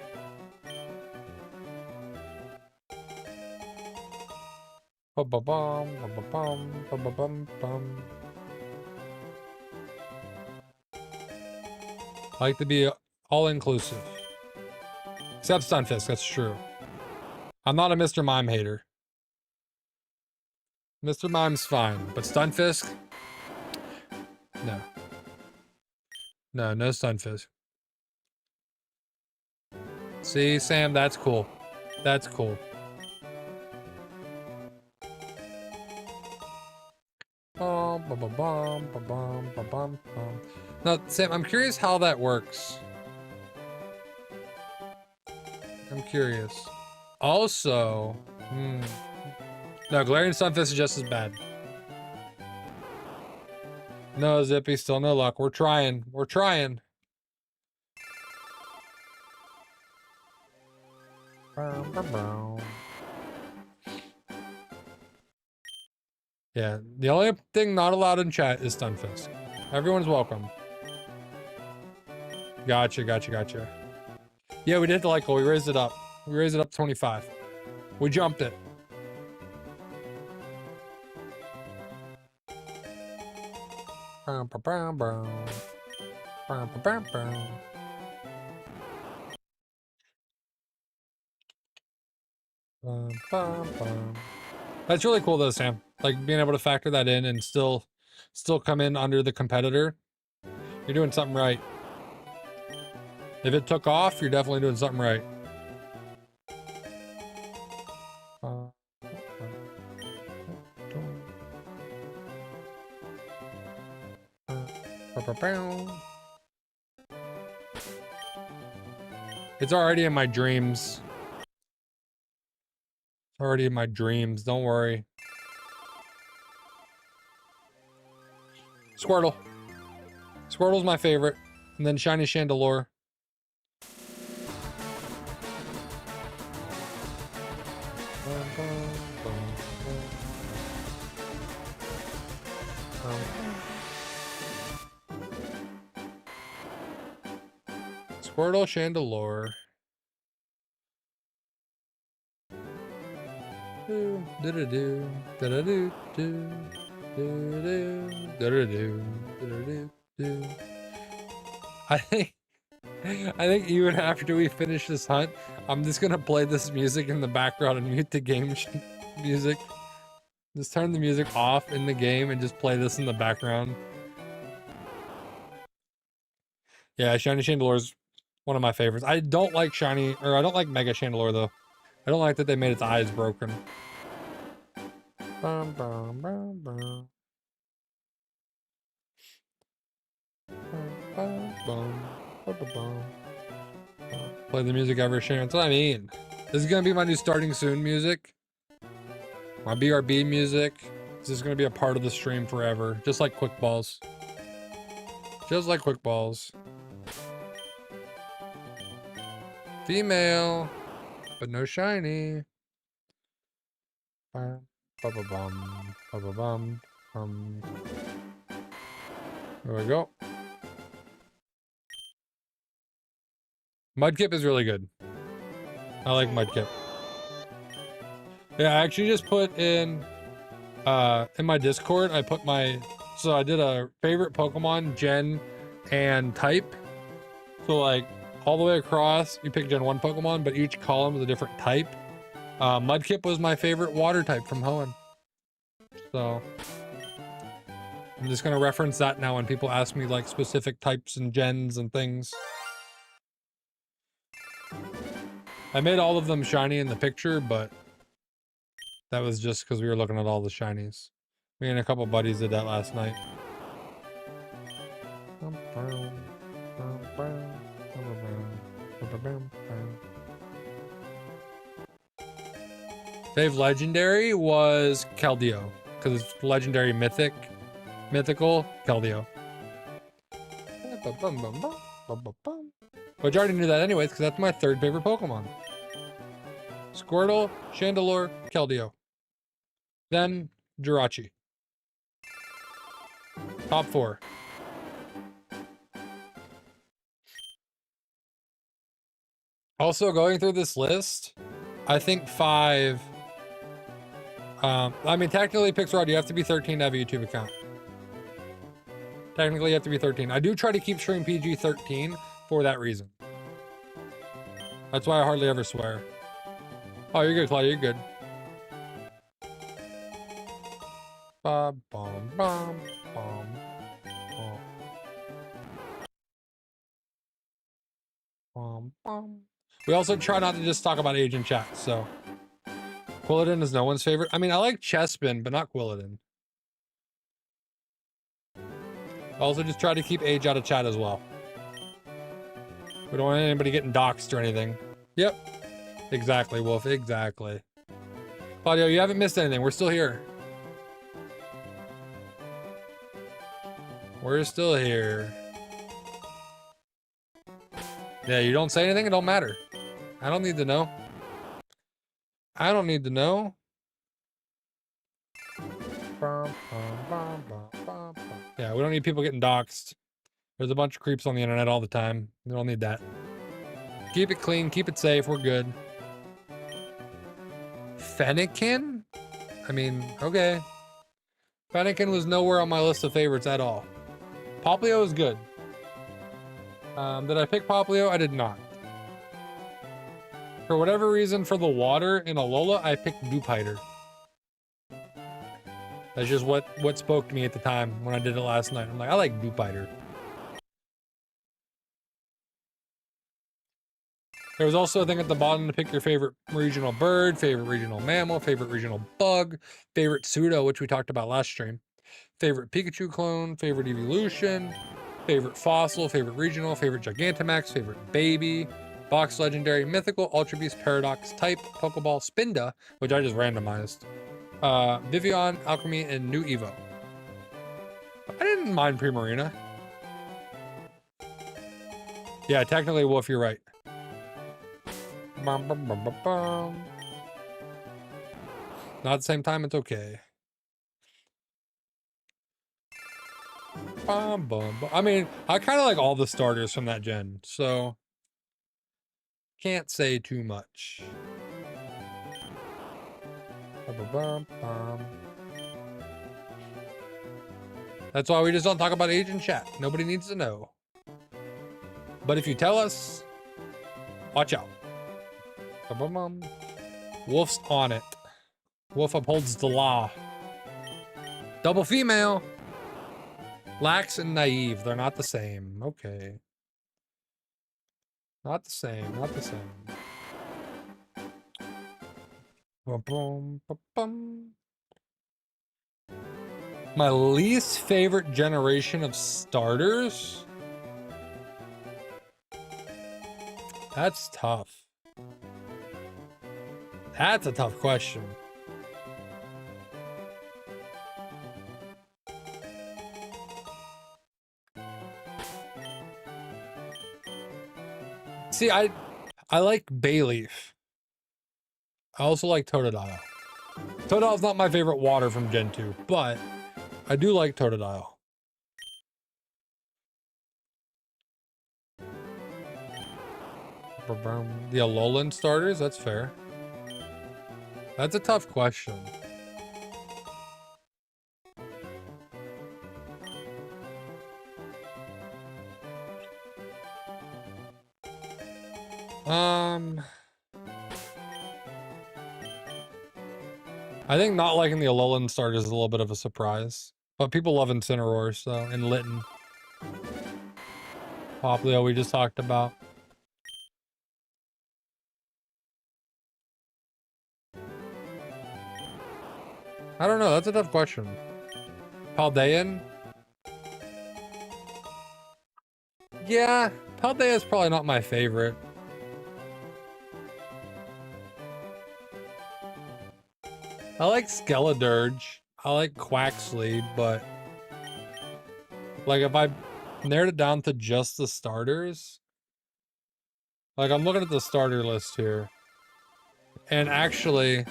Ba-ba-bum, ba-ba-bum, ba-ba-bum-bum. I like to be all-inclusive. Except Stunfisk, that's true. I'm not a Mr. Mime hater. Mr. Mime's fine, but Stunfisk? No. No Stunfisk. See, Sam, that's cool. That's cool. Now, Sam, I'm curious how that works. I'm curious. Also, no, Galarian Stunfisk is just as bad. No, Zippy, still no luck. We're trying. We're trying. Yeah, the only thing not allowed in chat is Stunfisk. Everyone's welcome. Gotcha, gotcha, gotcha. Yeah, we did the like goal. We raised it up. We raised it up to 25. We jumped it. That's really cool though, Sam. Like being able to factor that in and still come in under the competitor. You're doing something right. If it took off, you're definitely doing something right. It's already in my dreams. It's already in my dreams. Don't worry. Squirtle. Squirtle's my favorite. And then Shiny Chandelure. Squirtle, Chandelure. Do-do-do, do-do-do, do-do-do, do-do-do, do-do-do. I think even after we finish this hunt, I'm just gonna play this music in the background and mute the game music. Just turn the music off in the game and just play this in the background. Yeah, Shiny Chandelure is one of my favorites. I don't like I don't like Mega Chandelure though. I don't like that they made its eyes broken. Bum, bum, bum, bum. Bum, bum, bum, bum, bum. Play the music ever, Sharon. That's what I mean. This is gonna be my new starting soon music. My BRB music. This is gonna be a part of the stream forever. Just like Quick Balls. Just like Quick Balls. Female. But no shiny. Bum, bum, bum, bum, bum, bum. There we go. Mudkip is really good. I like Mudkip. Yeah, I actually just put in my Discord, I put so I did a favorite Pokemon, Gen, and type. So like all the way across, you pick Gen 1 Pokemon, but each column is a different type. Mudkip was my favorite water type from Hoenn. So I'm just gonna reference that now when people ask me like specific types and gens and things. I made all of them shiny in the picture, but that was just because we were looking at all the shinies. Me and a couple buddies did that last night. Fave legendary was Keldeo, because it's legendary mythical Keldeo. But you already knew that anyways, because that's my third favorite Pokemon. Squirtle, Chandelure, Keldeo. Then Jirachi. Top 4. Also, going through this list, I think 5... I mean, technically, Pixarod, you have to be 13 to have a YouTube account. Technically, you have to be 13. I do try to keep stream PG 13 for that reason. That's why I hardly ever swear. Oh, you're good, Claudia. You're good. Bum, bum, bum, bum, bum, bum. We also try not to just talk about age in chat, so... Quilladin is no one's favorite. I mean, I like Chespin, but not Quilladin. Also just try to keep age out of chat as well. We don't want anybody getting doxxed or anything. Yep. Exactly, Wolf. Exactly. Claudio, you haven't missed anything. We're still here. We're still here. Yeah, you don't say anything, it don't matter. I don't need to know. I don't need to know. Yeah, we don't need people getting doxxed. There's a bunch of creeps on the internet all the time. We don't need that. Keep it clean, keep it safe, we're good. Fennekin? I mean, okay. Fennekin was nowhere on my list of favorites at all. Poplio is good. Did I pick Poplio? I did not. For whatever reason, for the water in Alola, I picked Dewpider. That's just what spoke to me at the time when I did it last night. I'm like, I like Dewpider. There was also a thing at the bottom to pick your favorite regional bird, favorite regional mammal, favorite regional bug, favorite pseudo, which we talked about last stream, favorite Pikachu clone, favorite evolution, favorite fossil, favorite regional, favorite Gigantamax, favorite baby, box legendary, mythical, ultra beast, paradox, type, Pokeball, Spinda, which I just randomized, Vivian, alchemy, and new Evo. I didn't mind Primarina. Yeah, technically, Wolf, you're right. Bum, bum, bum, bum, bum. Not at the same time, it's okay. Bum, bum, bum. I mean, I kind of like all the starters from that gen, so can't say too much. Bum, bum, bum, bum. That's why we just don't talk about age in chat. Nobody needs to know. But if you tell us, watch out. Bum, bum, bum. Wolf's on it. Wolf upholds the law. Double female. Lax and naive. They're not the same. Okay. Not the same. Not the same. Bum, bum, bum, bum. My least favorite generation of starters? That's tough. That's a tough question. See, I like Bayleaf. I also like Totodile. Totodile's not my favorite water from Gen 2, but I do like Totodile. The Alolan starters, that's fair. That's a tough question. I think not liking the Alolan starters is a little bit of a surprise. But people love Incineroar, so, and Litten. Poplio we just talked about. I don't know, that's a tough question. Paldean? Yeah, Paldea's probably not my favorite. I like Skeledirge. I like Quaxley, but like if I narrowed it down to just the starters, like I'm looking at the starter list here, and actually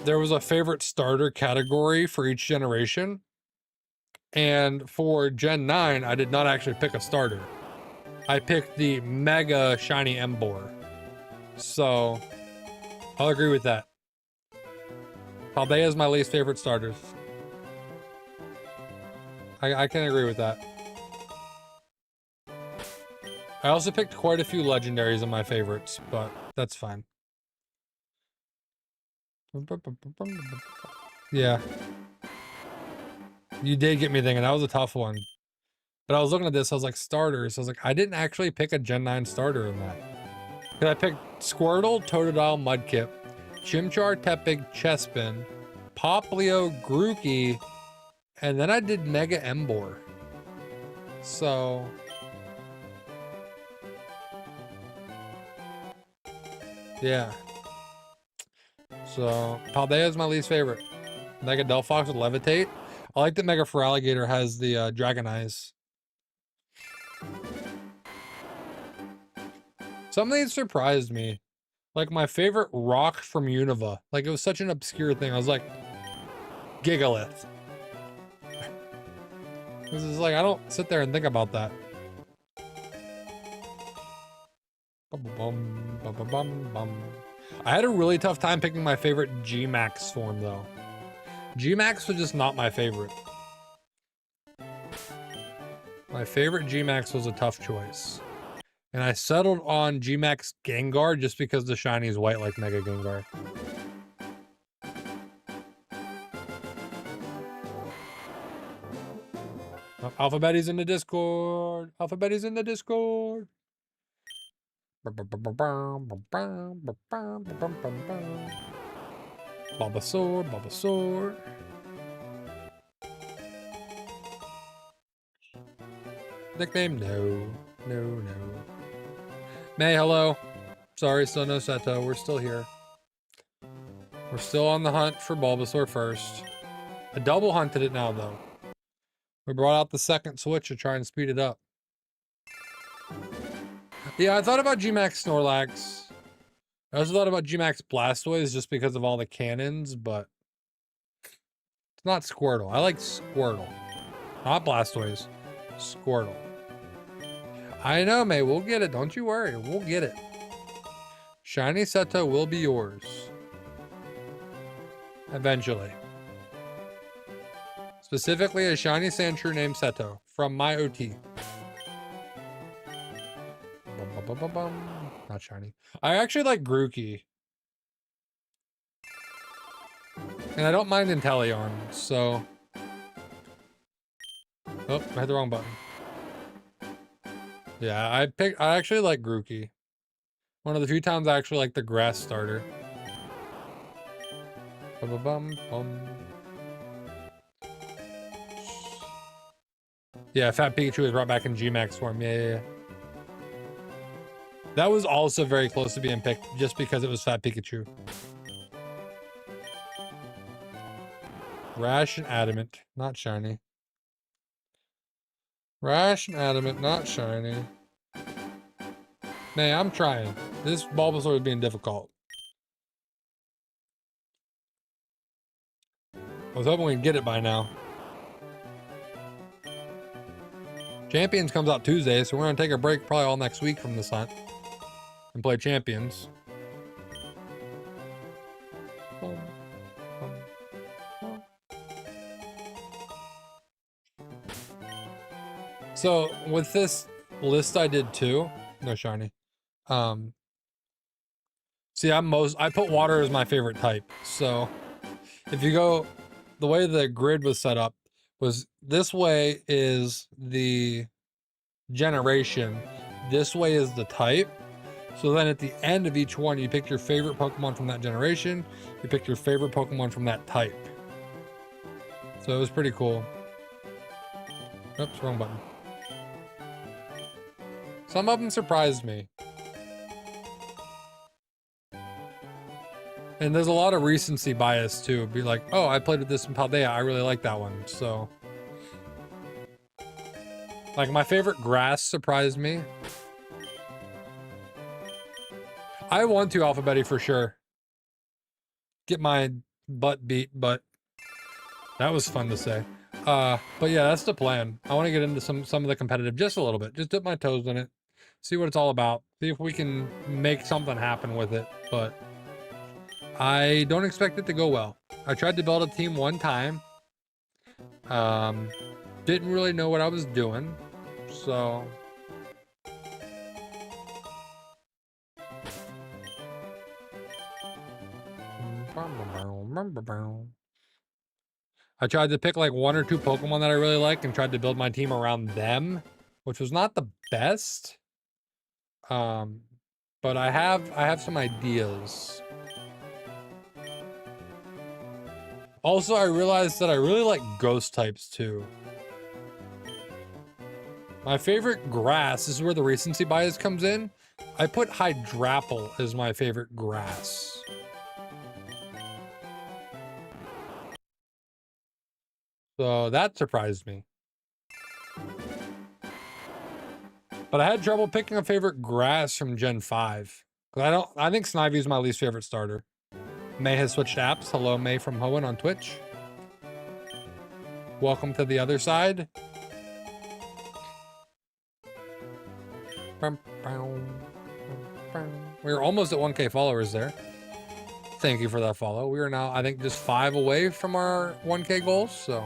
there was a favorite starter category for each generation, and for Gen 9 I did not actually pick a starter. I picked the Mega Shiny Emboar, so I'll agree with that. Paldea is my least favorite starters. I can agree with that. I also picked quite a few legendaries in my favorites, but that's fine. Yeah. You did get me thinking. That was a tough one. But I was looking at this, I was like, starters. I was like, I didn't actually pick a Gen 9 starter in that. Because I picked Squirtle, Totodile, Mudkip, Chimchar, Tepig, Chespin, Poplio, Grookey, and then I did Mega Emboar. So... yeah. So, Paldea is my least favorite. Mega Delphox with Levitate. I like that Mega Feraligatr has the Dragon Eyes. Some of these surprised me. Like my favorite rock from Unova. Like it was such an obscure thing. I was like, Gigalith. This is like, I don't sit there and think about that. Bum, bum, bum, bum, bum. I had a really tough time picking my favorite G-Max form though. G-Max was just not my favorite. My favorite G-Max was a tough choice. And I settled on G-Max Gengar just because the shiny is white like Mega Gengar. Alphabetty's in the Discord. Alphabetty's in the Discord. Bulbasaur, Bulbasaur. Nickname? No. No, no. May, hello. Sorry, still no Seto. We're still here. We're still on the hunt for Bulbasaur first. I double hunted it now, though. We brought out the second switch to try and speed it up. Yeah, I thought about G-Max Snorlax. I also thought about G-Max Blastoise just because of all the cannons, but it's not Squirtle. I like Squirtle. Not Blastoise. Squirtle. I know, May. We'll get it. Don't you worry. We'll get it. Shiny Seto will be yours. Eventually. Specifically, a shiny Sandshrew named Seto from my OT. Not shiny. I actually like Grookey. And I don't mind Inteleon, so... Oh, I hit the wrong button. Yeah, I actually like Grookey. One of the few times I actually like the grass starter. Yeah, Fat Pikachu is brought back in G-Max form. Yeah. That was also very close to being picked just because it was Fat Pikachu. Rash and Adamant, not shiny. Rash and Adamant, not shiny. Nay, I'm trying. This Bulbasaur is being difficult. I was hoping we'd get it by now. Champions comes out Tuesday, so we're gonna take a break probably all next week from this hunt and play Champions. So with this list I did too, no shiny. See, I put water as my favorite type. So if you go, the way the grid was set up was this way is the generation, this way is the type. So then at the end of each one, you pick your favorite Pokemon from that generation, you pick your favorite Pokemon from that type. So it was pretty cool. Oops, wrong button. Some of them surprised me. And there's a lot of recency bias too. Be like, oh, I played with this in Paldea. I really like that one. So, like, my favorite grass surprised me. I want to Alphabeti for sure. Get my butt beat, but that was fun to say. But yeah, that's the plan. I want to get into some of the competitive just a little bit. Just dip my toes in it. See what it's all about. See if we can make something happen with it. But I don't expect it to go well. I tried to build a team one time. Didn't really know what I was doing. So I tried to pick like one or two Pokemon that I really like and tried to build my team around them, which was not the best. But I have some ideas. Also, I realized that I really like ghost types too. My favorite grass, this is where the recency bias comes in. I put Hydrapple as my favorite grass. So that surprised me. But I had trouble picking a favorite grass from Gen 5. Because I think Snivy is my least favorite starter. May has switched apps. Hello, May from Hoenn on Twitch. Welcome to the other side. We're almost at 1K followers there. Thank you for that follow. We are now, I think, just 5 away from our 1K goals, so.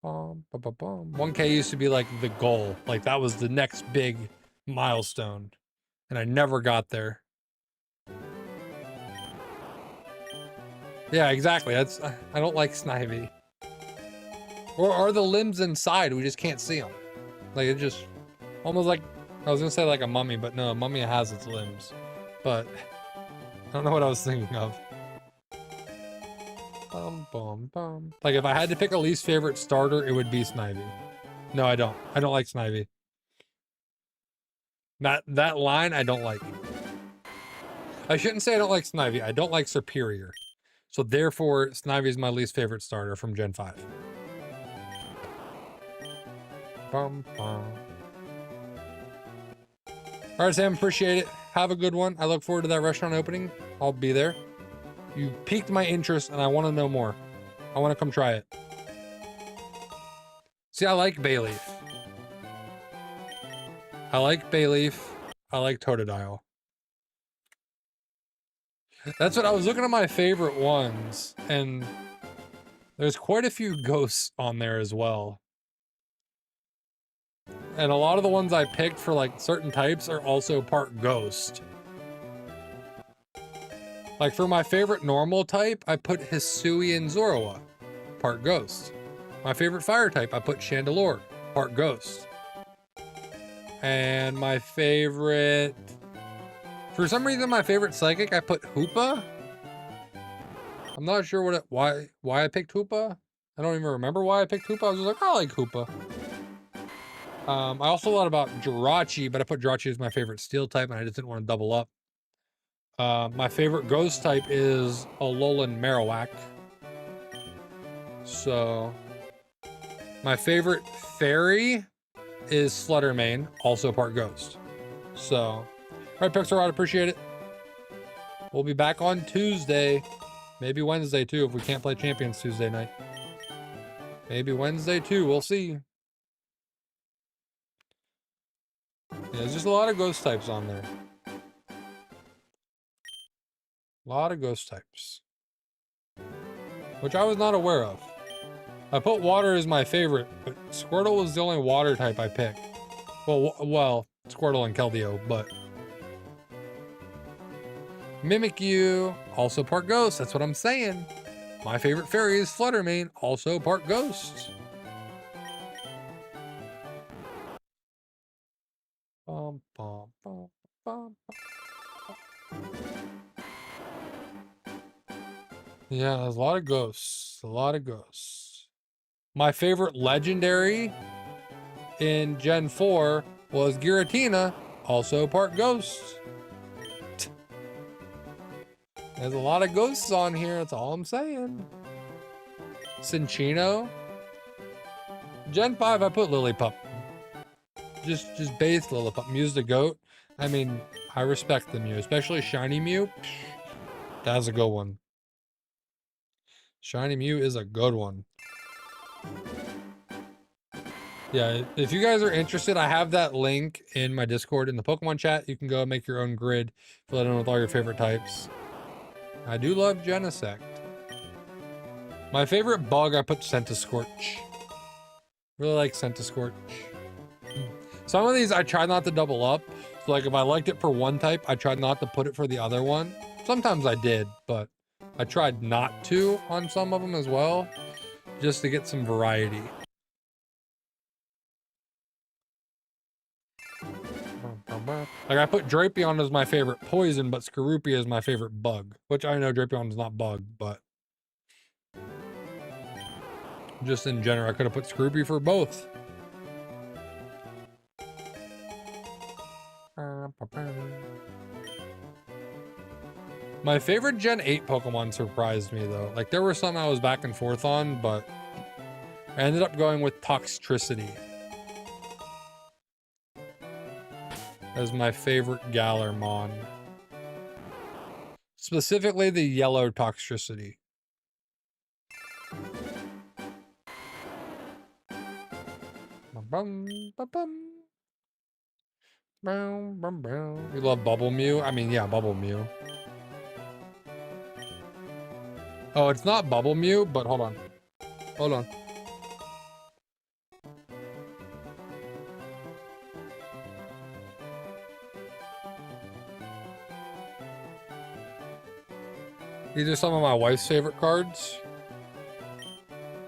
1K used to be like the goal. Like that was the next big milestone. And I never got there. Yeah, exactly. I don't like Snivy. Or are the limbs inside? We just can't see them. Like it just, Almost like, I was gonna say like a mummy, but no, a mummy has its limbs. But, I don't know what I was thinking of. Like, if I had to pick a least favorite starter, it would be Snivy. No, I don't. I don't like Snivy. That line, I don't like. I shouldn't say I don't like Snivy. I don't like Superior. So therefore, Snivy is my least favorite starter from Gen 5. Alright, Sam, appreciate it. Have a good one. I look forward to that restaurant opening. I'll be there. You piqued my interest and I want to know more. I want to come try it. See, I like Bayleaf. I like Bayleaf. I like Totodile. That's what I was looking at, my favorite ones, and there's quite a few ghosts on there as well. And a lot of the ones I picked for like certain types are also part ghost. Like for my favorite normal type, I put Hisui and Zoroa, part ghost. My favorite fire type, I put Chandelure, part ghost. And my favorite... For some reason, my favorite psychic, I put Hoopa. I'm not sure what why I picked Hoopa. I don't even remember why I picked Hoopa. I was just like, I like Hoopa. I also thought about Jirachi, but I put Jirachi as my favorite steel type, and I just didn't want to double up. My favorite ghost type is Alolan Marowak. So, my favorite fairy is Fluttermane, also part ghost. So, all right, Pixar, I'd appreciate it. We'll be back on Tuesday. Maybe Wednesday, too, if we can't play Champions Tuesday night. Maybe Wednesday, too. We'll see. Yeah, there's just a lot of ghost types on there. A lot of ghost types. Which I was not aware of. I put water as my favorite, but Squirtle was the only water type I picked. Well, Squirtle and Keldeo, but... Mimikyu, also part ghost, that's what I'm saying. My favorite fairy is Fluttermane, also part ghost. Yeah, there's a lot of ghosts. A lot of ghosts. My favorite legendary in Gen 4 was Giratina, also part ghost. There's a lot of ghosts on here, that's all I'm saying. Cinccino. Gen 5, I put Lillipup. Just base Lillipup. Mew's the GOAT. I mean, I respect the Mew, especially Shiny Mew. That's a good one. Shiny Mew is a good one. Yeah, if you guys are interested, I have that link in my Discord in the Pokemon chat. You can go make your own grid, fill it in with all your favorite types. I do love Genesect. My favorite bug, I put Centiskorch. Really like Centiskorch. Some of these I try not to double up. So like if I liked it for one type, I tried not to put it for the other one. Sometimes I did, but I tried not to on some of them as well, just to get some variety. Like I put Drapion as my favorite poison, but Skorupi is my favorite bug, which I know Drapion is not bug, but just in general, I could have put Skorupi for both. My favorite Gen 8 Pokemon surprised me though. Like there were some I was back and forth on, but I ended up going with Toxtricity as my favorite Galarmon. Specifically the yellow Toxtricity. You love Bubble Mew? I mean, yeah, Bubble Mew. Oh, it's not Bubble Mew, but hold on. Hold on. These are some of my wife's favorite cards.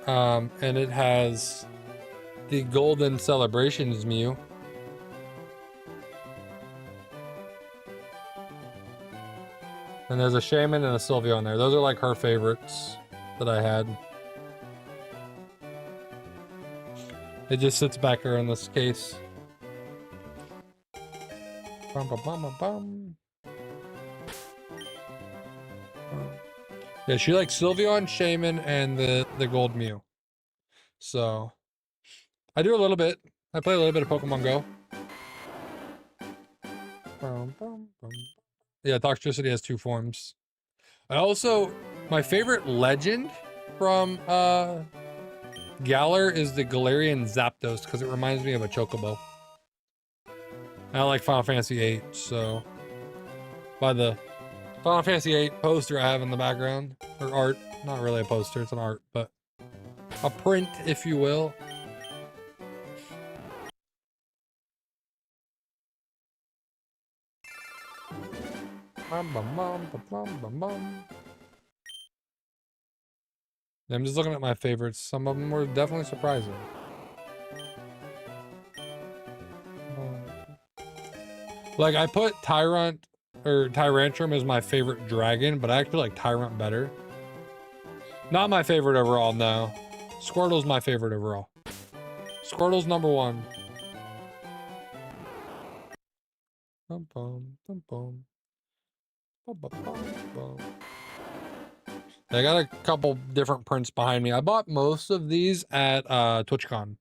And it has the Golden Celebrations Mew. And there's a Shaman and a Sylvia on there. Those are like her favorites that I had. It just sits back here in this case. Bum, bum, bum, bum, bum. Yeah, she likes Sylveon, Shaman, and the Gold Mew. So I do a little bit. I play a little bit of Pokemon Go. Yeah, Toxtricity has 2 forms. I also, my favorite legend from Galar is the Galarian Zapdos because it reminds me of a Chocobo. And I like Final Fantasy VIII, so by the Final Fantasy VIII poster I have in the background, or art, not really a poster, it's an art, but a print, if you will. I'm just looking at my favorites. Some of them were definitely surprising. Like, I put Tyrant or Tyrantrum as my favorite dragon, but I actually like Tyrant better. Not my favorite overall, no. Squirtle's my favorite overall. Squirtle's number 1. Bum, bum, bum, bum. Bum, bum, bum, bum. I got a couple different prints behind me. I bought most of these at TwitchCon.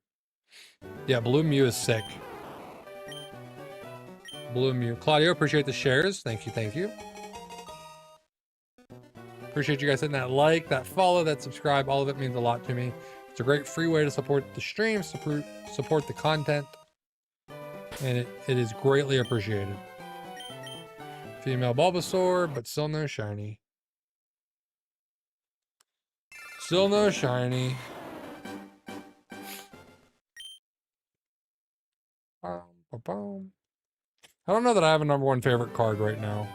Yeah, Blue Mew is sick. Blue Mew. Claudio, appreciate the shares. Thank you, thank you. Appreciate you guys hitting that like, that follow, that subscribe. All of it means a lot to me. It's a great free way to support the stream, support the content, and it is greatly appreciated. Female Bulbasaur, but still no shiny. Still no shiny. I don't know that I have a number 1 favorite card right now.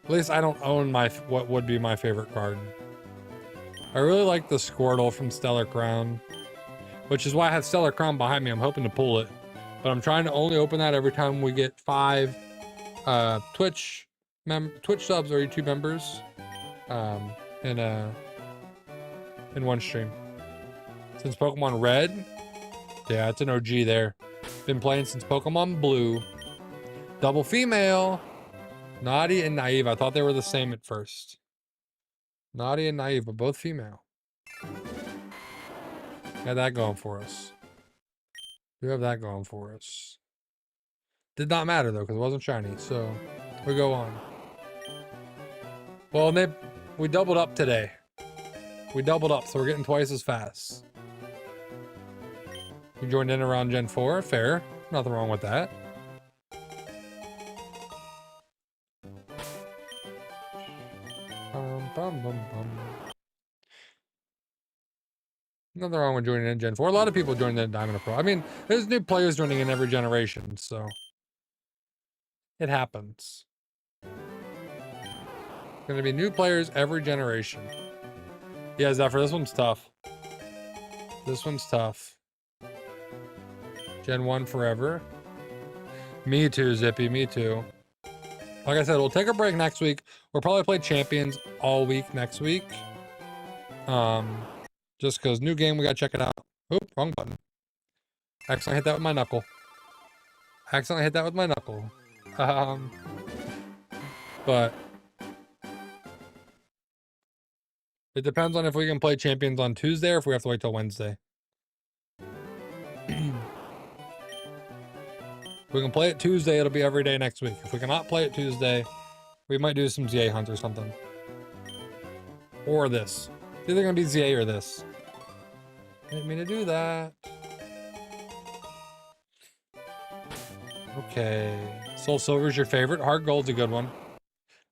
At least I don't own what would be my favorite card. I really like the Squirtle from Stellar Crown, which is why I have Stellar Crown behind me. I'm hoping to pull it, but I'm trying to only open that every time we get 5 Twitch subs or YouTube members in one stream. Since Pokemon Red, yeah, it's an OG there. Been playing since Pokemon Blue. Double female. Naughty and Naive. I thought they were the same at first. Naughty and Naive, but both female. Got that going for us. We have that going for us. Did not matter though, because it wasn't shiny. So we go on. Well, we doubled up today. We doubled up, so we're getting twice as fast. You joined in around Gen 4. Fair. Nothing wrong with that. Bum, bum, bum. Nothing wrong with joining in Gen 4. A lot of people joined in Diamond Pro. I mean, there's new players joining in every generation, so it happens. Gonna be new players every generation. Yeah, Zephyr, this one's tough. This one's tough. Gen 1 forever. Me too, Zippy, me too. Like I said, we'll take a break next week. We'll probably play Champions all week next week. Just because new game, we gotta check it out. Oop, wrong button. Accidentally hit that with my knuckle. Accidentally hit that with my knuckle. But it depends on if we can play Champions on Tuesday or if we have to wait till Wednesday. If we can play it Tuesday, it'll be every day next week. If we cannot play it Tuesday, we might do some ZA hunt or something. Or this. It's either gonna be ZA or this. Didn't mean to do that. Okay. Soul Silver's your favorite. Heart Gold's a good one.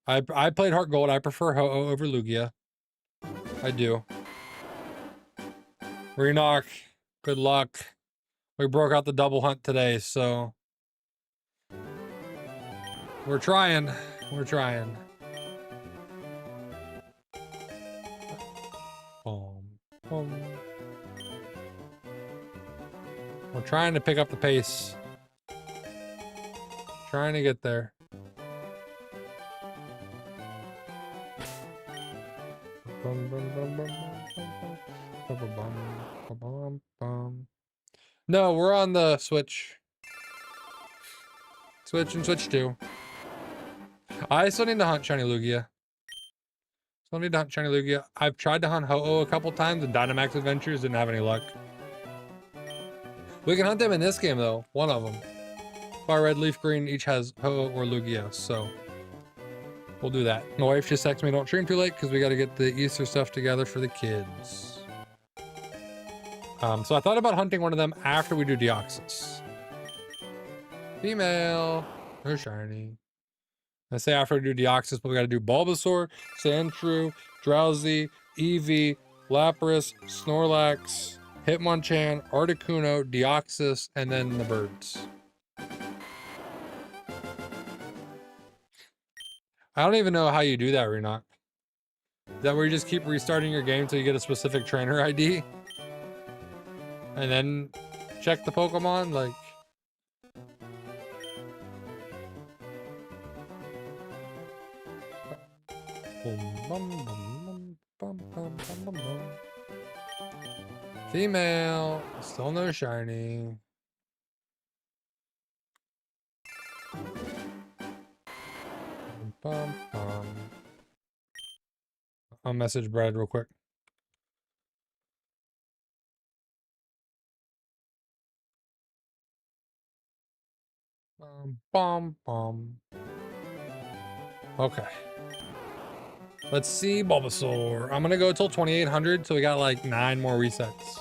I played Heart Gold. I prefer Ho-Oh over Lugia. I do. Renock, good luck. We broke out the double hunt today, so we're trying. We're trying. We're trying to pick up the pace. Trying to get there. No, we're on the Switch. Switch and Switch 2. I still need to hunt Shiny Lugia. Still need to hunt Shiny Lugia. I've tried to hunt Ho-Oh a couple times in Dynamax Adventures, didn't have any luck. We can hunt them in this game though, one of them. FireRed, LeafGreen each has Ho-Oh or Lugia, so we'll do that. My wife just texted me, don't stream too late because we got to get the Easter stuff together for the kids. So I thought about hunting one of them after we do Deoxys. Female. They're shiny. I say after we do Deoxys, but we got to do Bulbasaur, Sandshrew, Drowsy, Eevee, Lapras, Snorlax, Hitmonchan, Articuno, Deoxys, and then the birds. I don't even know how you do that, Renok. Is that where you just keep restarting your game until you get a specific trainer ID? And then check the Pokemon? Like... Female. Still no shiny. I'll message Brad real quick. Okay. Let's see Bulbasaur. I'm gonna go till 2800, so we got like 9 more resets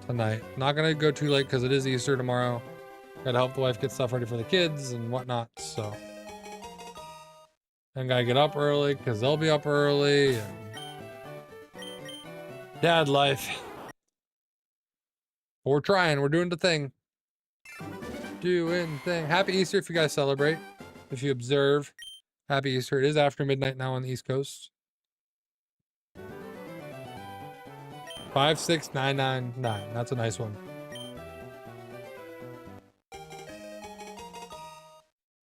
tonight. Not gonna go too late because it is Easter tomorrow. Gotta help the wife get stuff ready for the kids and whatnot, so. And gotta get up early because they'll be up early. And... dad life. We're trying. We're doing the thing. Doing the thing. Happy Easter if you guys celebrate. If you observe. Happy Easter. It is after midnight now on the East Coast. 56999. That's a nice one.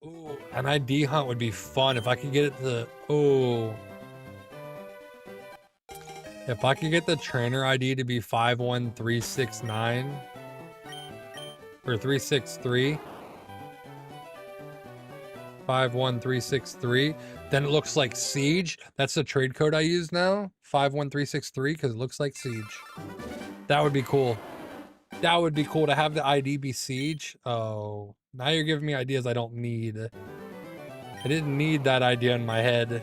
Ooh, an ID hunt would be fun if I could get it to. Oh. If I could get the trainer ID to be 51369 or 363. 51363, then it looks like Siege. That's the trade code I use now, 51363, because it looks like Siege. That would be cool. That would be cool to have the ID be Siege. Oh, now you're giving me ideas I don't need. I didn't need that idea in my head.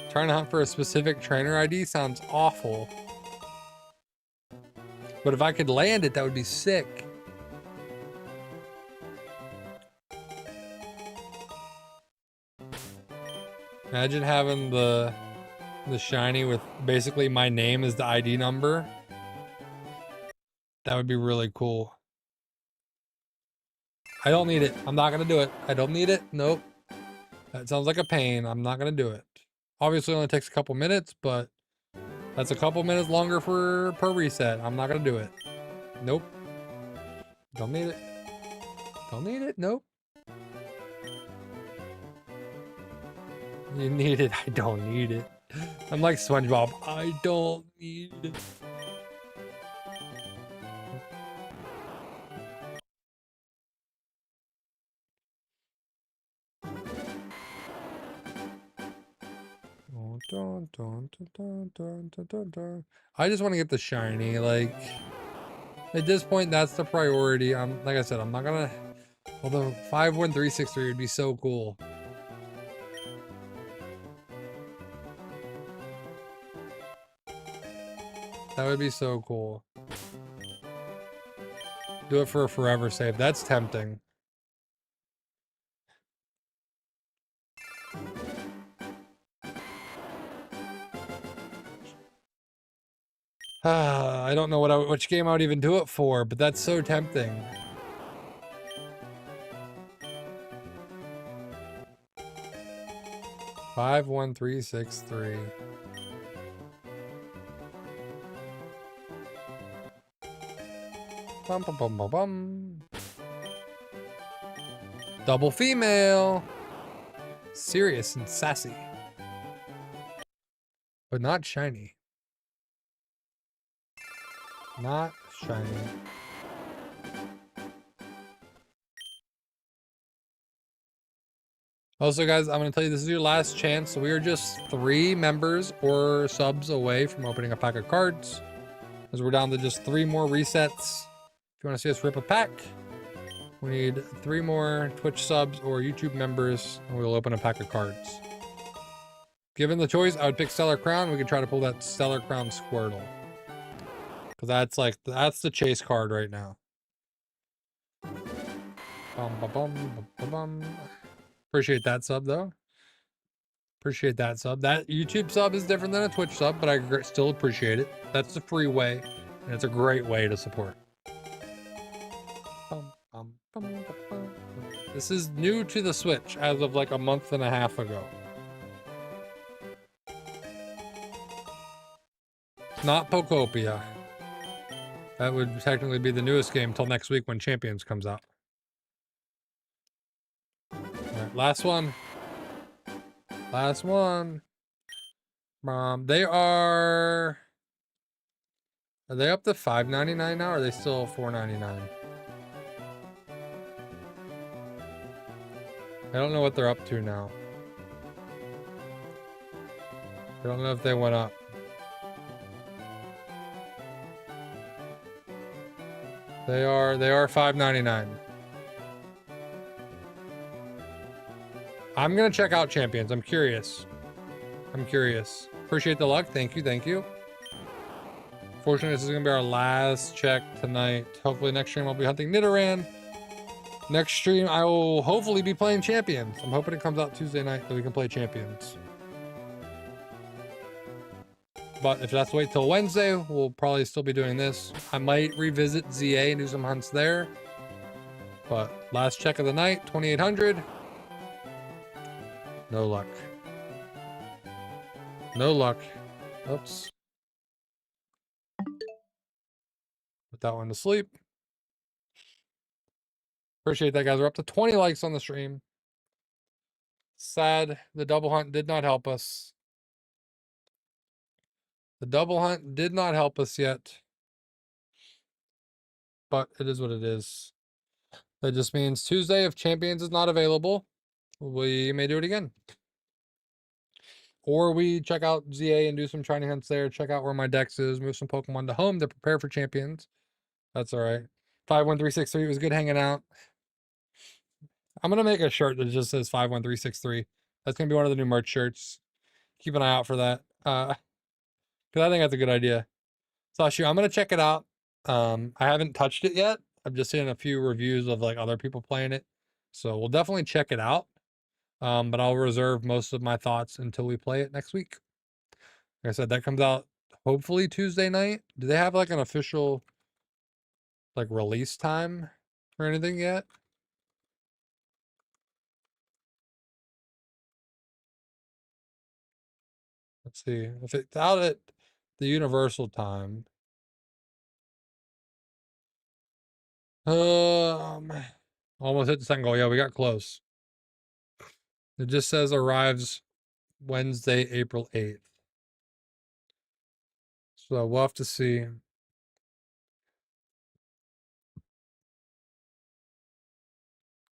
Trying to hunt for a specific trainer ID sounds awful. But if I could land it, that would be sick. Imagine having the shiny with basically my name as the ID number. That would be really cool. I don't need it. I'm not gonna do it. I don't need it. Nope. That sounds like a pain. I'm not gonna do it. Obviously it only takes a couple minutes, but that's a couple minutes longer per reset. I'm not gonna do it. Nope. Don't need it. Don't need it. Nope. You need it. I don't need it. I'm like SpongeBob. I don't need it. I just want to get the shiny. Like, at this point, that's the priority. Like I said, I'm not gonna. Although 51363 would be so cool. That would be so cool. Do it for a forever save. That's tempting. I don't know which game I would even do it for, but that's so tempting. Five, 1, 3, 6, 3. Bum, bum, bum, bum, bum. Double female. Serious and sassy. but not shiny. Not shiny. Also, guys, I'm going to tell you this is your last chance. So we are just 3 members or subs away from opening a pack of cards. As we're down to just 3 more resets. If you want to see us rip a pack, we need 3 more Twitch subs or YouTube members, and we'll open a pack of cards. Given the choice, I would pick Stellar Crown. We could try to pull that Stellar Crown Squirtle. Because that's the chase card right now. Bum, ba, bum, ba, bum. Appreciate that sub, though. Appreciate that sub. That YouTube sub is different than a Twitch sub, but I still appreciate it. That's the free way, and it's a great way to support. This is new to the Switch as of like a month and a half ago. Not Pokopia. That would technically be the newest game till next week when Champions comes out. Alright, last one. Last one. They are they up to $5.99 now, or are they still $4.99? I don't know what they're up to now. I don't know if they went up. They are $5.99. I'm gonna check out Champions. I'm curious. Appreciate the luck. Thank you. Fortunately, this is gonna be our last check tonight. Hopefully next stream I'll be hunting Nidoran. Next stream I will hopefully be playing Champions. I'm hoping it comes out Tuesday night that we can play Champions. But if that's wait till Wednesday, we'll probably still be doing this. I might revisit ZA and do some hunts there. But last check of the night, 2,800. No luck. No luck. Oops. Put that one to sleep. Appreciate that, guys. We're up to 20 likes on the stream. Sad the double hunt did not help us. The double hunt did not help us yet. But it is what it is. That just means Tuesday, if Champions is not available, we may do it again. Or we check out ZA and do some training hunts there. Check out where my dex is. Move some Pokemon to home to prepare for Champions. That's all right. 51363 was good hanging out. I'm going to make a shirt that just says 51363. That's going to be one of the new merch shirts. Keep an eye out for that. Because I think that's a good idea. So I'm going to check it out. I haven't touched it yet. I've just seen a few reviews of like other people playing it. So we'll definitely check it out. But I'll reserve most of my thoughts until we play it next week. Like I said, that comes out hopefully Tuesday night. Do they have like an official like release time or anything yet? Let's see. If it's out at the universal time. Almost hit the second goal. Yeah, we got close. It just says arrives Wednesday, April 8th. So we'll have to see.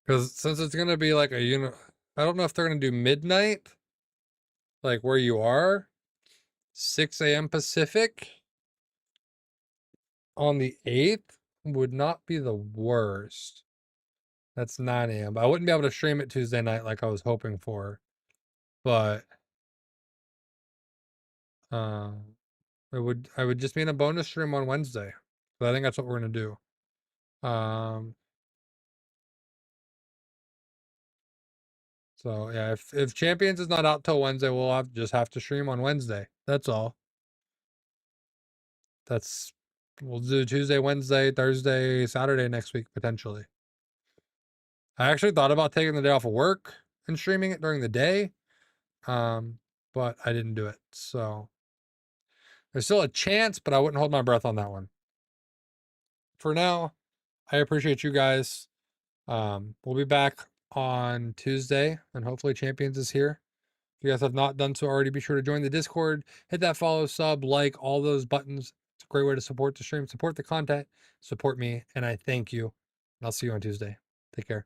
Because since it's going to be like a I don't know if they're going to do midnight, like where you are, 6 a.m. Pacific on the 8th would not be the worst. That's 9 a.m. But I wouldn't be able to stream it Tuesday night like I was hoping for. But I would just be in a bonus stream on Wednesday. But I think that's what we're going to do. So yeah, if Champions is not out till Wednesday, we'll just have to stream on Wednesday. That's all. We'll do Tuesday, Wednesday, Thursday, Saturday next week potentially. I actually thought about taking the day off of work and streaming it during the day, but I didn't do it. So there's still a chance, but I wouldn't hold my breath on that one. For now, I appreciate you guys. We'll be back on Tuesday, and hopefully Champions is here. If you guys have not done so already, be sure to join the Discord, hit that follow, sub, like, all those buttons. It's a great way to support the stream, support the content, support me, and I thank you. And I'll see you on Tuesday. Take care.